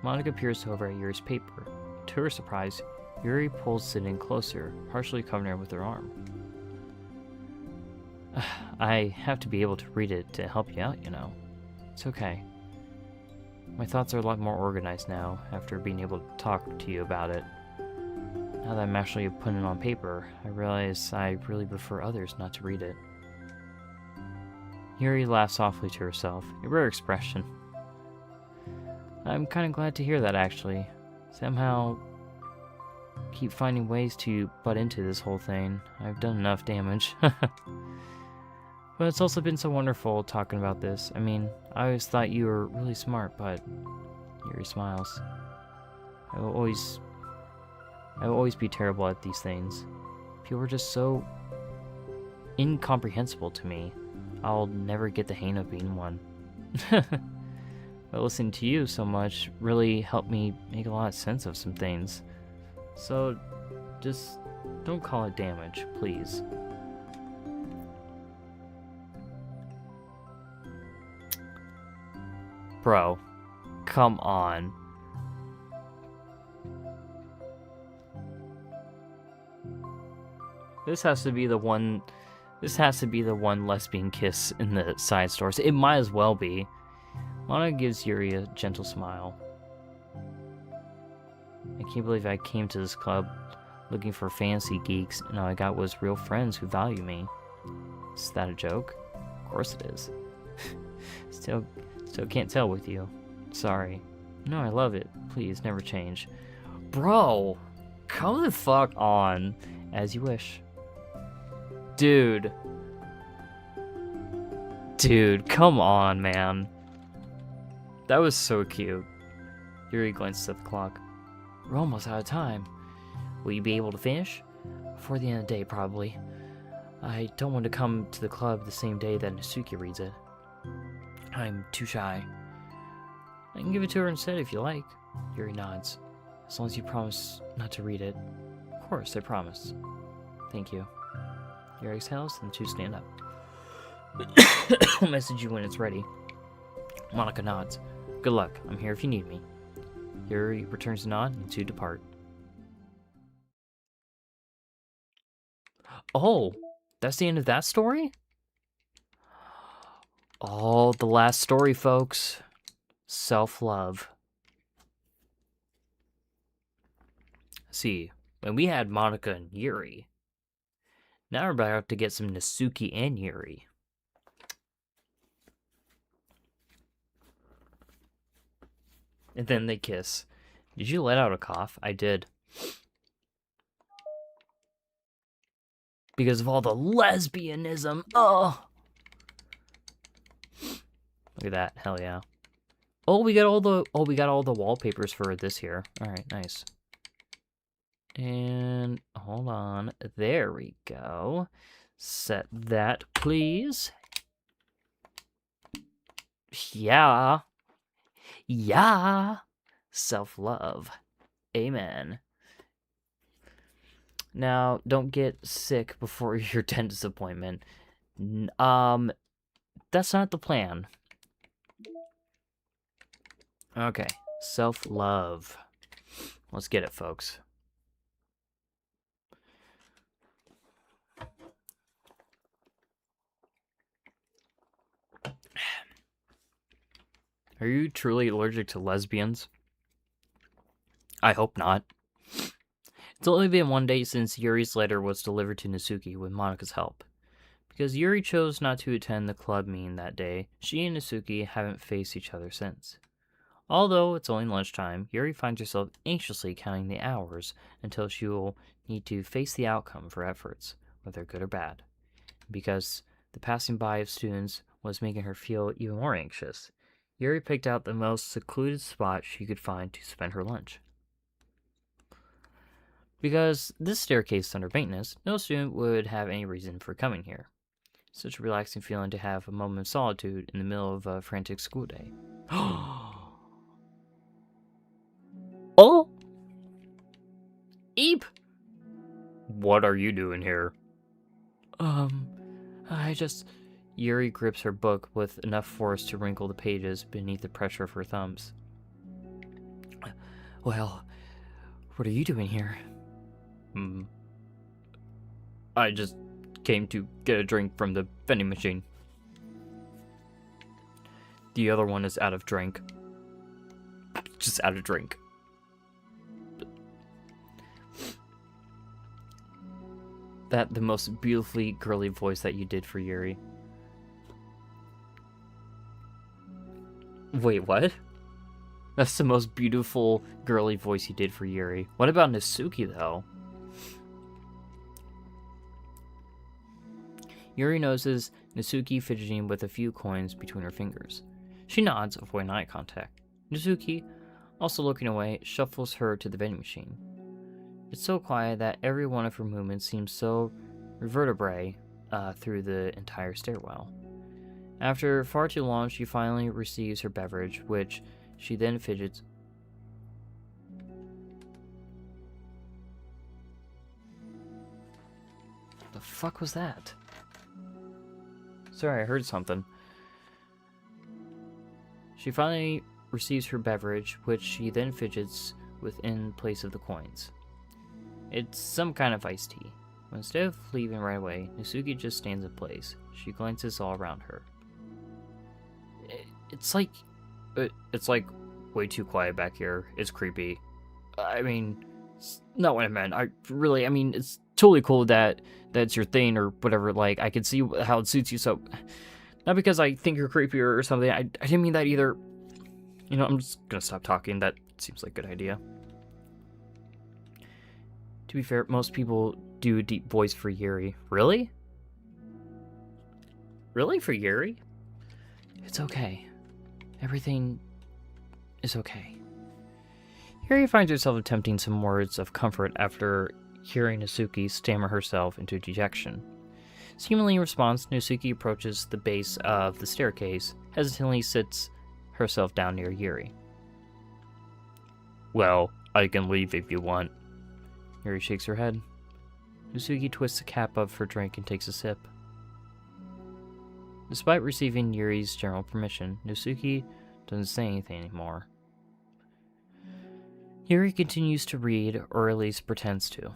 Monica peers over at Yuri's paper. To her surprise, Yuri pulls it in closer, partially covering her with her arm. I have to be able to read it to help you out, you know. It's okay. My thoughts are a lot more organized now, after being able to talk to you about it. Now that I'm actually putting it on paper, I realize I really prefer others not to read it. Yuri laughs softly to herself, a rare expression. I'm kind of glad to hear that, actually. Somehow, keep finding ways to butt into this whole thing. I've done enough damage. But it's also been so wonderful talking about this. I mean, I always thought you were really smart, but Yuri smiles. I will always be terrible at these things. People are just so incomprehensible to me. I'll never get the hang of being one. But listening to you so much really helped me make a lot of sense of some things. So, just don't call it damage, please. Bro, come on. This has to be the one lesbian kiss in the side stories. It might as well be. Monica gives Yuri a gentle smile. I can't believe I came to this club looking for fancy geeks and all I got was real friends who value me. Is that a joke? Of course it is. Still can't tell with you. Sorry. No, I love it. Please, never change. Bro! Come the fuck on. As you wish. Dude. Dude, come on, man. That was so cute. Yuri glanced at the clock. We're almost out of time. Will you be able to finish? Before the end of the day, probably. I don't want to come to the club the same day that Nasuki reads it. I'm too shy. I can give it to her instead if you like. Yuri nods. As long as you promise not to read it. Of course, I promise. Thank you. Yuri exhales, and the two stand up. I'll message you when it's ready. Monica nods. Good luck. I'm here if you need me. Yuri returns a nod, and the two depart. Oh, that's the end of that story? Oh, the last story, folks. Self-love. See, when we had Monica and Yuri, now we're about to get some Nasuki and Yuri. And then they kiss. Did you let out a cough? I did. Because of all the lesbianism. Oh. Look at that. Hell yeah. Oh, we got all the wallpapers for this here. All right, nice. And hold on. There we go. Set that, please. Yeah. Yeah. Self-love. Amen. Now, don't get sick before your dentist appointment. That's not the plan. Okay. Self-love. Let's get it, folks. Are you truly allergic to lesbians? I hope not. It's only been one day since Yuri's letter was delivered to Nasuki with Monika's help. Because Yuri chose not to attend the club meeting that day, she and Nasuki haven't faced each other since. Although it's only lunchtime, Yuri finds herself anxiously counting the hours until she will need to face the outcome of her efforts, whether good or bad. Because the passing by of students was making her feel even more anxious, Yuri picked out the most secluded spot she could find to spend her lunch. Because this staircase is under maintenance, no student would have any reason for coming here. Such a relaxing feeling to have a moment of solitude in the middle of a frantic school day. Oh! Eep! What are you doing here? Yuri grips her book with enough force to wrinkle the pages beneath the pressure of her thumbs. Well, what are you doing here? I just came to get a drink from the vending machine. The other one is out of drink. Just out of drink. That the most beautifully girly voice that you did for Yuri. Wait, what? That's the most beautiful girly voice you did for Yuri. What about Nasuki, though? Yuri notices Nasuki fidgeting with a few coins between her fingers. She nods, avoiding eye contact. Nasuki, also looking away, shuffles her to the vending machine. It's so quiet that every one of her movements seems so reverberate through the entire stairwell. After far too long, she finally receives her beverage, which she then fidgets. The fuck was that? Sorry, I heard something. She finally receives her beverage, which she then fidgets with in place of the coins. It's some kind of iced tea. But instead of leaving right away, Nasuki just stands in place. She glances all around her. It's like way too quiet back here. It's creepy. I mean, it's not what I meant. It's totally cool that that's your thing or whatever. Like, I can see how it suits you. So, not because I think you're creepy or something. I didn't mean that either. You know, I'm just gonna stop talking. That seems like a good idea. To be fair, most people do a deep voice for Yuri. Really? Really? For Yuri? It's okay. Everything is okay. Yuri finds herself attempting some words of comfort after hearing Nasuki stammer herself into dejection. Seemingly in response, Nasuki approaches the base of the staircase, hesitantly sits herself down near Yuri. Well, I can leave if you want. Yuri shakes her head. Nasuki twists the cap of her drink and takes a sip. Despite receiving Yuri's general permission, Nasuki doesn't say anything anymore. Yuri continues to read, or at least pretends to.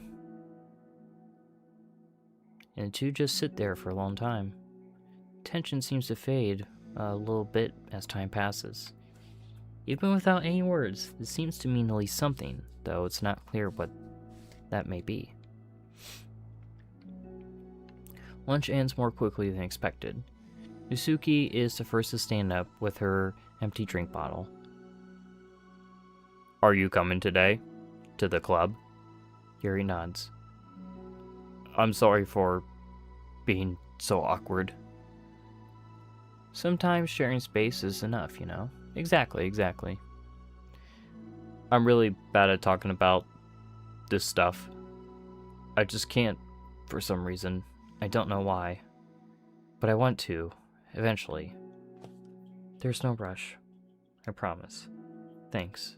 And the two just sit there for a long time. Tension seems to fade a little bit as time passes. Even without any words, this seems to mean at least something, though it's not clear what that may be. Lunch ends more quickly than expected. Nasuki is the first to stand up with her empty drink bottle. Are you coming today? To the club? Yuri nods. I'm sorry for being so awkward. Sometimes sharing space is enough, you know? Exactly. I'm really bad at talking about this stuff. I just can't, for some reason. I don't know why. But I want to, eventually. There's no rush. I promise. Thanks.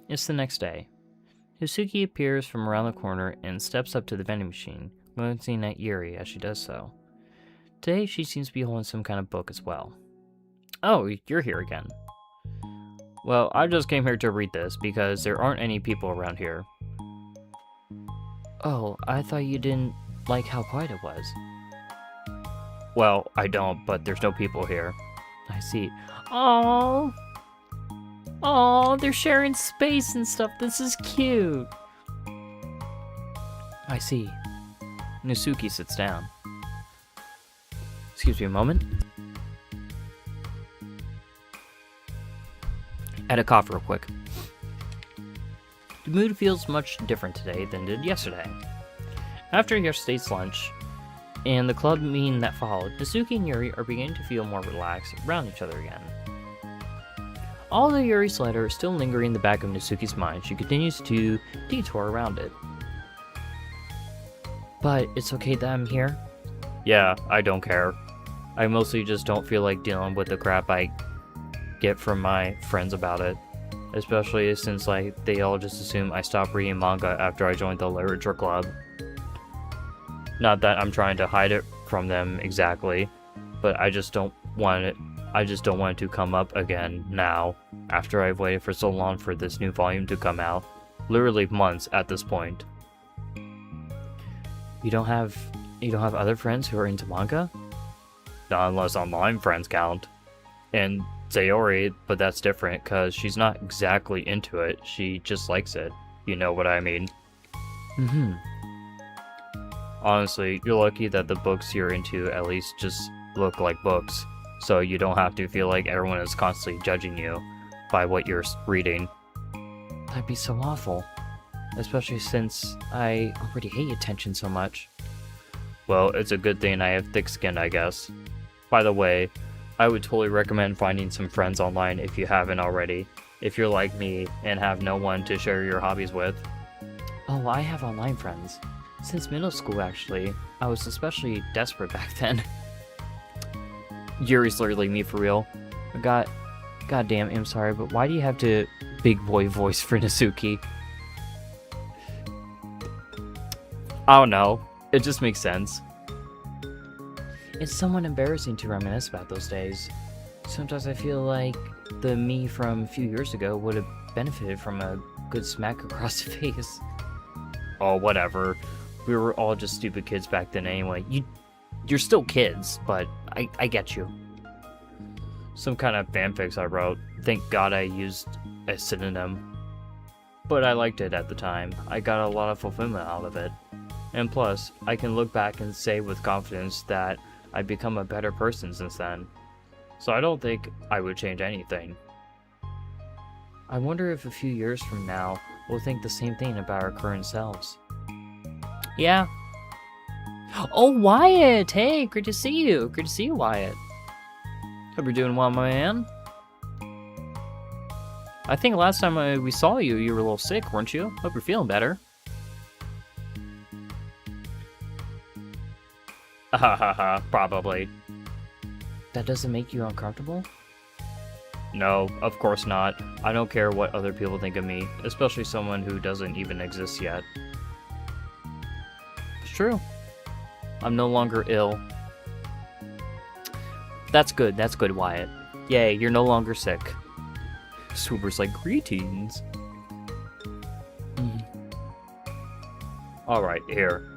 It's the next day. Nasuki appears from around the corner and steps up to the vending machine, glancing at Yuri as she does so. Today, she seems to be holding some kind of book as well. Oh, you're here again. Well, I just came here to read this because there aren't any people around here. Oh, I thought you didn't like how quiet it was. Well, I don't, but there's no people here. I see. Oh, they're sharing space and stuff. This is cute. I see. Nasuki sits down. Excuse me a moment. Add a cough real quick. The mood feels much different today than it did yesterday. After yesterday's lunch and the club meeting that followed, Nasuki and Yuri are beginning to feel more relaxed around each other again. Although Yuri's letter is still lingering in the back of Nasuki's mind, she continues to detour around it. But it's okay that I'm here? Yeah, I don't care. I mostly just don't feel like dealing with the crap I get from my friends about it. Especially since, like, they all just assume I stopped reading manga after I joined the literature club. Not that I'm trying to hide it from them exactly, but I just don't want it to come up again now, after I've waited for so long for this new volume to come out. Literally months at this point. You don't have other friends who are into manga? Not unless online friends count. And Sayori, but that's different, cause she's not exactly into it, she just likes it. You know what I mean? Mm-hmm. Honestly, you're lucky that the books you're into at least just look like books, so you don't have to feel like everyone is constantly judging you by what you're reading. That'd be so awful. Especially since I already hate attention so much. Well, it's a good thing I have thick skin, I guess. By the way, I would totally recommend finding some friends online if you haven't already, if you're like me and have no one to share your hobbies with. Oh, I have online friends. Since middle school, actually. I was especially desperate back then. Yuri's literally me for real. Goddamn, I'm sorry, but why do you have to big boy voice for Nasuki? I don't know. It just makes sense. It's somewhat embarrassing to reminisce about those days. Sometimes I feel like the me from a few years ago would have benefited from a good smack across the face. Oh, whatever. We were all just stupid kids back then anyway. You're still kids, but I get you. Some kind of fanfics I wrote. Thank God I used a synonym. But I liked it at the time. I got a lot of fulfillment out of it. And plus, I can look back and say with confidence that I've become a better person since then. So I don't think I would change anything. I wonder if a few years from now, we'll think the same thing about our current selves. Yeah. Oh, Wyatt! Hey, great to see you. Great to see you, Wyatt. Hope you're doing well, my man. I think last time we saw you, you were a little sick, weren't you? Hope you're feeling better. Ha ha ha, probably. That doesn't make you uncomfortable? No, of course not. I don't care what other people think of me, especially someone who doesn't even exist yet. It's true. I'm no longer ill. That's good, Wyatt. Yay, you're no longer sick. Swooper's like, greetings. Alright, here.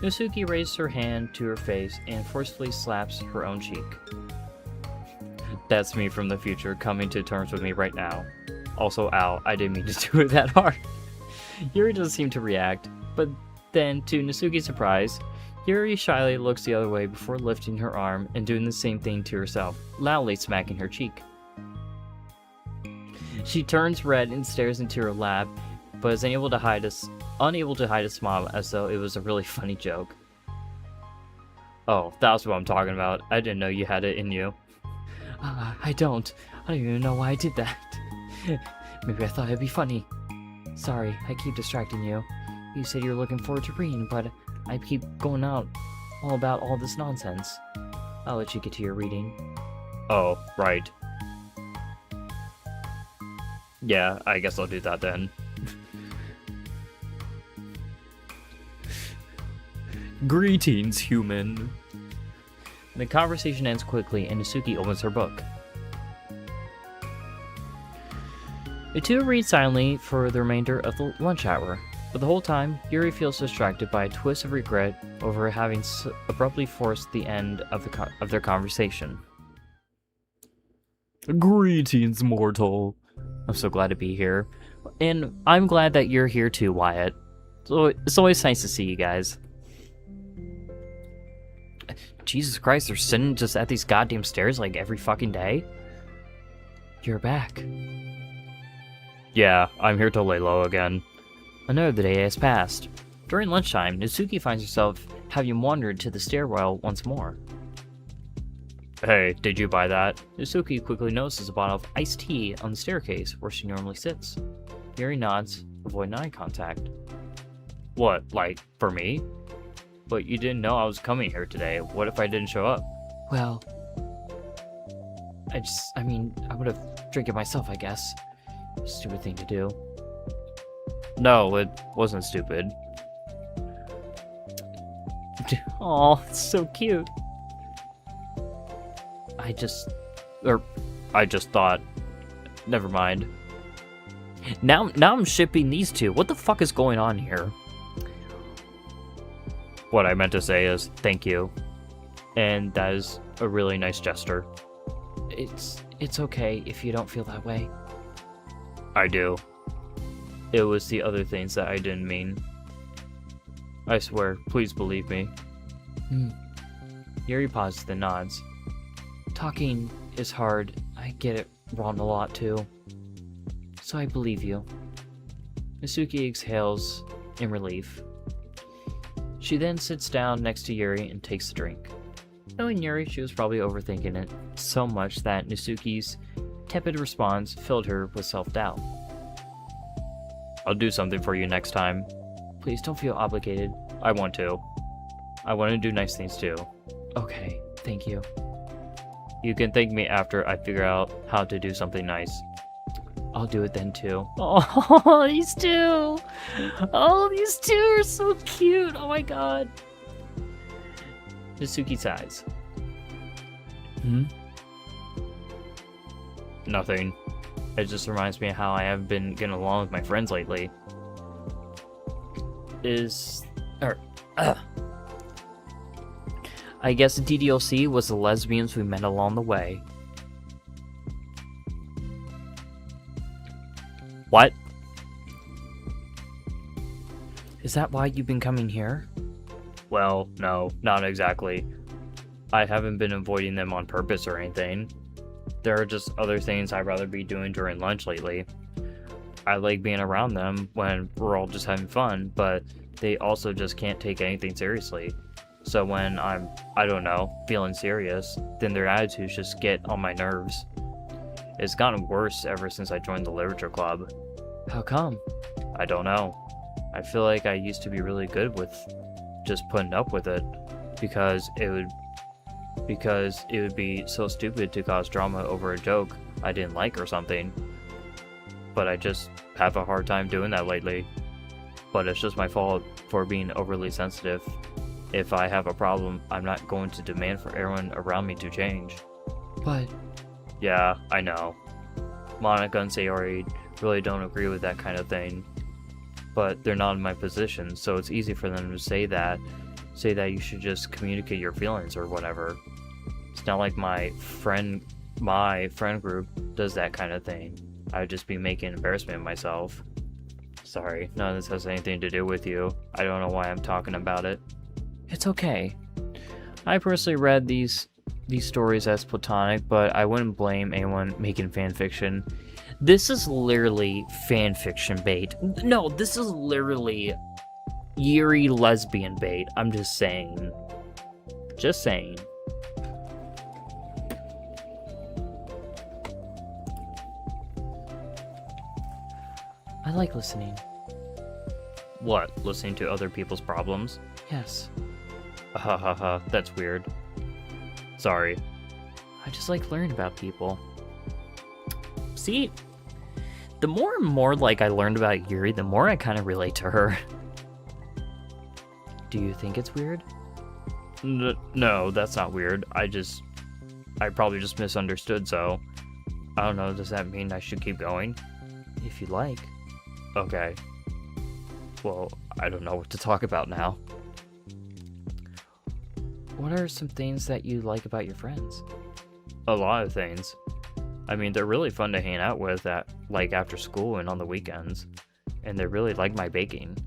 Natsuki raised her hand to her face and forcefully slaps her own cheek. That's me from the future coming to terms with me right now. Also, ow, I didn't mean to do it that hard. Yuri doesn't seem to react, but then, to Natsuki's surprise, Yuri shyly looks the other way before lifting her arm and doing the same thing to herself, loudly smacking her cheek. She turns red and stares into her lap, but is unable to hide a smile as though it was a really funny joke. Oh, that's what I'm talking about. I didn't know you had it in you. I don't even know why I did that. Maybe I thought it'd be funny. Sorry, I keep distracting you. You said you were looking forward to reading, but I keep going out all about all this nonsense. I'll let you get to your reading. Oh, right. Yeah, I guess I'll do that then. Greetings, human. The conversation ends quickly and Natsuki opens her book. The two read silently for the remainder of the lunch hour, but the whole time, Yuri feels distracted by a twist of regret over having abruptly forced the end of their conversation. Greetings, mortal. I'm so glad to be here. And I'm glad that you're here too, Wyatt. So it's always nice to see you guys. Jesus Christ, they're sitting just at these goddamn stairs like every fucking day? You're back. Yeah, I'm here to lay low again. Another day has passed. During lunchtime, Natsuki finds herself having wandered to the stairwell once more. Hey, did you buy that? Natsuki quickly notices a bottle of iced tea on the staircase where she normally sits. Yuri nods, avoiding eye contact. What, like, for me? But you didn't know I was coming here today. What if I didn't show up? Well, I would have drank it myself, I guess. Stupid thing to do. No, it wasn't stupid. Aw, it's so cute. I just thought. Never mind. Now I'm shipping these two. What the fuck is going on here? What I meant to say is thank you. And that is a really nice gesture. It's okay if you don't feel that way. I do. It was the other things that I didn't mean. I swear, please believe me. Yuri pauses, then nods. Talking is hard. I get it wrong a lot too. So I believe you. Natsuki exhales in relief. She then sits down next to Yuri and takes a drink. Knowing Yuri, she was probably overthinking it so much that Natsuki's tepid response filled her with self-doubt. I'll do something for you next time. Please don't feel obligated. I want to. I want to do nice things too. Okay, thank you. You can thank me after I figure out how to do something nice. I'll do it then too. Oh, these two! Oh, these two are so cute! Oh my god. Natsuki sighs. Nothing. It just reminds me of how I haven't been getting along with my friends lately. I guess the DDLC was the lesbians we met along the way. What? Is that why you've been coming here? Well, no, not exactly. I haven't been avoiding them on purpose or anything. There are just other things I'd rather be doing during lunch lately. I like being around them when we're all just having fun, but they also just can't take anything seriously. So when I'm, I don't know, feeling serious, then their attitudes just get on my nerves. It's gotten worse ever since I joined the literature club. How come? I don't know. I feel like I used to be really good with just putting up with it because it would be so stupid to cause drama over a joke I didn't like or something. But I just have a hard time doing that lately. But it's just my fault for being overly sensitive. If I have a problem, I'm not going to demand for everyone around me to change. But... Yeah, I know. Monica and Sayori really don't agree with that kind of thing. But they're not in my position, so it's easy for them to say that you should just communicate your feelings or whatever. It's not like my friend group does that kind of thing. I would just be making an embarrassment of myself. Sorry, none of this has anything to do with you. I don't know why I'm talking about it. It's okay. I personally read these stories as platonic, but I wouldn't blame anyone making fanfiction. This is literally fanfiction bait. No, this is literally Yuri lesbian bait. I'm just saying. Just saying. I like listening. What, listening to other people's problems? Yes. Ha ha ha, that's weird. Sorry. I just like learning about people. See, the more and more like I learned about Yuri, the more I kind of relate to her. Do you think it's weird? No, that's not weird. I probably just misunderstood, so... I don't know, does that mean I should keep going? If you like. Okay. Well, I don't know what to talk about now. What are some things that you like about your friends? A lot of things. I mean, they're really fun to hang out with after school and on the weekends. And they really like my baking.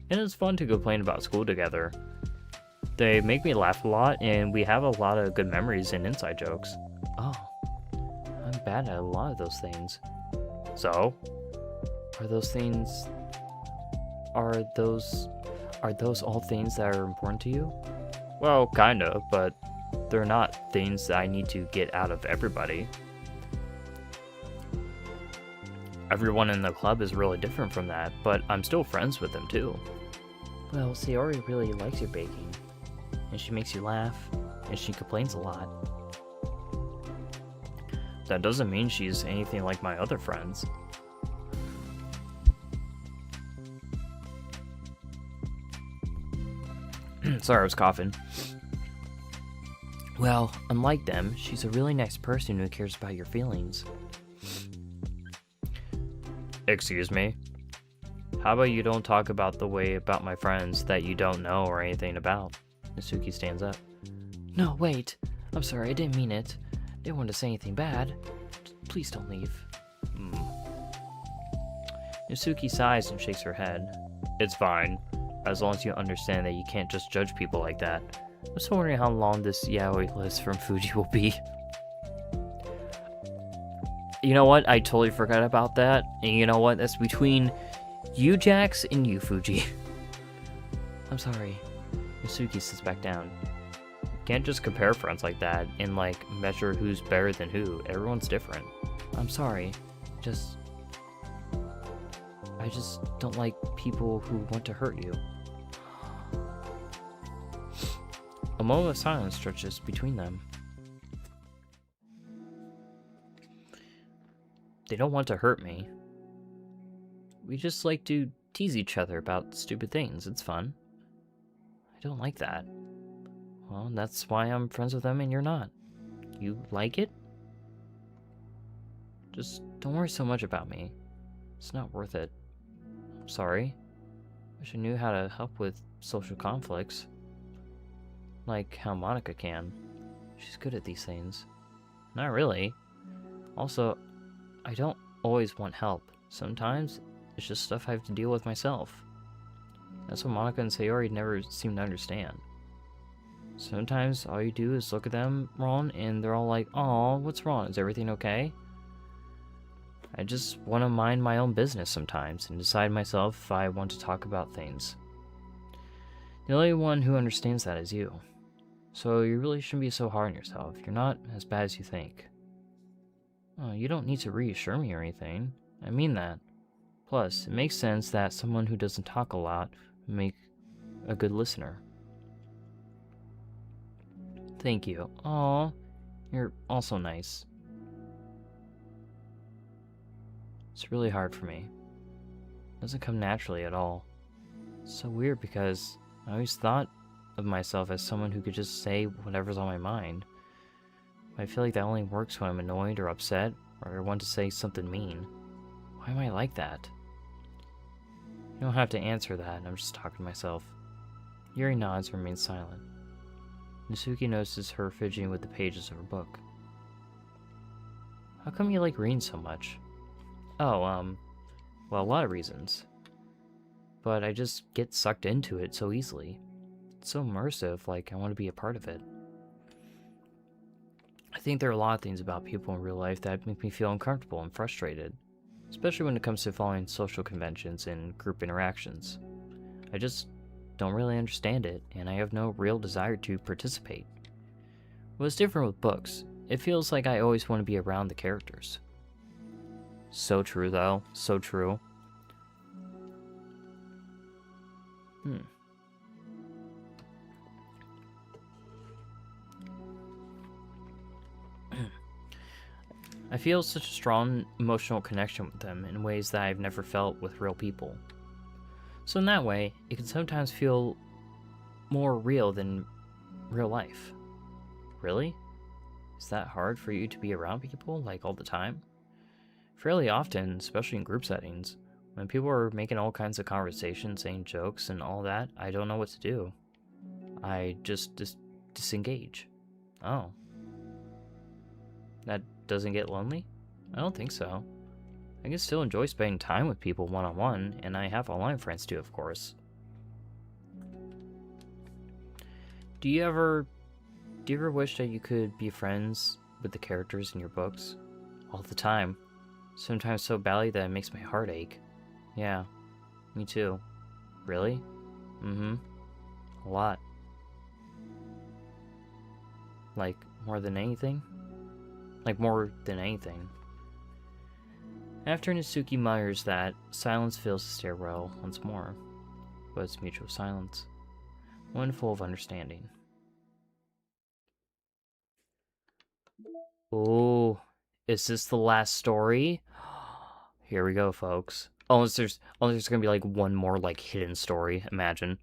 And it's fun to complain about school together. They make me laugh a lot, and we have a lot of good memories and inside jokes. Oh, I'm bad at a lot of those things. So? Are those all things that are important to you? Well, kinda, but they're not things that I need to get out of everybody. Everyone in the club is really different from that, but I'm still friends with them too. Well, Sayori really likes your baking, and she makes you laugh, and she complains a lot. That doesn't mean she's anything like my other friends. Sorry, I was coughing. Well, unlike them, she's a really nice person who cares about your feelings. Excuse me? How about you don't talk about my friends that you don't know or anything about? Nasuki stands up. No, wait. I'm sorry, I didn't mean it. Didn't want to say anything bad. Please don't leave. Nasuki sighs and shakes her head. It's fine, as long as you understand that you can't just judge people like that. I'm just wondering how long this yaoi list from Fuji will be. You know what? I totally forgot about that. And you know what? That's between you, Jax, and you, Fuji. I'm sorry. Nasuki sits back down. You can't just compare friends like that and, measure who's better than who. Everyone's different. I'm sorry. I just don't like people who want to hurt you. A moment of silence stretches between them. They don't want to hurt me. We just like to tease each other about stupid things. It's fun. I don't like that. Well, that's why I'm friends with them and you're not. You like it? Just don't worry so much about me. It's not worth it. I'm sorry. Wish I knew how to help with social conflicts. Like how Monica can. She's good at these things. Not really. Also, I don't always want help. Sometimes it's just stuff I have to deal with myself. That's what Monica and Sayori never seem to understand. Sometimes all you do is look at them, Ron, and they're all like, "Aw, what's wrong? Is everything okay?" I just want to mind my own business sometimes and decide myself if I want to talk about things. The only one who understands that is you. So you really shouldn't be so hard on yourself. You're not as bad as you think. Oh, you don't need to reassure me or anything. I mean that. Plus, it makes sense that someone who doesn't talk a lot would make a good listener. Thank you. Aw, you're also nice. It's really hard for me. It doesn't come naturally at all. It's so weird because I always thought of myself as someone who could just say whatever's on my mind. I feel like that only works when I'm annoyed or upset or I want to say something mean. Why am I like that? You don't have to answer that, I'm just talking to myself. Yuri nods and remains silent. Nasuki notices her fidgeting with the pages of her book. How come you like reading so much? Oh, well, a lot of reasons. But I just get sucked into it so easily. It's so immersive, like I want to be a part of it. I think there are a lot of things about people in real life that make me feel uncomfortable and frustrated, especially when it comes to following social conventions and group interactions. I just don't really understand it, and I have no real desire to participate. What's different with books? It feels like I always want to be around the characters. So true, though. So true. I feel such a strong emotional connection with them in ways that I've never felt with real people. So in that way, it can sometimes feel more real than real life. Really? Is that hard for you to be around people, like, all the time? Fairly often, especially in group settings, when people are making all kinds of conversations, saying jokes and all that, I don't know what to do. I just disengage. Oh. That doesn't get lonely? I don't think so. I can still enjoy spending time with people one-on-one, and I have online friends too, of course. Do you ever wish that you could be friends with the characters in your books? All the time. Sometimes so badly that it makes my heart ache. Yeah, me too. Really? Mm-hmm. A lot. Like, more than anything? Like, more than anything. After Nasuki mutters that, silence fills the stairwell once more. But it's mutual silence. One full of understanding. Oh, is this the last story? Here we go, folks. Unless there's gonna be like one more like hidden story, imagine.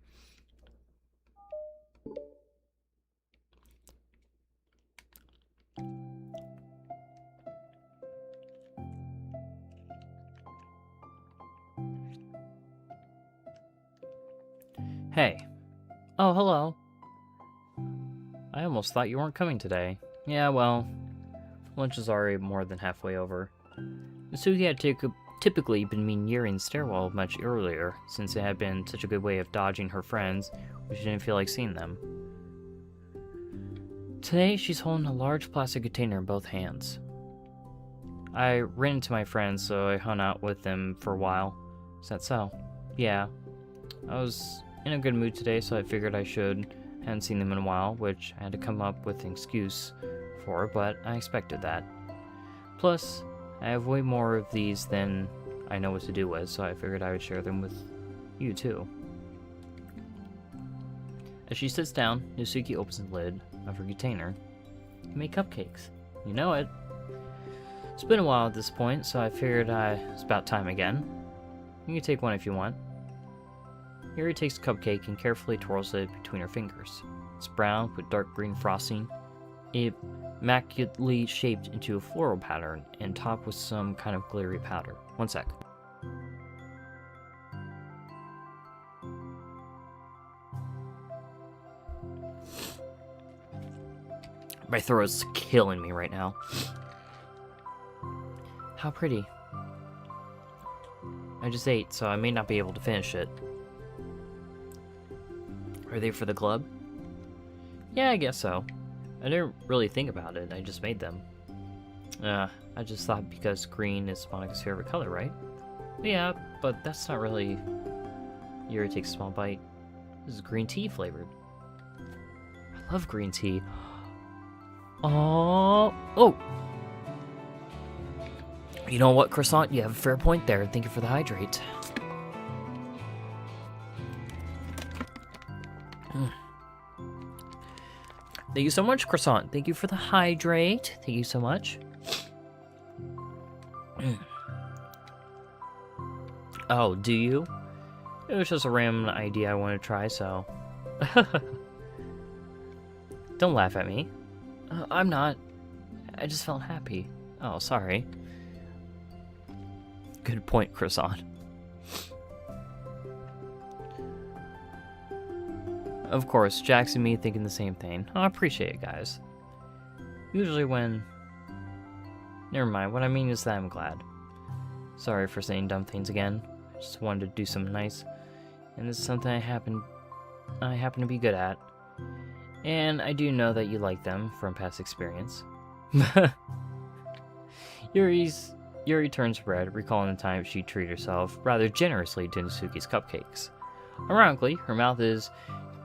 Hey. Oh, hello. I almost thought you weren't coming today. Yeah, well, lunch is already more than halfway over. Nasuki had typically been meeting Yuri in the stairwell much earlier, since it had been such a good way of dodging her friends, when she didn't feel like seeing them. Today, she's holding a large plastic container in both hands. I ran into my friends, so I hung out with them for a while. Is that so? Yeah. I was in a good mood today, so I figured I should. Hadn't seen them in a while, which I had to come up with an excuse for, but I expected that. Plus, I have way more of these than I know what to do with, so I figured I would share them with you too. As she sits down, Nasuki opens the lid of her container. You make cupcakes. You know it. It's been a while at this point, so I figured it's about time again. You can take one if you want. Yuri takes the cupcake and carefully twirls it between her fingers. It's brown with dark green frosting, immaculately shaped into a floral pattern and topped with some kind of glittery powder. One sec. My throat's killing me right now. How pretty. I just ate, so I may not be able to finish it. Are they for the club? Yeah, I guess so. I didn't really think about it, I just made them. I just thought because green is Monica's favorite color, right? Yeah, but that's not really... Yuri takes a small bite. This is green tea flavored. I love green tea. Oh! You know what, Croissant? You have a fair point there. Thank you for the hydrate. Thank you so much, Croissant. Thank you for the hydrate. Thank you so much. Oh, do you? It was just a random idea I wanted to try, so... Don't laugh at me. I'm not. I just felt happy. Oh, sorry. Good point, Croissant. Of course, Jax and me thinking the same thing. I appreciate it, guys. Usually when... Never mind, what I mean is that I'm glad. Sorry for saying dumb things again. I just wanted to do something nice. And this is something I happen to be good at. And I do know that you like them from past experience. Yuri turns red, recalling the time she treated herself rather generously to Natsuki's cupcakes. Ironically, her mouth is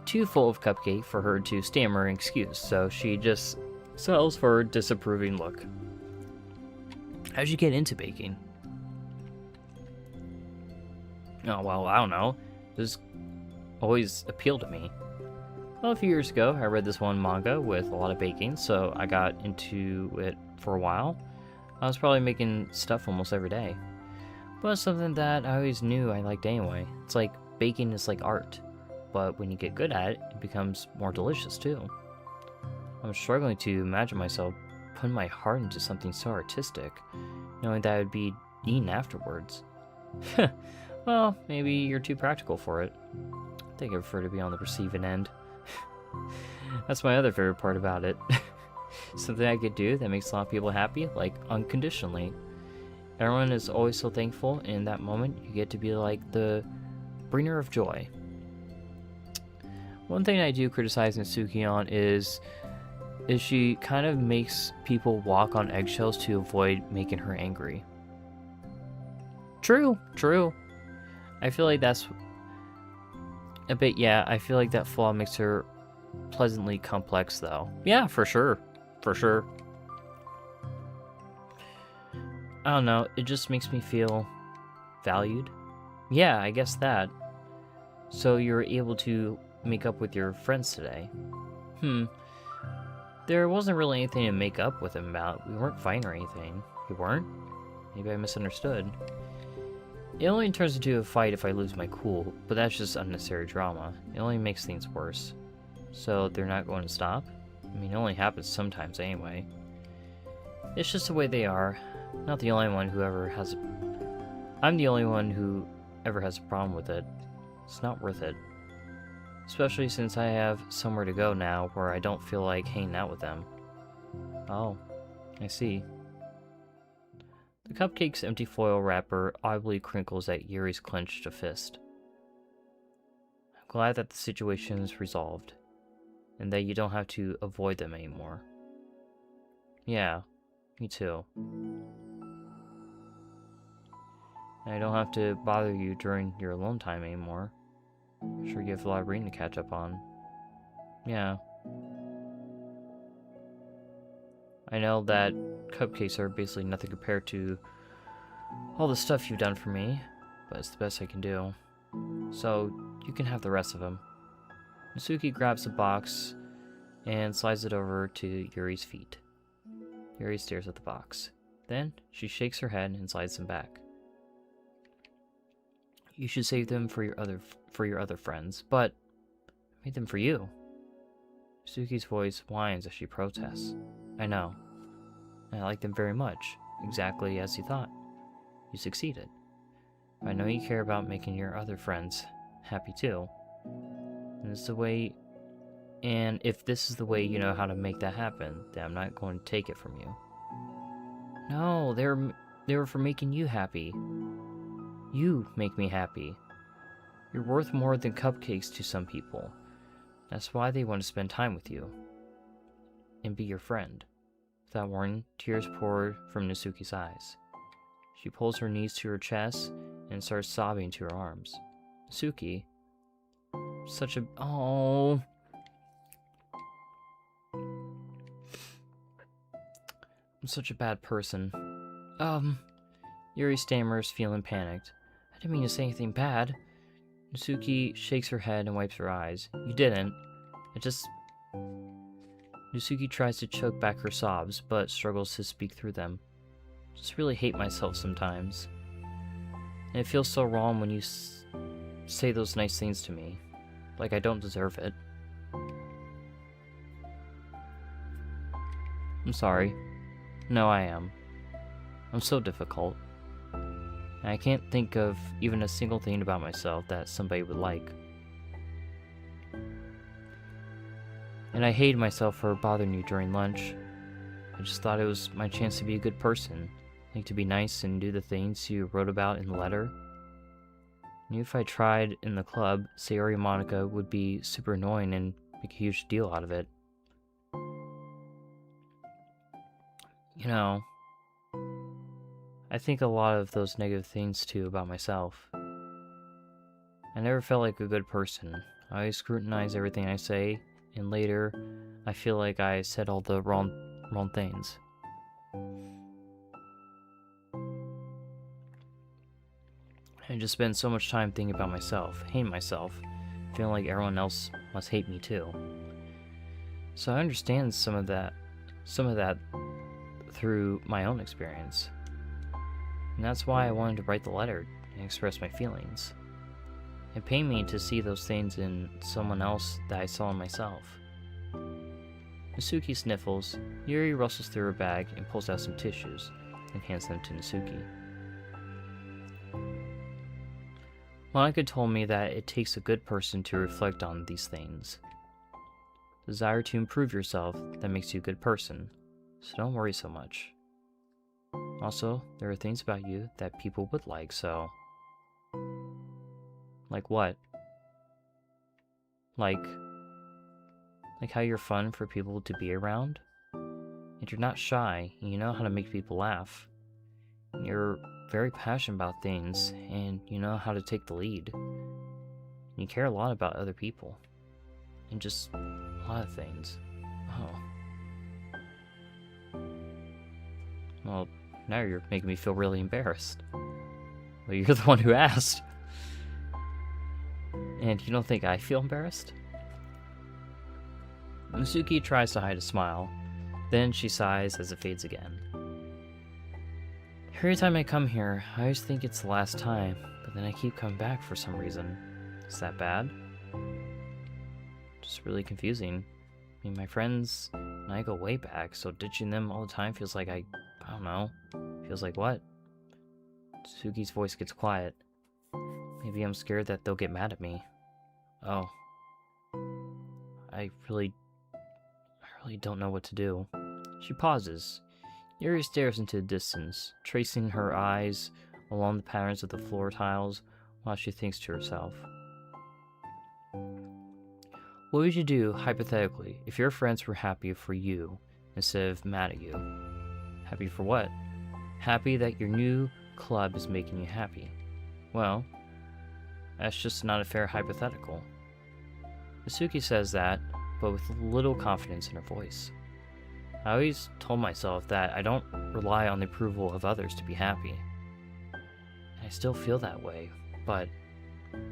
too full of cupcake for her to stammer an excuse, so she just settles for a disapproving look. How'd you get into baking? Oh, well, I don't know. This always appealed to me. Well, a few years ago, I read this one manga with a lot of baking, so I got into it for a while. I was probably making stuff almost every day. But it's something that I always knew I liked anyway. It's like baking is like art, but when you get good at it, it becomes more delicious too. I'm struggling to imagine myself putting my heart into something so artistic, knowing that I would be eaten afterwards. Well, maybe you're too practical for it. I think I prefer to be on the receiving end. That's my other favorite part about it. Something I could do that makes a lot of people happy, like unconditionally. Everyone is always so thankful, and in that moment, you get to be like the bringer of joy. One thing I do criticize Natsuki on is she kind of makes people walk on eggshells to avoid making her angry. True. I feel like that's a bit, yeah, I feel like that flaw makes her pleasantly complex, though. Yeah, for sure. I don't know, it just makes me feel valued. Yeah, I guess that. So you're able to make up with your friends today. There wasn't really anything to make up with him about. We weren't fighting or anything. We weren't? Maybe I misunderstood. It only turns into a fight if I lose my cool, but that's just unnecessary drama. It only makes things worse. So they're not going to stop? I mean, it only happens sometimes anyway. It's just the way they are. Not the only one who ever has I'm the only one who ever has a problem with it. It's not worth it. Especially since I have somewhere to go now where I don't feel like hanging out with them. Oh, I see. The cupcake's empty foil wrapper audibly crinkles at Yuri's clenched fist. I'm glad that the situation is resolved, and that you don't have to avoid them anymore. Yeah, me too. And I don't have to bother you during your alone time anymore. I'm sure you have a lot of reading to catch up on. Yeah. I know that cupcakes are basically nothing compared to all the stuff you've done for me, but it's the best I can do. So, you can have the rest of them. Natsuki grabs the box and slides it over to Yuri's feet. Yuri stares at the box. Then, she shakes her head and slides them back. You should save them for your other friends, but I made them for you. Natsuki's voice whines as she protests. I know. And I like them very much, exactly as you thought. You succeeded. I know you care about making your other friends happy too. And if this is the way you know how to make that happen, then I'm not going to take it from you. No, they were for making you happy. You make me happy. You're worth more than cupcakes to some people. That's why they want to spend time with you and be your friend. Without warning, tears poured from Nasuki's eyes. She pulls her knees to her chest and starts sobbing to her arms. Nasuki, such a... Oh... I'm such a bad person. Yuri stammers, feeling panicked. I didn't mean to say anything bad. Nasuki shakes her head and wipes her eyes. You didn't. Nasuki tries to choke back her sobs, but struggles to speak through them. I just really hate myself sometimes. And it feels so wrong when you say those nice things to me. Like I don't deserve it. I'm sorry. No, I am. I'm so difficult. And I can't think of even a single thing about myself that somebody would like. And I hated myself for bothering you during lunch. I just thought it was my chance to be a good person. Like to be nice and do the things you wrote about in the letter. I knew if I tried in the club, Sayori and Monica would be super annoying and make a huge deal out of it. You know, I think a lot of those negative things too about myself. I never felt like a good person. I always scrutinize everything I say, and later I feel like I said all the wrong things. I just spend so much time thinking about myself, hating myself, feeling like everyone else must hate me too. So I understand some of that through my own experience. And that's why I wanted to write the letter and express my feelings. It pained me to see those things in someone else that I saw in myself. Nasuki sniffles. Yuri rustles through her bag and pulls out some tissues and hands them to Nasuki. Monica told me that it takes a good person to reflect on these things. Desire to improve yourself that makes you a good person, so don't worry so much. Also, there are things about you that people would like, so... Like what? Like how you're fun for people to be around? And you're not shy, and you know how to make people laugh. And you're very passionate about things, and you know how to take the lead. And you care a lot about other people. And just a lot of things. Oh. Well, now you're making me feel really embarrassed. Well, you're the one who asked. And you don't think I feel embarrassed? Nasuki tries to hide a smile. Then she sighs as it fades again. Every time I come here, I always think it's the last time, but then I keep coming back for some reason. Is that bad? Just really confusing. I mean, my friends and I go way back, so ditching them all the time feels like I don't know. Feels like what? Suki's voice gets quiet. Maybe I'm scared that they'll get mad at me. Oh. I really don't know what to do. She pauses. Yuri stares into the distance, tracing her eyes along the patterns of the floor tiles while she thinks to herself. What would you do, hypothetically, if your friends were happy for you instead of mad at you? Happy for what? Happy that your new club is making you happy. Well, that's just not a fair hypothetical. Nasuki says that, but with little confidence in her voice. I always told myself that I don't rely on the approval of others to be happy. I still feel that way, but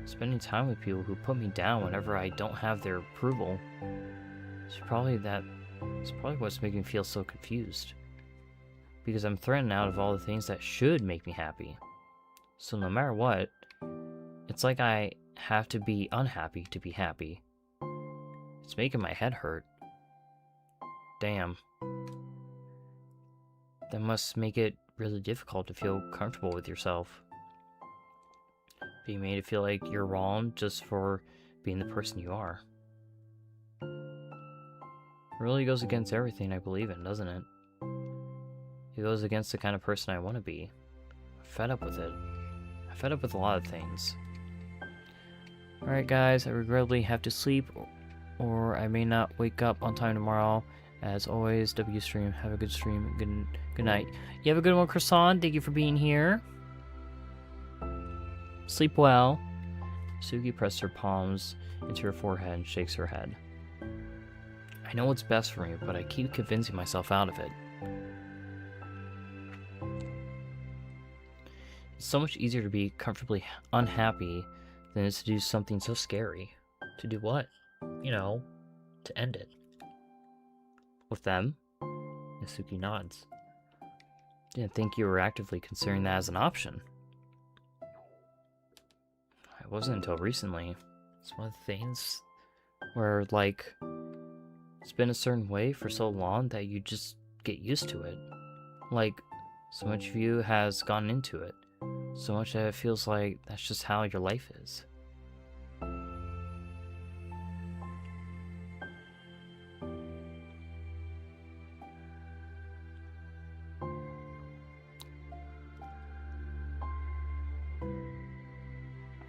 spending time with people who put me down whenever I don't have their approval, it's probably what's making me feel so confused. Because I'm threatened out of all the things that should make me happy. So no matter what, it's like I have to be unhappy to be happy. It's making my head hurt. Damn. That must make it really difficult to feel comfortable with yourself. Being made to feel like you're wrong just for being the person you are. It really goes against everything I believe in, doesn't it? It goes against the kind of person I want to be. I'm fed up with it. I'm fed up with a lot of things. Alright guys, I regrettably have to sleep, or I may not wake up on time tomorrow. As always, W stream. Have a good stream. Good night. You have a good one, Croissant. Thank you for being here. Sleep well. Suki presses her palms into her forehead and shakes her head. I know what's best for me, but I keep convincing myself out of it. It's so much easier to be comfortably unhappy than it is to do something so scary. To do what? You know, to end it. With them? Nasuki nods. Didn't think you were actively considering that as an option. I wasn't until recently. It's one of the things where, like, it's been a certain way for so long that you just get used to it. Like, so much of you has gone into it. So much that it feels like that's just how your life is.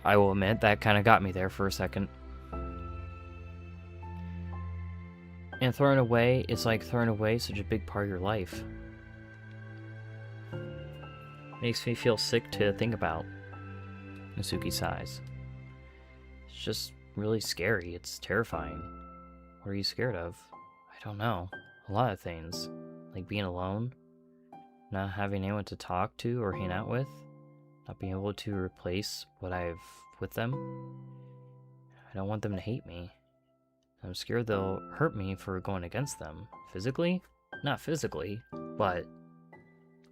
I will admit, that kind of got me there for a second. And throwing away is like throwing away such a big part of your life. Makes me feel sick to think about. Nasuki sighs. It's just really scary. It's terrifying. What are you scared of? I don't know. A lot of things. Like being alone, not having anyone to talk to or hang out with, not being able to replace what I have with them. I don't want them to hate me. I'm scared they'll hurt me for going against them. Physically? Not physically, but...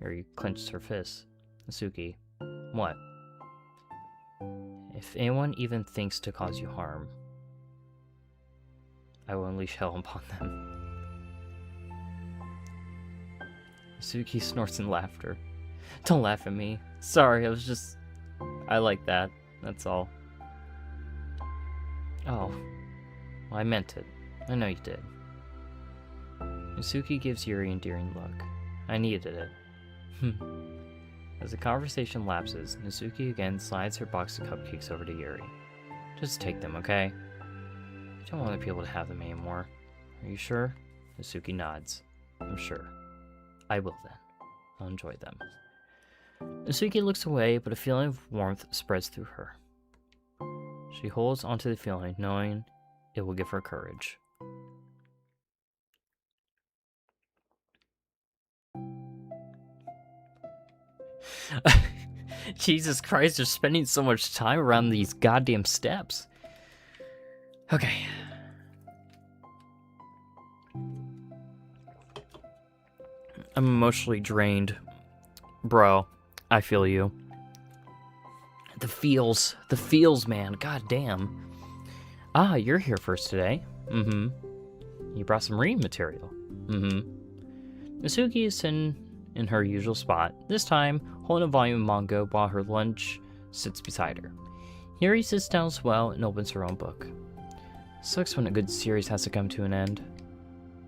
Yuri clenched her fists. Nasuki, what? If anyone even thinks to cause you harm, I will unleash hell upon them. Nasuki snorts in laughter. Don't laugh at me. Sorry, I like that. That's all. Oh. Well, I meant it. I know you did. Nasuki gives Yuri an endearing look. I needed it. As the conversation lapses, Nasuki again slides her box of cupcakes over to Yuri. Just take them, okay? I don't want to be able to have them anymore. Are you sure? Nasuki nods. I'm sure. I will then. I'll enjoy them. Nasuki looks away, but a feeling of warmth spreads through her. She holds onto the feeling, knowing it will give her courage. Jesus Christ, they're spending so much time around these goddamn steps. Okay. I'm emotionally drained. Bro, I feel you. The feels, man. God damn. Ah, you're here first today. Mm-hmm. You brought some reading material. Mm-hmm. Nasuki is in her usual spot, this time holding a volume of manga while her lunch sits beside her. Yuri sits down as well and opens her own book. Sucks when a good series has to come to an end.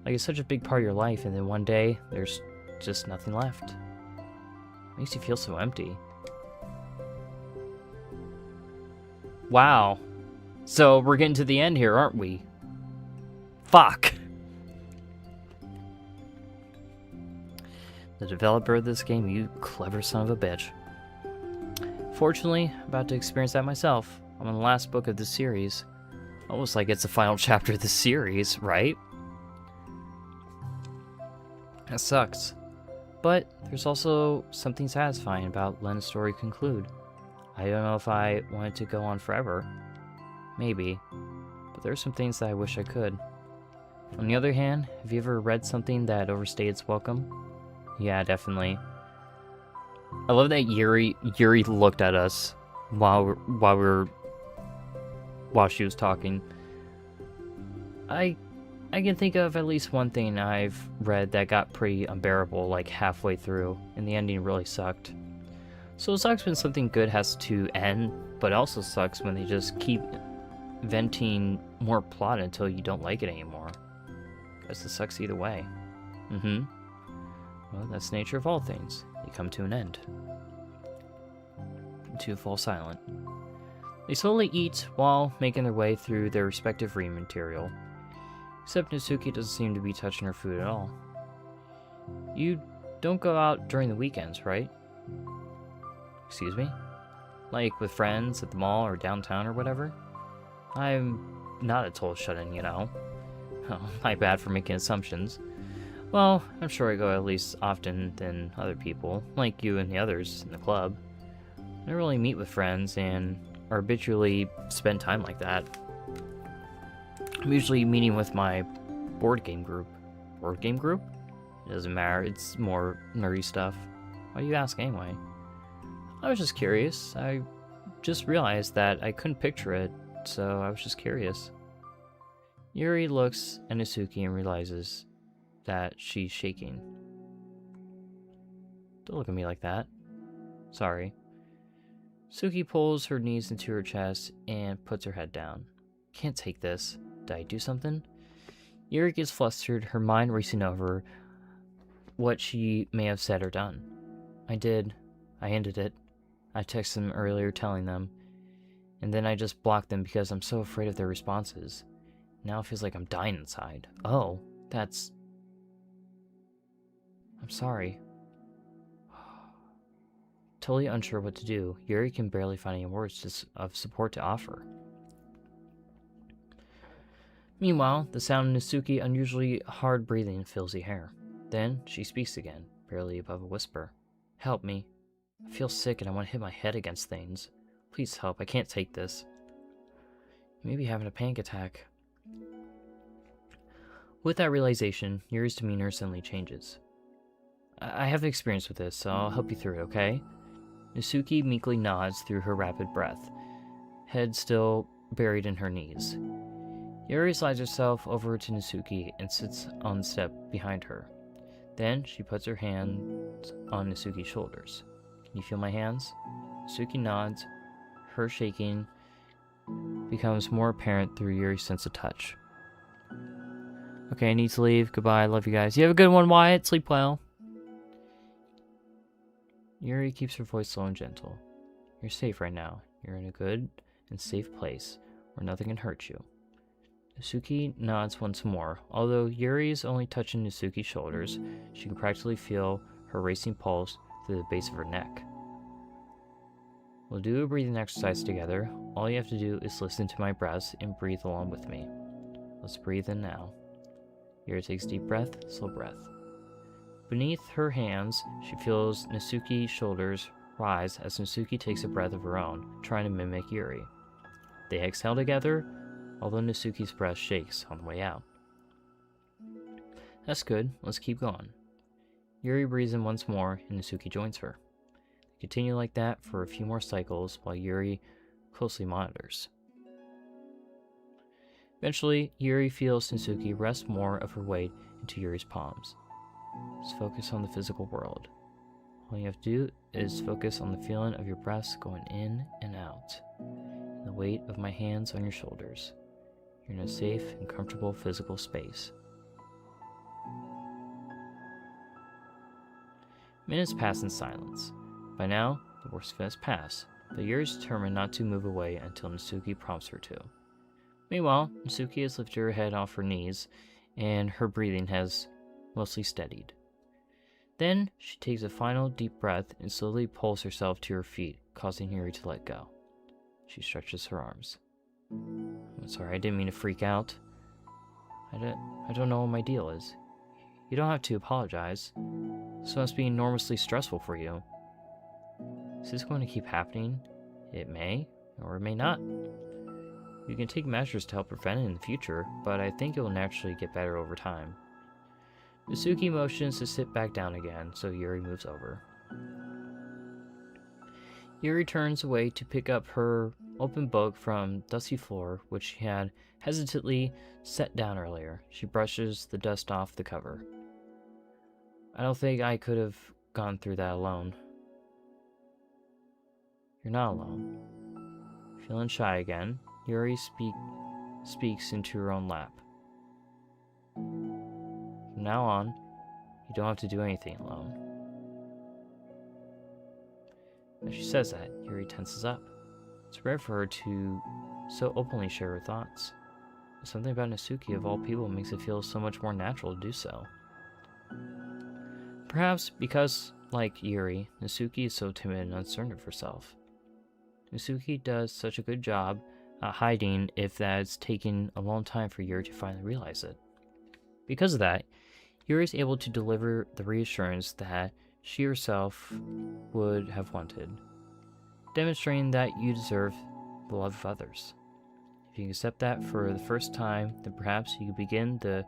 Like, it's such a big part of your life, and then one day, there's just nothing left. Makes you feel so empty. Wow. So, we're getting to the end here, aren't we? Fuck! The developer of this game, you clever son of a bitch. Fortunately, I'm about to experience that myself. I'm on the last book of this series. Almost like it's the final chapter of the series, right? That sucks. But there's also something satisfying about letting a story conclude. I don't know if I want it to go on forever. Maybe. But there are some things that I wish I could. On the other hand, have you ever read something that overstayed its welcome? Yeah, definitely. I love that Yuri looked at us while she was talking. I can think of at least one thing I've read that got pretty unbearable like halfway through, and the ending really sucked. So it sucks when something good has to end, but it also sucks when they just keep venting more plot until you don't like it anymore. Guess it sucks either way. Well, that's the nature of all things. They come to an end. The two fall silent. They slowly eat while making their way through their respective reading material. Except Natsuki doesn't seem to be touching her food at all. You don't go out during the weekends, right? Excuse me? Like with friends at the mall or downtown or whatever? I'm not a total shut-in, you know. Oh, my bad for making assumptions. Well, I'm sure I go at least often than other people, like you and the others in the club. I don't really meet with friends and habitually spend time like that. I'm usually meeting with my board game group. Board game group? It doesn't matter, it's more nerdy stuff. Why do you ask anyway? I was just curious. I just realized that I couldn't picture it, so I was just curious. Yuri looks at Natsuki and realizes that she's shaking. Don't look at me like that. Sorry. Suki pulls her knees into her chest and puts her head down. Can't take this. Did I do something? Yuri gets flustered, her mind racing over what she may have said or done. I did. I ended it. I texted them earlier telling them, and then I just blocked them because I'm so afraid of their responses. Now it feels like I'm dying inside. Oh, that's... I'm sorry. Totally unsure what to do, Yuri can barely find any words of support to offer. Meanwhile, the sound of Natsuki unusually hard breathing fills the air. Then she speaks again, barely above a whisper. Help me. I feel sick and I want to hit my head against things. Please help, I can't take this. You may be having a panic attack. With that realization, Yuri's demeanor suddenly changes. I have experience with this, so I'll help you through it, okay? Natsuki meekly nods through her rapid breath, head still buried in her knees. Yuri slides herself over to Natsuki and sits on the step behind her. Then she puts her hands on Natsuki's shoulders. Can you feel my hands? Natsuki nods. Her shaking becomes more apparent through Yuri's sense of touch. Okay, I need to leave. Goodbye. Love you guys. You have a good one, Wyatt. Sleep well. Yuri keeps her voice low and gentle. You're safe right now. You're in a good and safe place where nothing can hurt you. Natsuki nods once more. Although Yuri is only touching Natsuki's shoulders, she can practically feel her racing pulse through the base of her neck. We'll do a breathing exercise together. All you have to do is listen to my breaths and breathe along with me. Let's breathe in now. Yuri takes a deep breath, slow breath. Beneath her hands, she feels Natsuki's shoulders rise as Natsuki takes a breath of her own, trying to mimic Yuri. They exhale together, although Natsuki's breath shakes on the way out. That's good, let's keep going. Yuri breathes in once more, and Natsuki joins her. They continue like that for a few more cycles while Yuri closely monitors. Eventually, Yuri feels Natsuki rest more of her weight into Yuri's palms. Let's focus on the physical world. All you have to do is focus on the feeling of your breaths going in and out, and the weight of my hands on your shoulders. You're in a safe and comfortable physical space. Minutes pass in silence. By now, the worst has passed, but Yuri is determined not to move away until Natsuki prompts her to. Meanwhile, Natsuki has lifted her head off her knees, and her breathing has mostly steadied. Then, she takes a final deep breath and slowly pulls herself to her feet, causing Yuri to let go. She stretches her arms. I'm sorry, I didn't mean to freak out. I don't know what my deal is. You don't have to apologize. This must be enormously stressful for you. Is this going to keep happening? It may, or it may not. You can take measures to help prevent it in the future, but I think it will naturally get better over time. Natsuki motions to sit back down again, so Yuri moves over. Yuri turns away to pick up her open book from dusty floor, which she had hesitantly set down earlier. She brushes the dust off the cover. I don't think I could have gone through that alone. You're not alone. Feeling shy again, Yuri speaks into her own lap. From now on, you don't have to do anything alone. As she says that, Yuri tenses up. It's rare for her to so openly share her thoughts. Something about Nasuki of all people makes it feel so much more natural to do so. Perhaps because, like Yuri, Nasuki is so timid and uncertain of herself. Nasuki does such a good job at hiding if that's taken a long time for Yuri to finally realize it. Because of that, Yuri is able to deliver the reassurance that she herself would have wanted, demonstrating that you deserve the love of others. If you can accept that for the first time, then perhaps you can begin the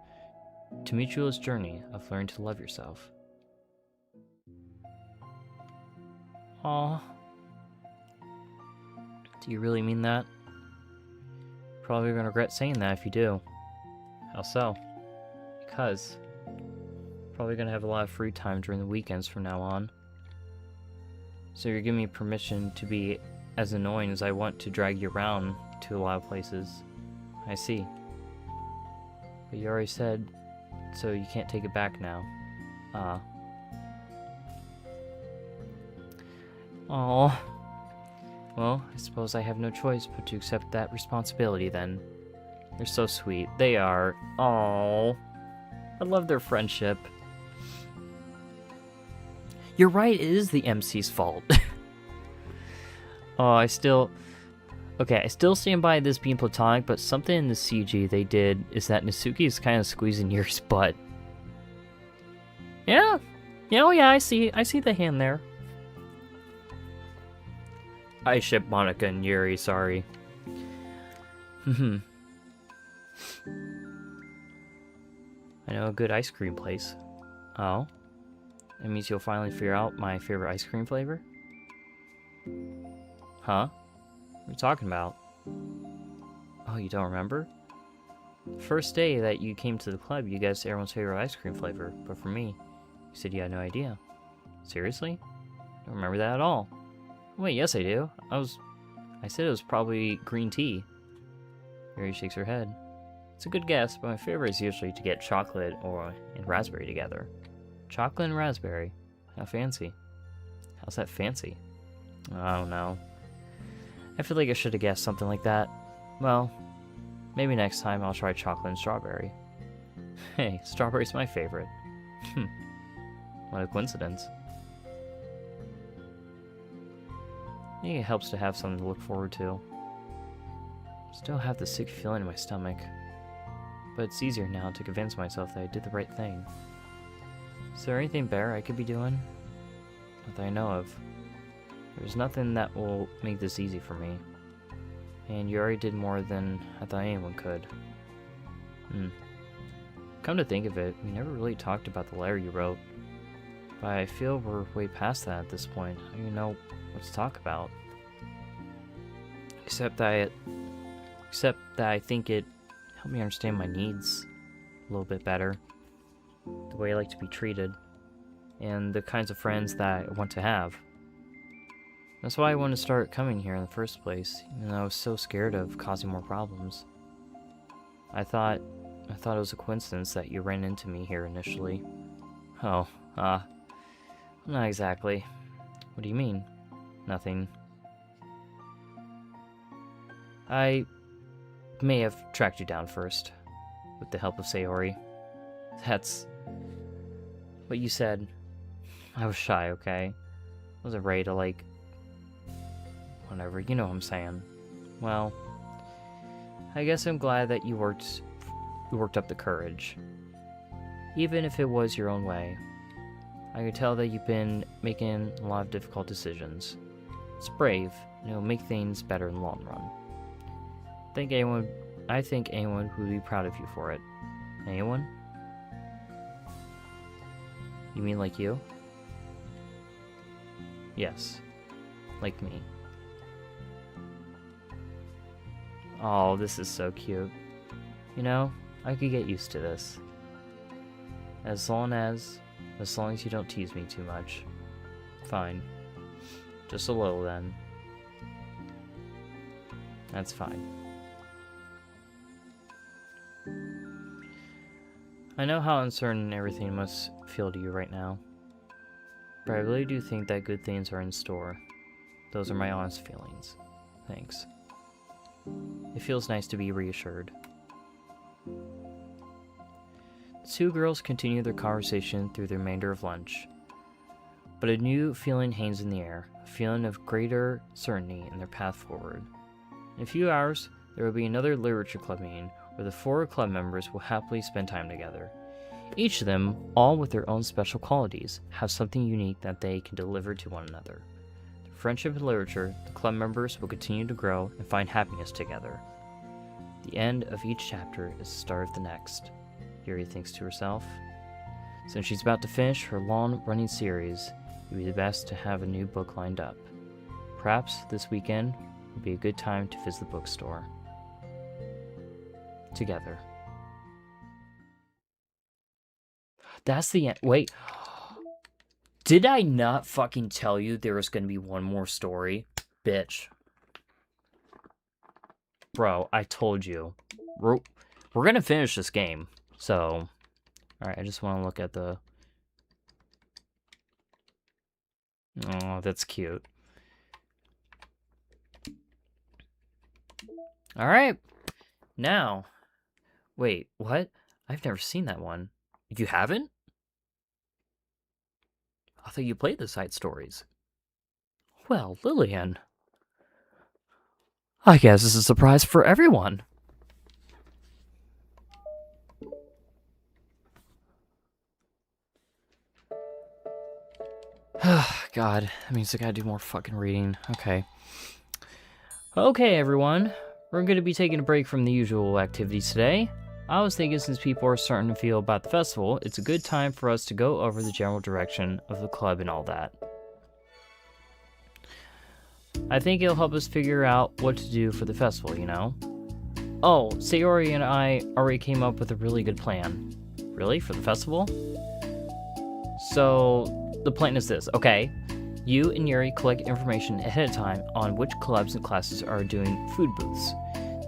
tumultuous journey of learning to love yourself. Aww. Do you really mean that? Probably gonna regret saying that if you do. How so? Because probably gonna have a lot of free time during the weekends from now on. So you're giving me permission to be as annoying as I want to drag you around to a lot of places. I see. But you already said, so you can't take it back now. Aww. Well, I suppose I have no choice but to accept that responsibility then. They're so sweet. They are. Aww. I love their friendship. You're right, it is the MC's fault. Oh, I still stand by this being platonic, but something in the CG they did is that Nasuki is kind of squeezing Yuri's butt. Yeah. Oh yeah, I see the hand there. I ship Monica and Yuri, sorry. I know a good ice cream place. Oh? That means you'll finally figure out my favorite ice cream flavor? Huh? What are you talking about? Oh, you don't remember? The first day that you came to the club, you guessed everyone's favorite ice cream flavor, but for me, you said you had no idea. Seriously? Don't remember that at all. Wait, yes I do. I said it was probably green tea. Mary shakes her head. It's a good guess, but my favorite is usually to get chocolate and raspberry together. Chocolate and raspberry? How fancy. How's that fancy? I don't know. I feel like I should have guessed something like that. Well, maybe next time I'll try chocolate and strawberry. Hey, strawberry's my favorite. What a coincidence. I think it helps to have something to look forward to. Still have the sick feeling in my stomach, but it's easier now to convince myself that I did the right thing. Is there anything better I could be doing? Not that I know of. There's nothing that will make this easy for me. And you already did more than I thought anyone could. Come to think of it, we never really talked about the letter you wrote. But I feel we're way past that at this point. I don't even know what to talk about. Except that I think it helped me understand my needs a little bit better. The way I like to be treated. And the kinds of friends that I want to have. That's why I wanted to start coming here in the first place, even though I was so scared of causing more problems. I thought it was a coincidence that you ran into me here initially. Oh, not exactly. What do you mean? Nothing. I may have tracked you down first, with the help of Sayori. That's what you said. I was shy, okay? I wasn't ready to, whatever, you know what I'm saying. Well, I guess I'm glad that you worked up the courage. Even if it was your own way. I could tell that you've been making a lot of difficult decisions. It's brave, and it'll make things better in the long run. I think anyone would be proud of you for it. Anyone? You mean like you? Yes. Like me. Oh, this is so cute. You know, I could get used to this. As long as you don't tease me too much. Fine. Just a little then. That's fine. I know how uncertain everything must feel to you right now. But I really do think that good things are in store. Those are my honest feelings. Thanks. It feels nice to be reassured. The two girls continue their conversation through the remainder of lunch. But a new feeling hangs in the air, a feeling of greater certainty in their path forward. In a few hours, there will be another literature club meeting where the 4 club members will happily spend time together. Each of them, all with their own special qualities, have something unique that they can deliver to one another. Through friendship and literature, the club members will continue to grow and find happiness together. The end of each chapter is the start of the next, Yuri thinks to herself. Since she's about to finish her long-running series, it would be the best to have a new book lined up. Perhaps this weekend would be a good time to visit the bookstore. Together. That's the end. Wait. Did I not fucking tell you there was going to be one more story? Bitch. Bro, I told you. We're going to finish this game. So, alright, I just want to look at the... Oh, that's cute. Alright. Now. Wait, what? I've never seen that one. You haven't? I thought you played the side stories. Well, Lillian. I guess this is a surprise for everyone. God, that means I gotta do more fucking reading. Okay. Okay, everyone. We're gonna be taking a break from the usual activities today. I was thinking since people are starting to feel about the festival, it's a good time for us to go over the general direction of the club and all that. I think it'll help us figure out what to do for the festival, you know? Oh, Sayori and I already came up with a really good plan. Really? For the festival? So, the plan is this, okay? You and Yuri collect information ahead of time on which clubs and classes are doing food booths.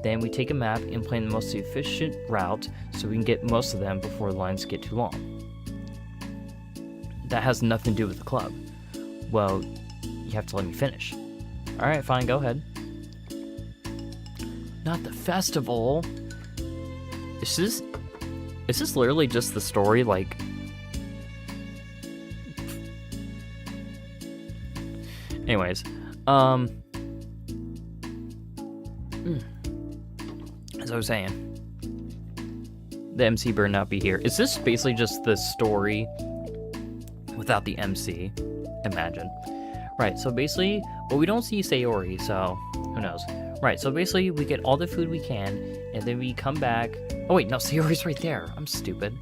Then we take a map and plan the most efficient route so we can get most of them before the lines get too long. That has nothing to do with the club. Well, you have to let me finish. Alright, fine, go ahead. Not the festival. Is this literally just the story, like... Anyways, as I was saying, the MC better not be here. Is this basically just the story without the MC? Imagine. Right, so basically, well, we don't see Sayori, so who knows. Right, so basically, we get all the food we can, and then we come back. Oh wait, no, Sayori's right there. I'm stupid.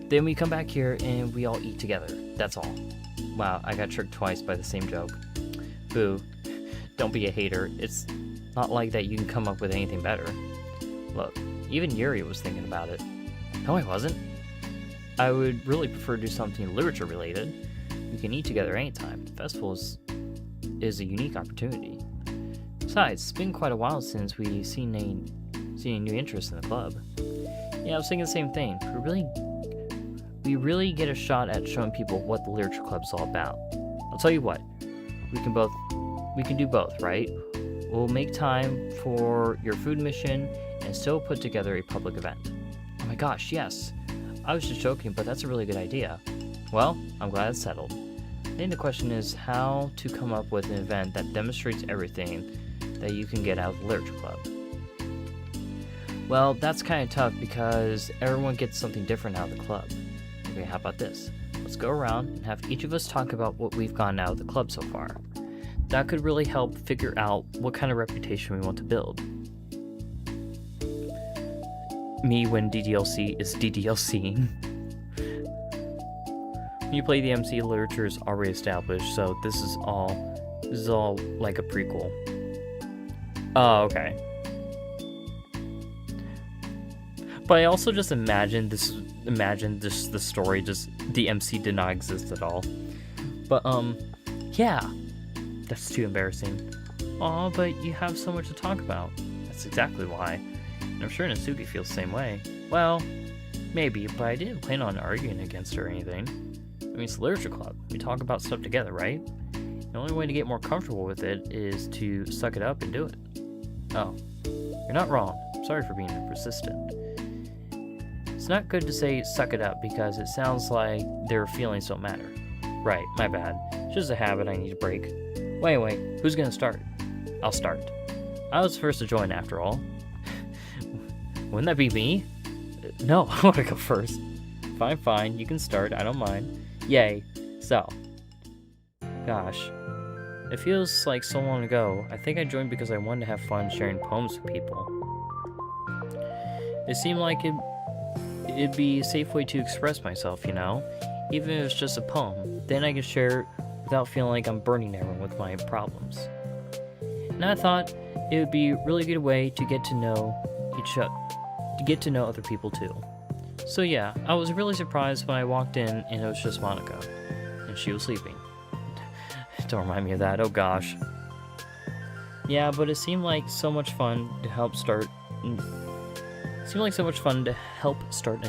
Then we come back here, and we all eat together. That's all. Wow, I got tricked twice by the same joke. Boo. Don't be a hater. It's not like that you can come up with anything better. Look, even Yuri was thinking about it. No, I wasn't. I would really prefer to do something literature related. We can eat together anytime. The festival is a unique opportunity. Besides, it's been quite a while since we've seen any new interest in the club. Yeah, I was thinking the same thing. We really get a shot at showing people what the literature club is all about. I'll tell you what, we can do both, right? We'll make time for your food mission and still put together a public event. Oh my gosh, yes. I was just joking, but that's a really good idea. Well, I'm glad it's settled. I think the question is how to come up with an event that demonstrates everything that you can get out of the literature club. Well, that's kind of tough because everyone gets something different out of the club. Okay, how about this? Let's go around and have each of us talk about what we've gotten out of the club so far. That could really help figure out what kind of reputation we want to build. Me when DDLC is DDLCing. When you play the MC, literature is already established, so this is all like a prequel. Oh, okay. But I also just imagine the story, just the MC did not exist at all. But yeah, that's too embarrassing. Aw, but you have so much to talk about. That's exactly why. And I'm sure Natsuki feels the same way. Well, maybe, but I didn't plan on arguing against her or anything. I mean, it's a literature club. We talk about stuff together, right? The only way to get more comfortable with it is to suck it up and do it. Oh, you're not wrong. I'm sorry for being persistent. It's not good to say suck it up because it sounds like their feelings don't matter. Right, my bad. It's just a habit I need to break. Wait, who's gonna start? I'll start. I was first to join after all. Wouldn't that be me? No, I wanna go first. Fine, you can start, I don't mind. Yay. So. Gosh. It feels like so long ago. I think I joined because I wanted to have fun sharing poems with people. It seemed like it'd be a safe way to express myself, you know? Even if it's just a poem. Then I can share it without feeling like I'm burning everyone with my problems. And I thought it would be a really good way to get to know other people too. So yeah, I was really surprised when I walked in and it was just Monica. And she was sleeping. Don't remind me of that, oh gosh. Yeah, but it seemed like so much fun to help start a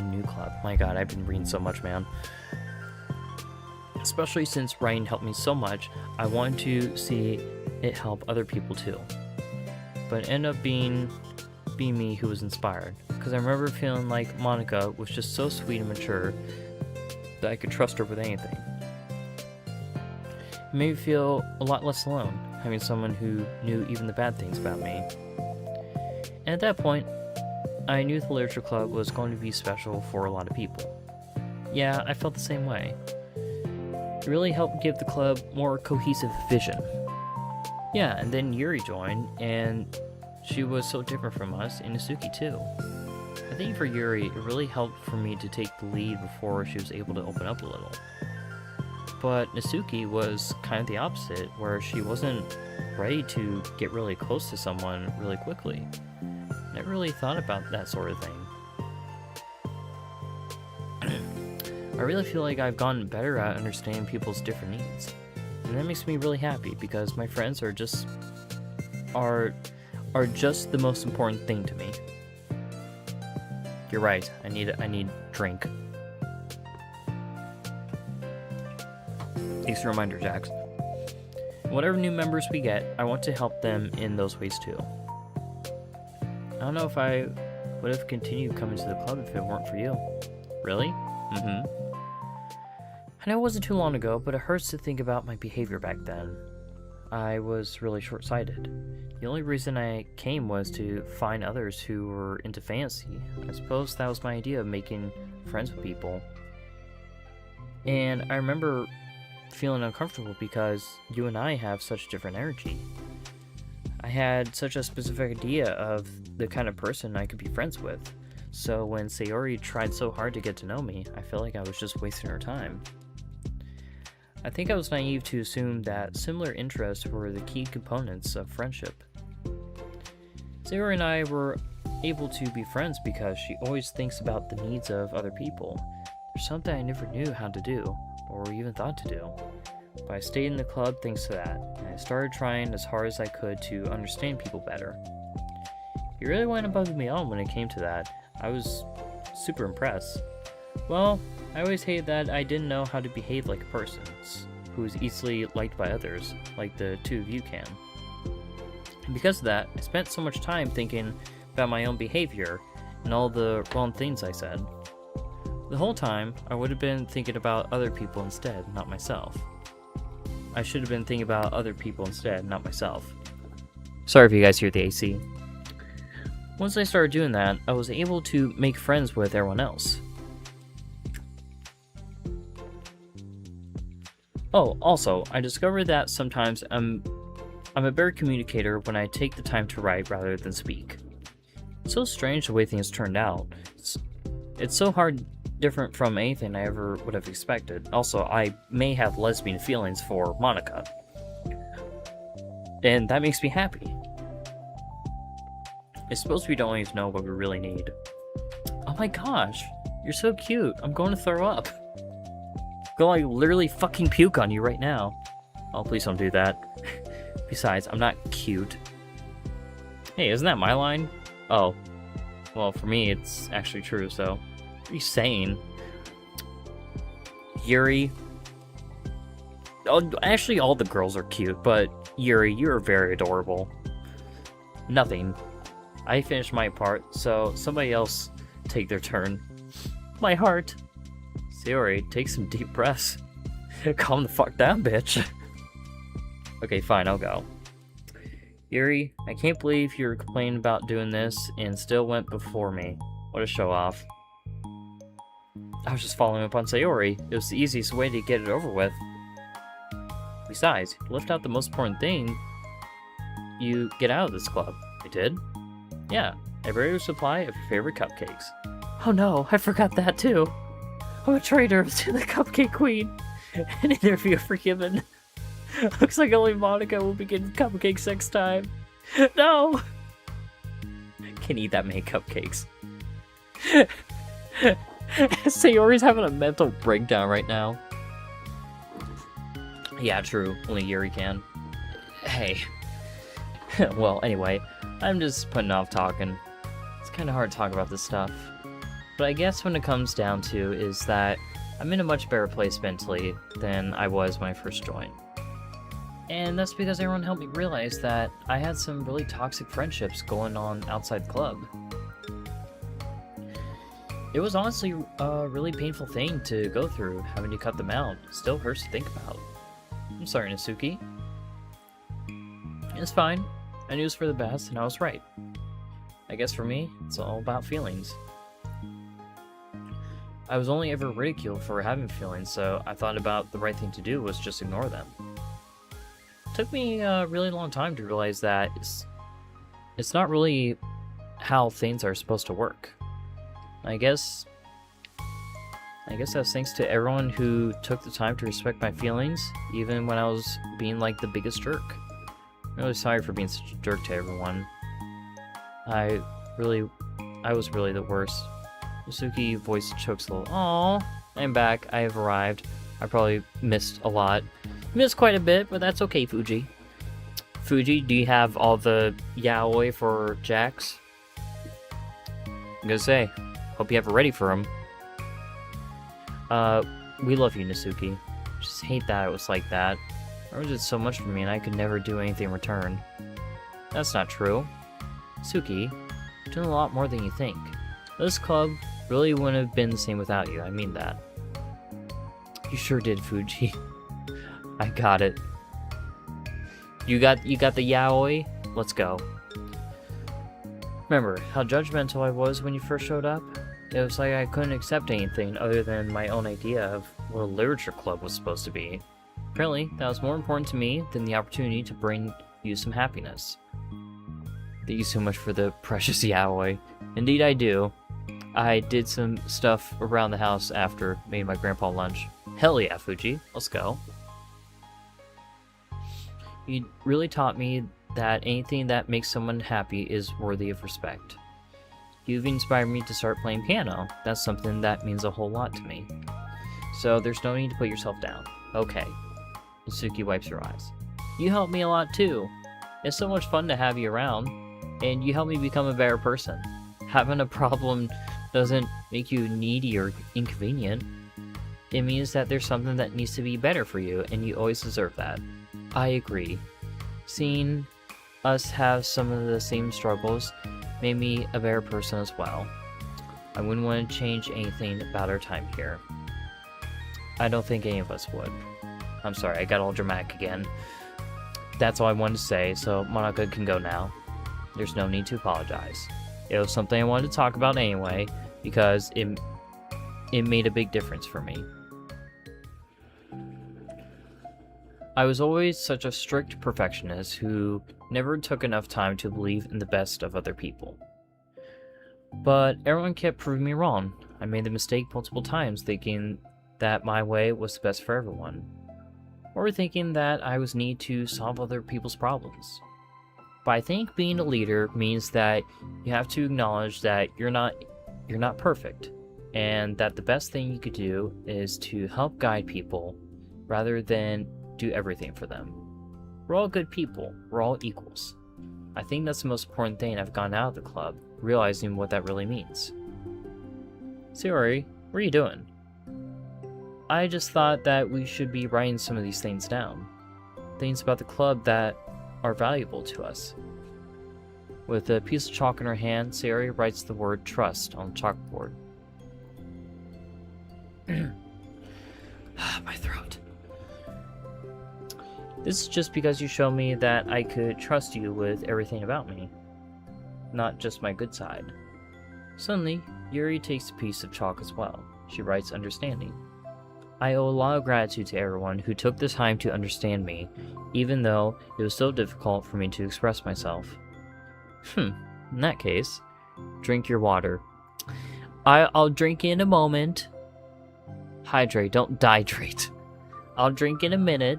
new club. My god, I've been reading so much, man. Especially since writing helped me so much, I wanted to see it help other people too. But it ended up being me who was inspired. Because I remember feeling like Monica was just so sweet and mature that I could trust her with anything. It made me feel a lot less alone, having someone who knew even the bad things about me. And at that point, I knew the literature club was going to be special for a lot of people. Yeah, I felt the same way. It really helped give the club more cohesive vision. Yeah, and then Yuri joined, and she was so different from us, and Nasuki too. I think for Yuri, it really helped for me to take the lead before she was able to open up a little. But Nasuki was kind of the opposite, where she wasn't ready to get really close to someone really quickly. I never really thought about that sort of thing. I really feel like I've gotten better at understanding people's different needs. And that makes me really happy because my friends are just the most important thing to me. You're right, I need drink. Thanks for the reminder, Jax. Whatever new members we get, I want to help them in those ways too. I don't know if I would have continued coming to the club if it weren't for you. Really? Mm-hmm. I know it wasn't too long ago, but it hurts to think about my behavior back then. I was really short-sighted. The only reason I came was to find others who were into fantasy. I suppose that was my idea of making friends with people. And I remember feeling uncomfortable because you and I have such different energy. I had such a specific idea of the kind of person I could be friends with. So when Sayori tried so hard to get to know me, I felt like I was just wasting her time. I think I was naive to assume that similar interests were the key components of friendship. Sayori and I were able to be friends because she always thinks about the needs of other people. There's something I never knew how to do, or even thought to do. But I stayed in the club thanks to that, and I started trying as hard as I could to understand people better. It really went above and beyond when it came to that. I was super impressed. Well, I always hated that I didn't know how to behave like a person who is easily liked by others, like the two of you can. And because of that, I spent so much time thinking about my own behavior and all the wrong things I said. The whole time, I would have been thinking about other people instead, not myself. I should have been thinking about other people instead, not myself. Sorry if you guys hear the AC. Once I started doing that, I was able to make friends with everyone else. Oh, also, I discovered that sometimes I'm a better communicator when I take the time to write rather than speak. It's so strange the way things turned out. It's so different from anything I ever would have expected. Also, I may have lesbian feelings for Monica. And that makes me happy. I suppose we don't even know what we really need. Oh my gosh, you're so cute. I'm going to throw up. Go like literally fucking puke on you right now. Oh, please don't do that. Besides, I'm not cute. Hey, isn't that my line? Oh. Well, for me, it's actually true, so. What are you saying? Yuri. Oh, actually, all the girls are cute, but Yuri, you're very adorable. Nothing. I finished my part, so somebody else take their turn. my heart. Sayori, take some deep breaths. Calm the fuck down, bitch. Okay, fine, I'll go. Yuri, I can't believe you were complaining about doing this and still went before me. What a show-off. I was just following up on Sayori. It was the easiest way to get it over with. Besides, you left out the most important thing. You get out of this club. I did? Yeah, a regular supply of your favorite cupcakes. Oh no, I forgot that too. I'm a traitor to the Cupcake Queen. An interview forgiven. Looks like only Monica will be getting cupcakes next time. No! Can't eat that many cupcakes. Sayori's having a mental breakdown right now. Yeah, true. Only Yuri can. Hey. Well, anyway, I'm just putting off talking. It's kind of hard to talk about this stuff. But I guess when it comes down to is that I'm in a much better place mentally than I was when I first joined. And that's because everyone helped me realize that I had some really toxic friendships going on outside the club. It was honestly a really painful thing to go through, having to cut them out. It still hurts to think about. I'm sorry, Natsuki. It's fine. I knew it was for the best, and I was right. I guess for me, it's all about feelings. I was only ever ridiculed for having feelings, so I thought about the right thing to do was just ignore them. It took me a really long time to realize that it's not really how things are supposed to work. I guess that's thanks to everyone who took the time to respect my feelings, even when I was being like the biggest jerk. I'm really sorry for being such a jerk to everyone. I was really the worst. Yasuki voice chokes a little. Aww, I'm back. I have arrived. I probably missed a lot. Missed quite a bit, but that's okay, Fuji. Fuji, do you have all the yaoi for Jax? I'm gonna say, hope you have it ready for him. We love you, Natsuki. Just hate that it was like that. Everyone did so much for me and I could never do anything in return. That's not true. Suki, you're doing a lot more than you think. This club really wouldn't have been the same without you, I mean that. You sure did, Fuji. I got it. You got the yaoi? Let's go. Remember how judgmental I was when you first showed up? It was like I couldn't accept anything other than my own idea of what a literature club was supposed to be. Apparently, that was more important to me than the opportunity to bring you some happiness. Thank you so much for the precious yaoi. Indeed I do. I did some stuff around the house after, made my grandpa lunch. Hell yeah, Fuji. Let's go. You really taught me that anything that makes someone happy is worthy of respect. You've inspired me to start playing piano. That's something that means a whole lot to me. So there's no need to put yourself down. Okay. Natsuki wipes her eyes. You helped me a lot too. It's so much fun to have you around, and you help me become a better person. Having a problem doesn't make you needy or inconvenient. It means that there's something that needs to be better for you, and you always deserve that. I agree. Seeing us have some of the same struggles made me a better person as well. I wouldn't want to change anything about our time here. I don't think any of us would. I'm sorry, I got all dramatic again. That's all I wanted to say, so Monica can go now. There's no need to apologize. It was something I wanted to talk about anyway, because it made a big difference for me. I was always such a strict perfectionist who never took enough time to believe in the best of other people. But everyone kept proving me wrong. I made the mistake multiple times thinking that my way was the best for everyone, or thinking that I was need to solve other people's problems. But I think being a leader means that you have to acknowledge that you're not perfect, and that the best thing you could do is to help guide people rather than do everything for them. We're all good people. We're all equals. I think that's the most important thing I've gotten out of the club, realizing what that really means. Sayori, what are you doing? I just thought that we should be writing some of these things down. Things about the club that are valuable to us. With a piece of chalk in her hand, Sayori writes the word trust on the chalkboard. My throat. This is just because you showed me that I could trust you with everything about me, not just my good side. Suddenly, Yuri takes a piece of chalk as well. She writes understanding. I owe a lot of gratitude to everyone who took the time to understand me, even though it was so difficult for me to express myself. In that case, drink your water. I'll drink in a moment. Hydrate, don't dihydrate. I'll drink in a minute.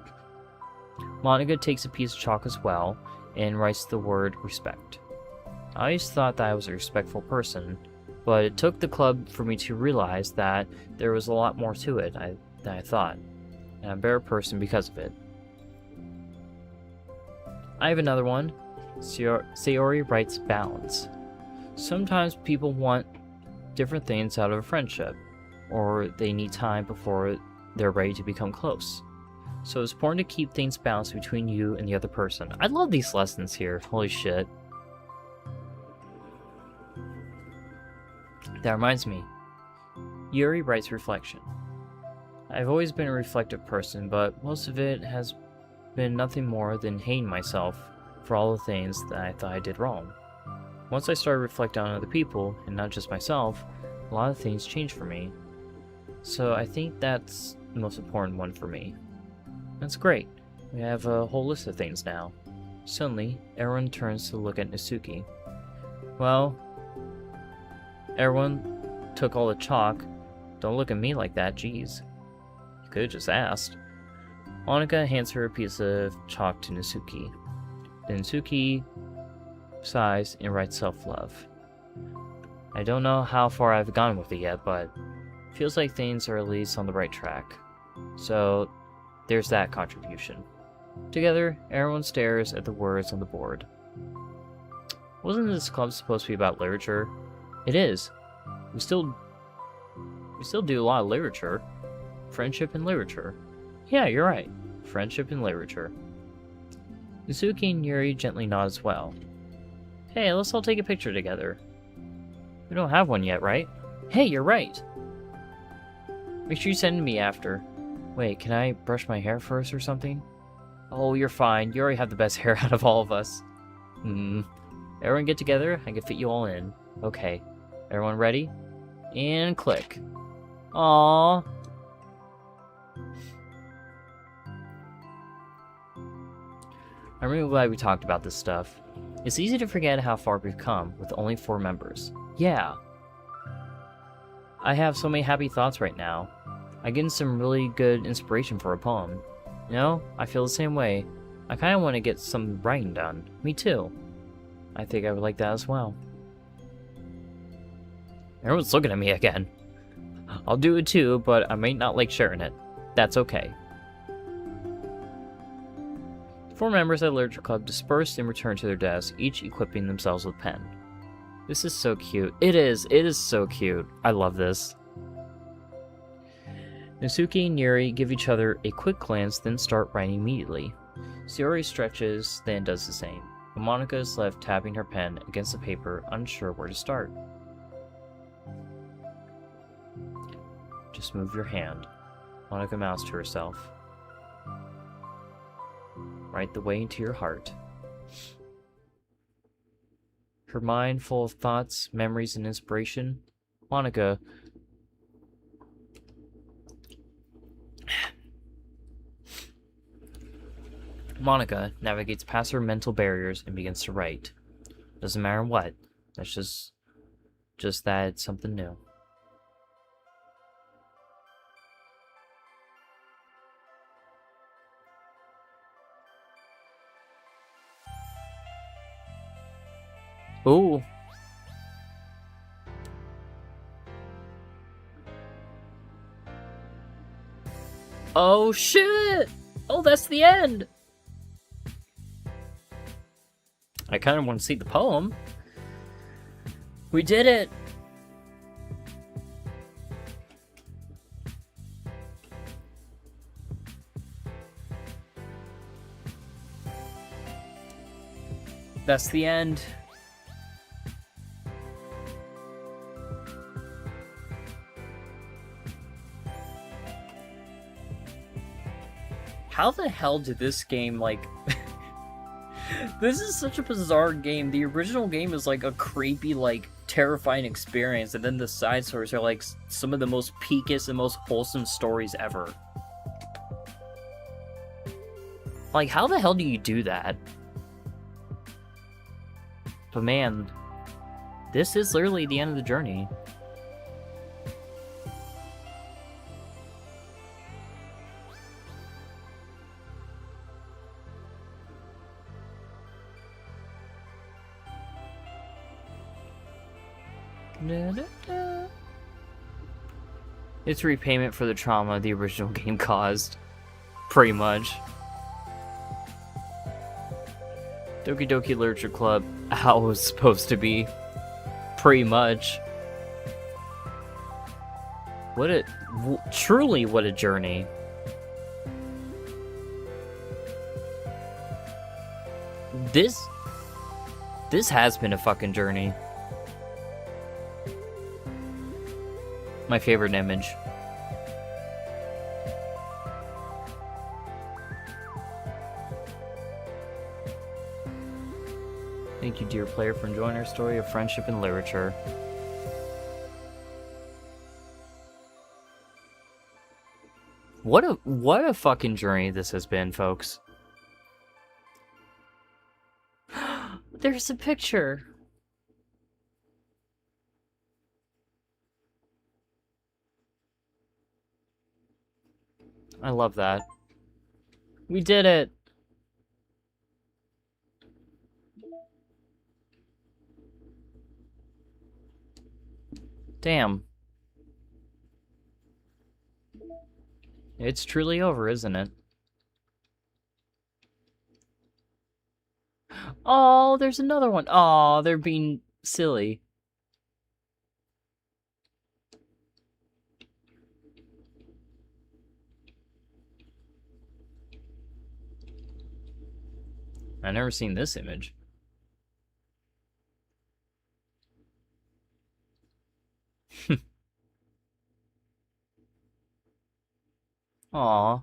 Monica takes a piece of chalk as well and writes the word respect. I always thought that I was a respectful person, but it took the club for me to realize that there was a lot more to it than I thought, and I'm a better person because of it. I have another one. Sayori writes balance. Sometimes people want different things out of a friendship, or they need time before they're ready to become close. So it's important to keep things balanced between you and the other person. I love these lessons here. Holy shit. That reminds me. Yuri writes reflection. I've always been a reflective person, but most of it has been nothing more than hating myself for all the things that I thought I did wrong. Once I started reflecting on other people, and not just myself, a lot of things changed for me. So I think that's the most important one for me. That's great. We have a whole list of things now. Suddenly, everyone turns to look at Nasuki. Well, everyone took all the chalk. Don't look at me like that, jeez. You could have just asked. Monica hands her a piece of chalk to Nasuki. Then Nasuki sighs and writes self-love. I don't know how far I've gone with it yet, but it feels like things are at least on the right track. So, there's that contribution. Together, everyone stares at the words on the board. Wasn't this club supposed to be about literature? It is. We still do a lot of literature. Friendship and literature. Yeah, you're right. Friendship and literature. Nasuki and Yuri gently nod as well. Hey, let's all take a picture together. We don't have one yet, right? Hey, you're right! Make sure you send me after. Wait, can I brush my hair first or something? Oh, you're fine. You already have the best hair out of all of us. Everyone get together? I can fit you all in. Okay. Everyone ready? And click. Aww. I'm really glad we talked about this stuff. It's easy to forget how far we've come with only 4 members. Yeah. I have so many happy thoughts right now. I'm getting some really good inspiration for a poem. You know, I feel the same way. I kind of want to get some writing done. Me too. I think I would like that as well. Everyone's looking at me again. I'll do it too, but I may not like sharing it. That's okay. 4 members of the Literature Club dispersed and returned to their desks, each equipping themselves with a pen. This is so cute. It is so cute. I love this. Nasuki and Yuri give each other a quick glance, then start writing immediately. Sayori stretches, then does the same. But Monica is left tapping her pen against the paper, unsure where to start. Just move your hand, Monica mouths to herself. Write the way into your heart. Her mind full of thoughts, memories, and inspiration, Monica navigates past her mental barriers and begins to write. Doesn't matter what. That's just that it's something new. Ooh. Oh shit! Oh, that's the end! I kind of want to see the poem. We did it! That's the end. how the hell did this game, like... This is such a bizarre game. The original game is like a creepy, like, terrifying experience, and then the side stories are like some of the most peakest and most wholesome stories ever. Like, how the hell do you do that? But man, this is literally the end of the journey. It's repayment for the trauma the original game caused. Pretty much. Doki Doki Literature Club, how it was supposed to be. Pretty much. Truly what a journey. This has been a fucking journey. My favorite image. Thank you, dear player, for enjoying our story of friendship and literature. What a fucking journey this has been, folks. There's a picture. I love that. We did it. Damn. It's truly over, isn't it? Oh, there's another one. Oh, they're being silly. I've never seen this image. Aw.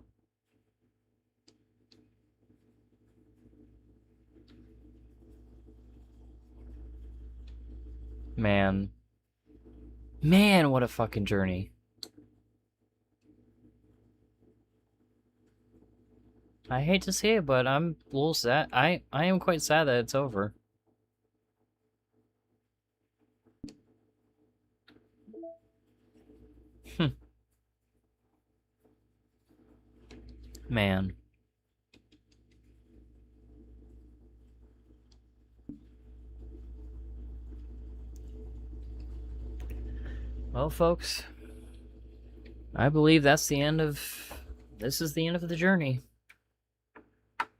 Man. Man, what a fucking journey. I hate to say it, but I'm a little sad. I am quite sad that it's over. Man. Well, folks, I believe that's the end of... This is the end of the journey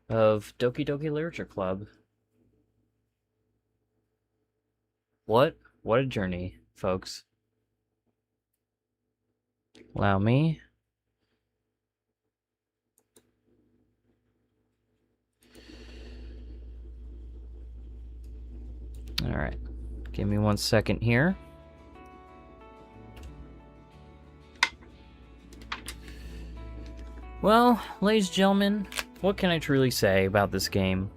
of Doki Doki Literature Club. What a journey, folks. Allow me. Alright. Give me 1 second here. Well, ladies and gentlemen, what can I truly say about this game?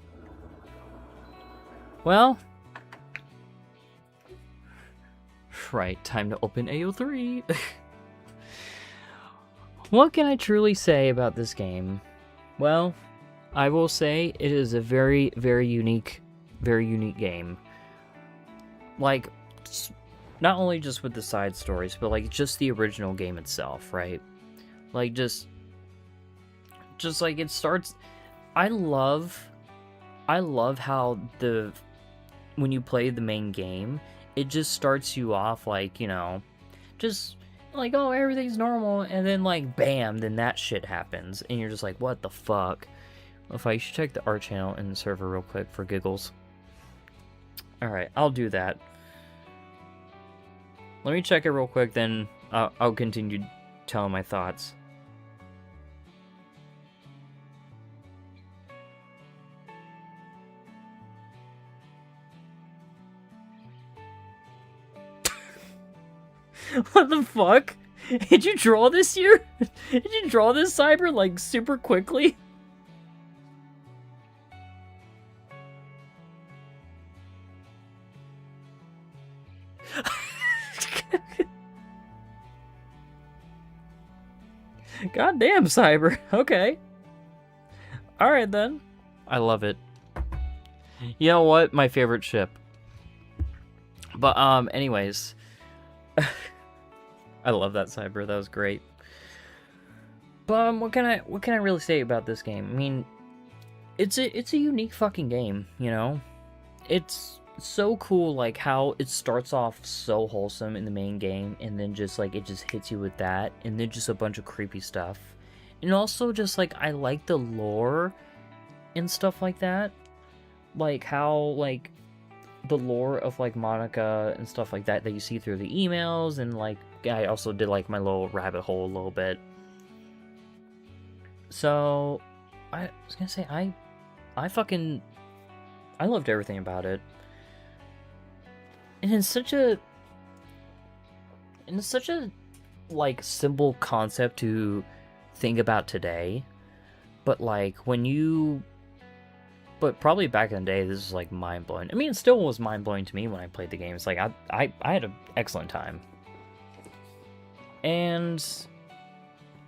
Well, right, time to open AO3. What can I truly say about this game? Well, I will say it is a very, very unique game. Like, not only just with the side stories, but like just the original game itself, right? Like just like it starts. I love how when you play the main game, it just starts you off like, you know, just like, oh, everything's normal, and then like bam, then that shit happens and you're just like, what the fuck? If I should check the art channel in the server real quick for giggles. Alright, I'll do that. Let me check it real quick, then I'll continue telling my thoughts. What the fuck? Did you draw this here? Did you draw this, Cyber, like super quickly? Goddamn, Cyber. Okay. Alright then. I love it. You know what? My favorite ship. But, anyways. I love that, Cyber. That was great. But, what can I really say about this game? I mean, it's a unique fucking game, you know? It's so cool, like, how it starts off so wholesome in the main game, and then just, like, it just hits you with that, and then just a bunch of creepy stuff. And also, just, like, I like the lore and stuff like that. Like, how, like, the lore of, like, Monica and stuff like that you see through the emails, and, like, I also did, like, my little rabbit hole a little bit. So, I was gonna say, I loved everything about it. And it's such a like simple concept to think about today, but like but probably back in the day, this is like mind blowing. I mean, it still was mind blowing to me when I played the game. It's like I had an excellent time. And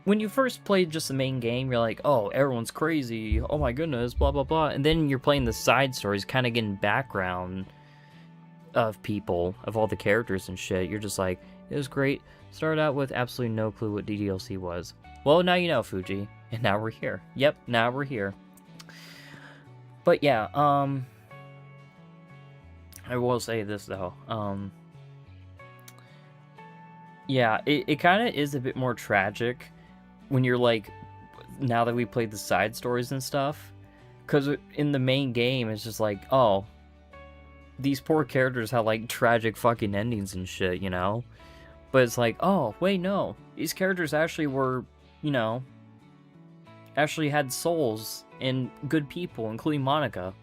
when you first played just the main game, you're like, oh, everyone's crazy. Oh my goodness, blah blah blah. And then you're playing the side stories, kind of getting background of people, of all the characters and shit. You're just like, it was great. Started out with absolutely no clue what DDLC was. Well, now you know, Fuji, and now we're here. Yep, now we're here. But yeah, I will say this though. Yeah, it kind of is a bit more tragic when you're like, now that we played the side stories and stuff, because in the main game, it's just like, oh, these poor characters have, like, tragic fucking endings and shit, you know? But it's like, oh, wait, no. These characters actually were, you know, actually had souls and good people, including Monica.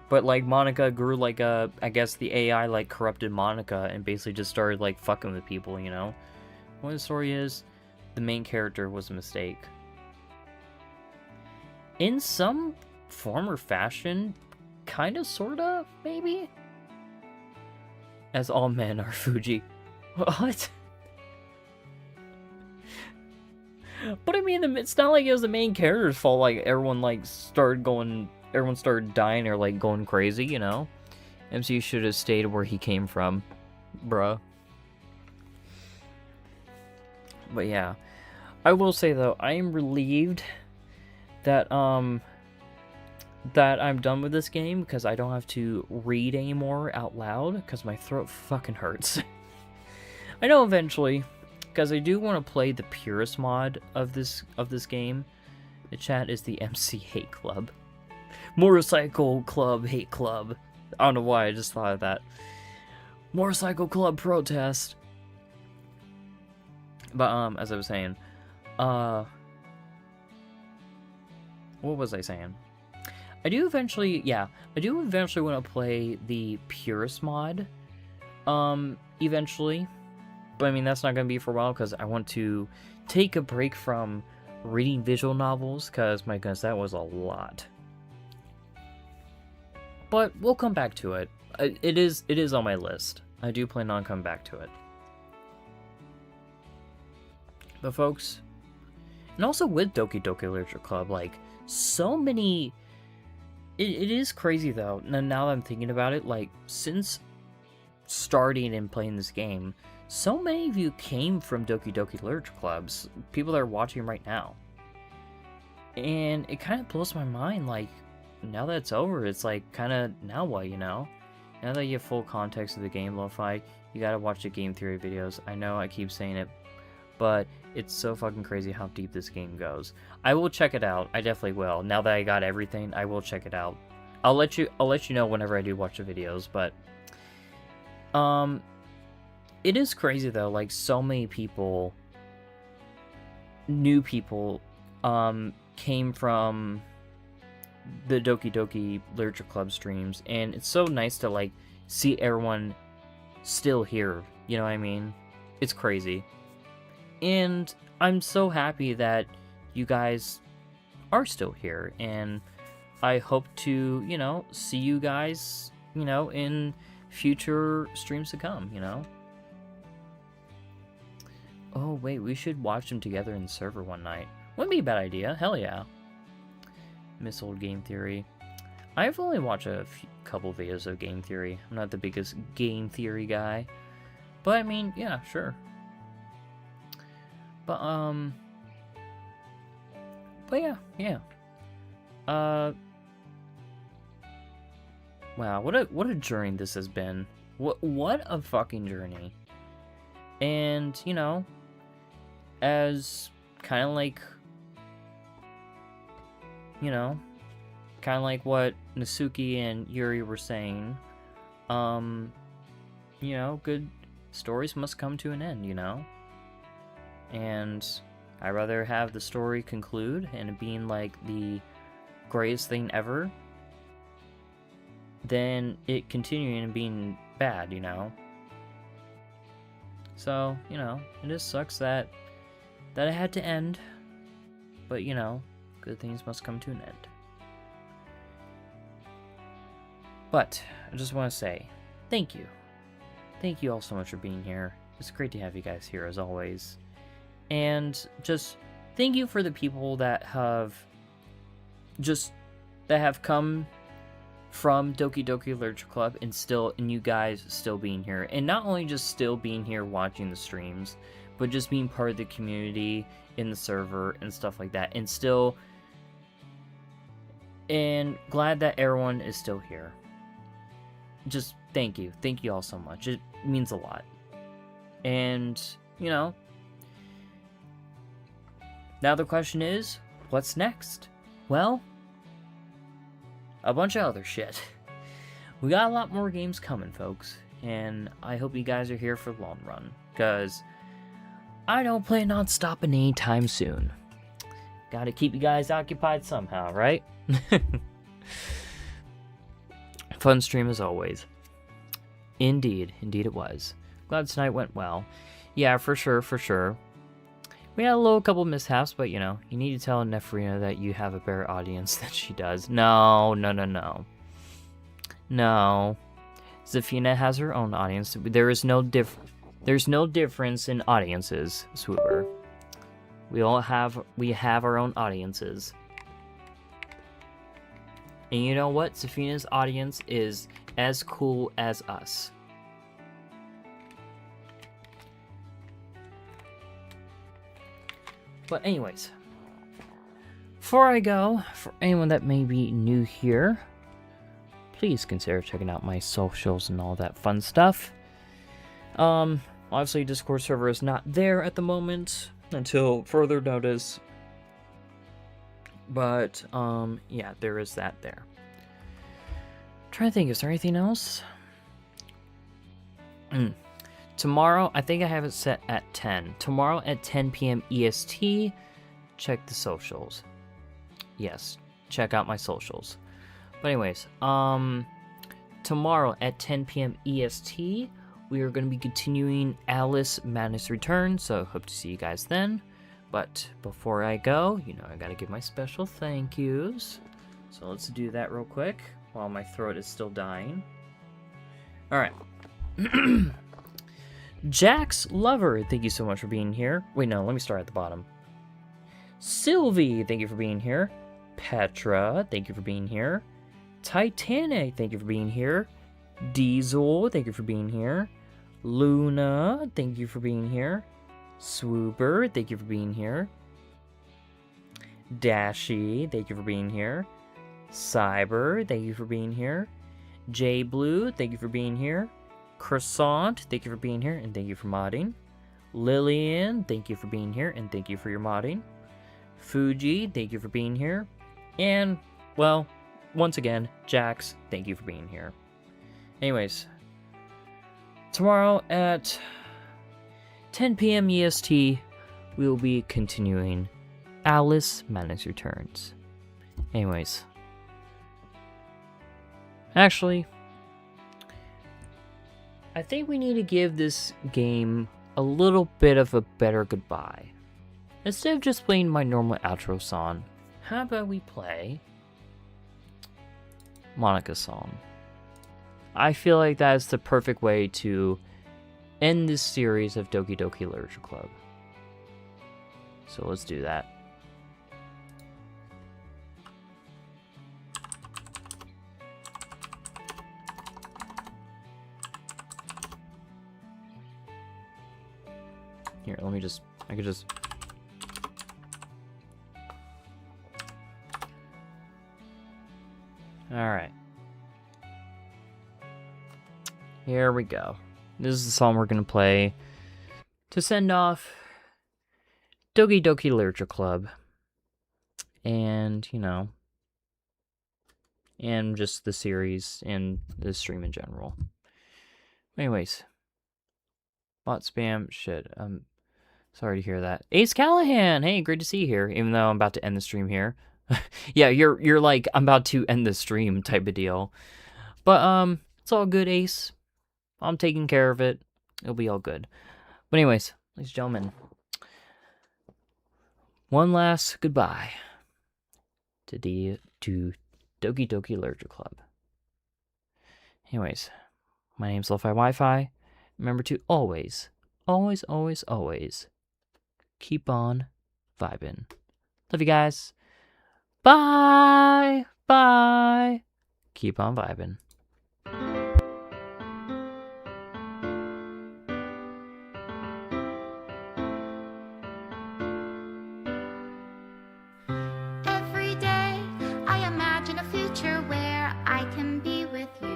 But, like, Monica grew, like, I guess the AI, like, corrupted Monica and basically just started, like, fucking with people, you know? What the story is, the main character was a mistake. In some form or fashion, kinda, sorta, maybe? As all men are, Fuji. What? But I mean, it's not like it was the main character's fault, like, everyone started dying or, like, going crazy, you know? MC should have stayed where he came from, bruh. But yeah. I will say, though, I am relieved that, that I'm done with this game, because I don't have to read anymore out loud, because my throat fucking hurts. I know eventually, because I do want to play the purest mod of this game. The chat is the MC Hate Club. Motorcycle Club Hate Club. I don't know why, I just thought of that. Motorcycle Club Protest. But, as I was saying, what was I saying? I do eventually want to play the purest mod, eventually. But, I mean, that's not going to be for a while, because I want to take a break from reading visual novels, because, my goodness, that was a lot. But, we'll come back to it. It is on my list. I do plan on coming back to it. But, folks, and also with Doki Doki Literature Club, like, so many... It is crazy, though. Now that I'm thinking about it, like, since starting and playing this game, so many of you came from Doki Doki Literature Clubs, people that are watching right now. And it kind of blows my mind, like, now that it's over, it's like, kind of, now what, you know? Now that you have full context of the game, Lo-Fi, you gotta watch the game theory videos. I know I keep saying it, but it's so fucking crazy how deep this game goes. I will check it out. I definitely will. Now that I got everything, I will check it out. I'll let you know whenever I do watch the videos, but it is crazy though, like so many people, new people, came from the Doki Doki Literature Club streams, and it's so nice to like see everyone still here, you know what I mean? It's crazy. And I'm so happy that you guys are still here, and I hope to, you know, see you guys, you know, in future streams to come, you know? Oh, wait, we should watch them together in the server one night. Wouldn't be a bad idea. Hell yeah. Miss old Game Theory. I've only watched a couple videos of Game Theory. I'm not the biggest Game Theory guy. But, I mean, yeah, sure. But yeah. Wow, what a journey this has been. What a fucking journey. And, you know, as kind of like, you know, kind of like what Nasuki and Yuri were saying, you know, good stories must come to an end, you know? And I'd rather have the story conclude and it being like the greatest thing ever than it continuing and being bad, you know? So, you know, it just sucks that it had to end. But, you know, good things must come to an end. But, I just want to say, thank you. Thank you all so much for being here. It's great to have you guys here, as always. And just thank you for the people that have come from Doki Doki Literature Club and you guys still being here. And not only just still being here watching the streams, but just being part of the community in the server and stuff like that. And glad that everyone is still here. Just thank you. Thank you all so much. It means a lot. And, you know, now the question is, what's next? Well, a bunch of other shit. We got a lot more games coming, folks, and I hope you guys are here for the long run, because I don't plan on stopping anytime soon. Gotta keep you guys occupied somehow, right? Fun stream as always. Indeed it was. Glad tonight went well. Yeah, for sure. We had a couple mishaps, but you know, you need to tell Nefrina that you have a better audience than she does. No. Zafina has her own audience. There's no difference in audiences, Swooper. We have our own audiences. And you know what? Zafina's audience is as cool as us. But anyways, before I go, for anyone that may be new here, please consider checking out my socials and all that fun stuff. Obviously Discord server is not there at the moment until further notice. But, yeah, there is that there. Trying to think, is there anything else? Tomorrow, I think I have it set at 10. Tomorrow at 10 p.m. EST, check the socials. Yes, check out my socials. But anyways, tomorrow at 10 p.m. EST, we are going to be continuing Alice Madness Returns, so hope to see you guys then. But before I go, you know, I gotta give my special thank yous. So let's do that real quick while my throat is still dying. Alright. Jack's Lover, thank you so much for being here. Wait, no, let me start at the bottom. Sylvie, thank you for being here. Petra, thank you for being here. Titanic, thank you for being here. Diesel, thank you for being here. Luna, thank you for being here. Swooper, thank you for being here. Dashy, thank you for being here. Cyber, thank you for being here. J Blue, thank you for being here. Croissant, thank you for being here and thank you for modding. Lillian, thank you for being here and thank you for your modding. Fuji, thank you for being here. And, well, once again, Jax, thank you for being here. Anyways, tomorrow at 10 p.m. EST, we will be continuing Alice Madness Returns. Anyways. Actually, I think we need to give this game a little bit of a better goodbye. Instead of just playing my normal outro song, how about we play Monica's song? I feel like that is the perfect way to end this series of Doki Doki Literature Club. So let's do that. Here, let me just, I could just. Alright. Here we go. This is the song we're gonna play to send off Doki Doki Literature Club. And, you know, and just the series and the stream in general. Anyways. Bot spam, shit. Sorry to hear that. Ace Callahan, hey, great to see you here, even though I'm about to end the stream here. Yeah, you're like, I'm about to end the stream type of deal. But, it's all good, Ace. I'm taking care of it. It'll be all good. But anyways, ladies and gentlemen, one last goodbye to Doki Doki Literature Club. Anyways, my name's Lo-Fi Wi-Fi. Remember to always, always, always, always keep on vibing. Love you guys. Bye. Bye. Keep on vibing. Every day I imagine a future where I can be with you.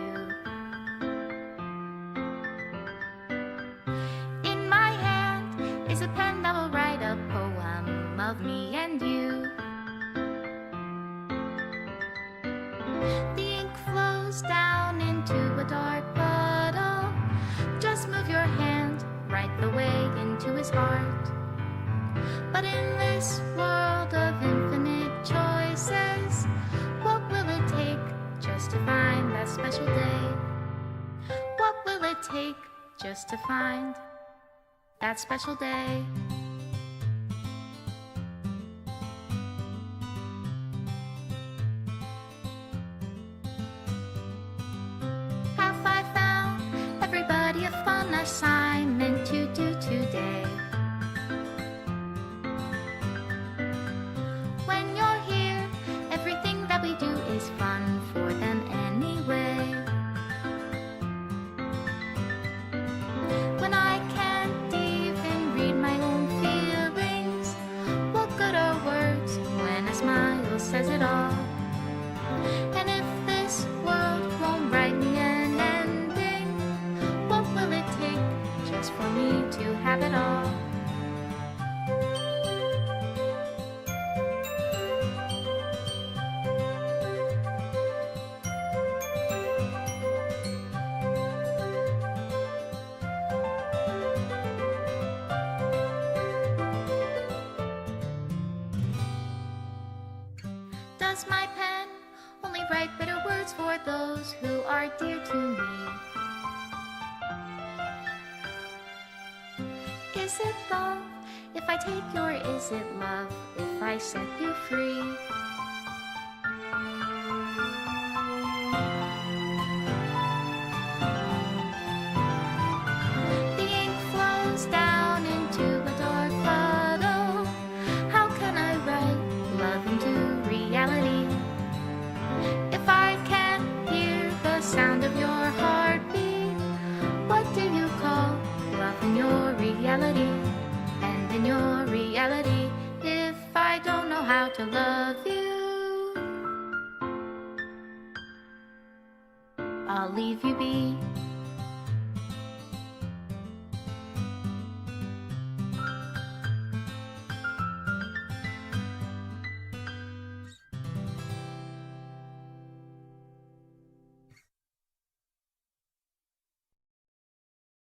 In my hand is a pen that will write a poem of me and you. The ink flows down into a dark puddle. Just move your hand right the way into his heart. But in this world of infinite choices, what will it take just to find that special day? What will it take just to find that special day? Have I found everybody a fun assignment to do today? When you're here, everything that we do is fun for them anyway. When I can't even read my own feelings, what good are words when a smile says it all? And if this world won't write me an ending, what will it take just for me to have it all? Does my pen only write bitter words for those who are dear to me? Is it love if I take your, is it love if I set you free? The ink flows down into a dark puddle. How can I write love into reality? If I can't hear the sound of your heartbeat, what do you call love in your reality? And in your reality, if I don't know how to love you, I'll leave you be.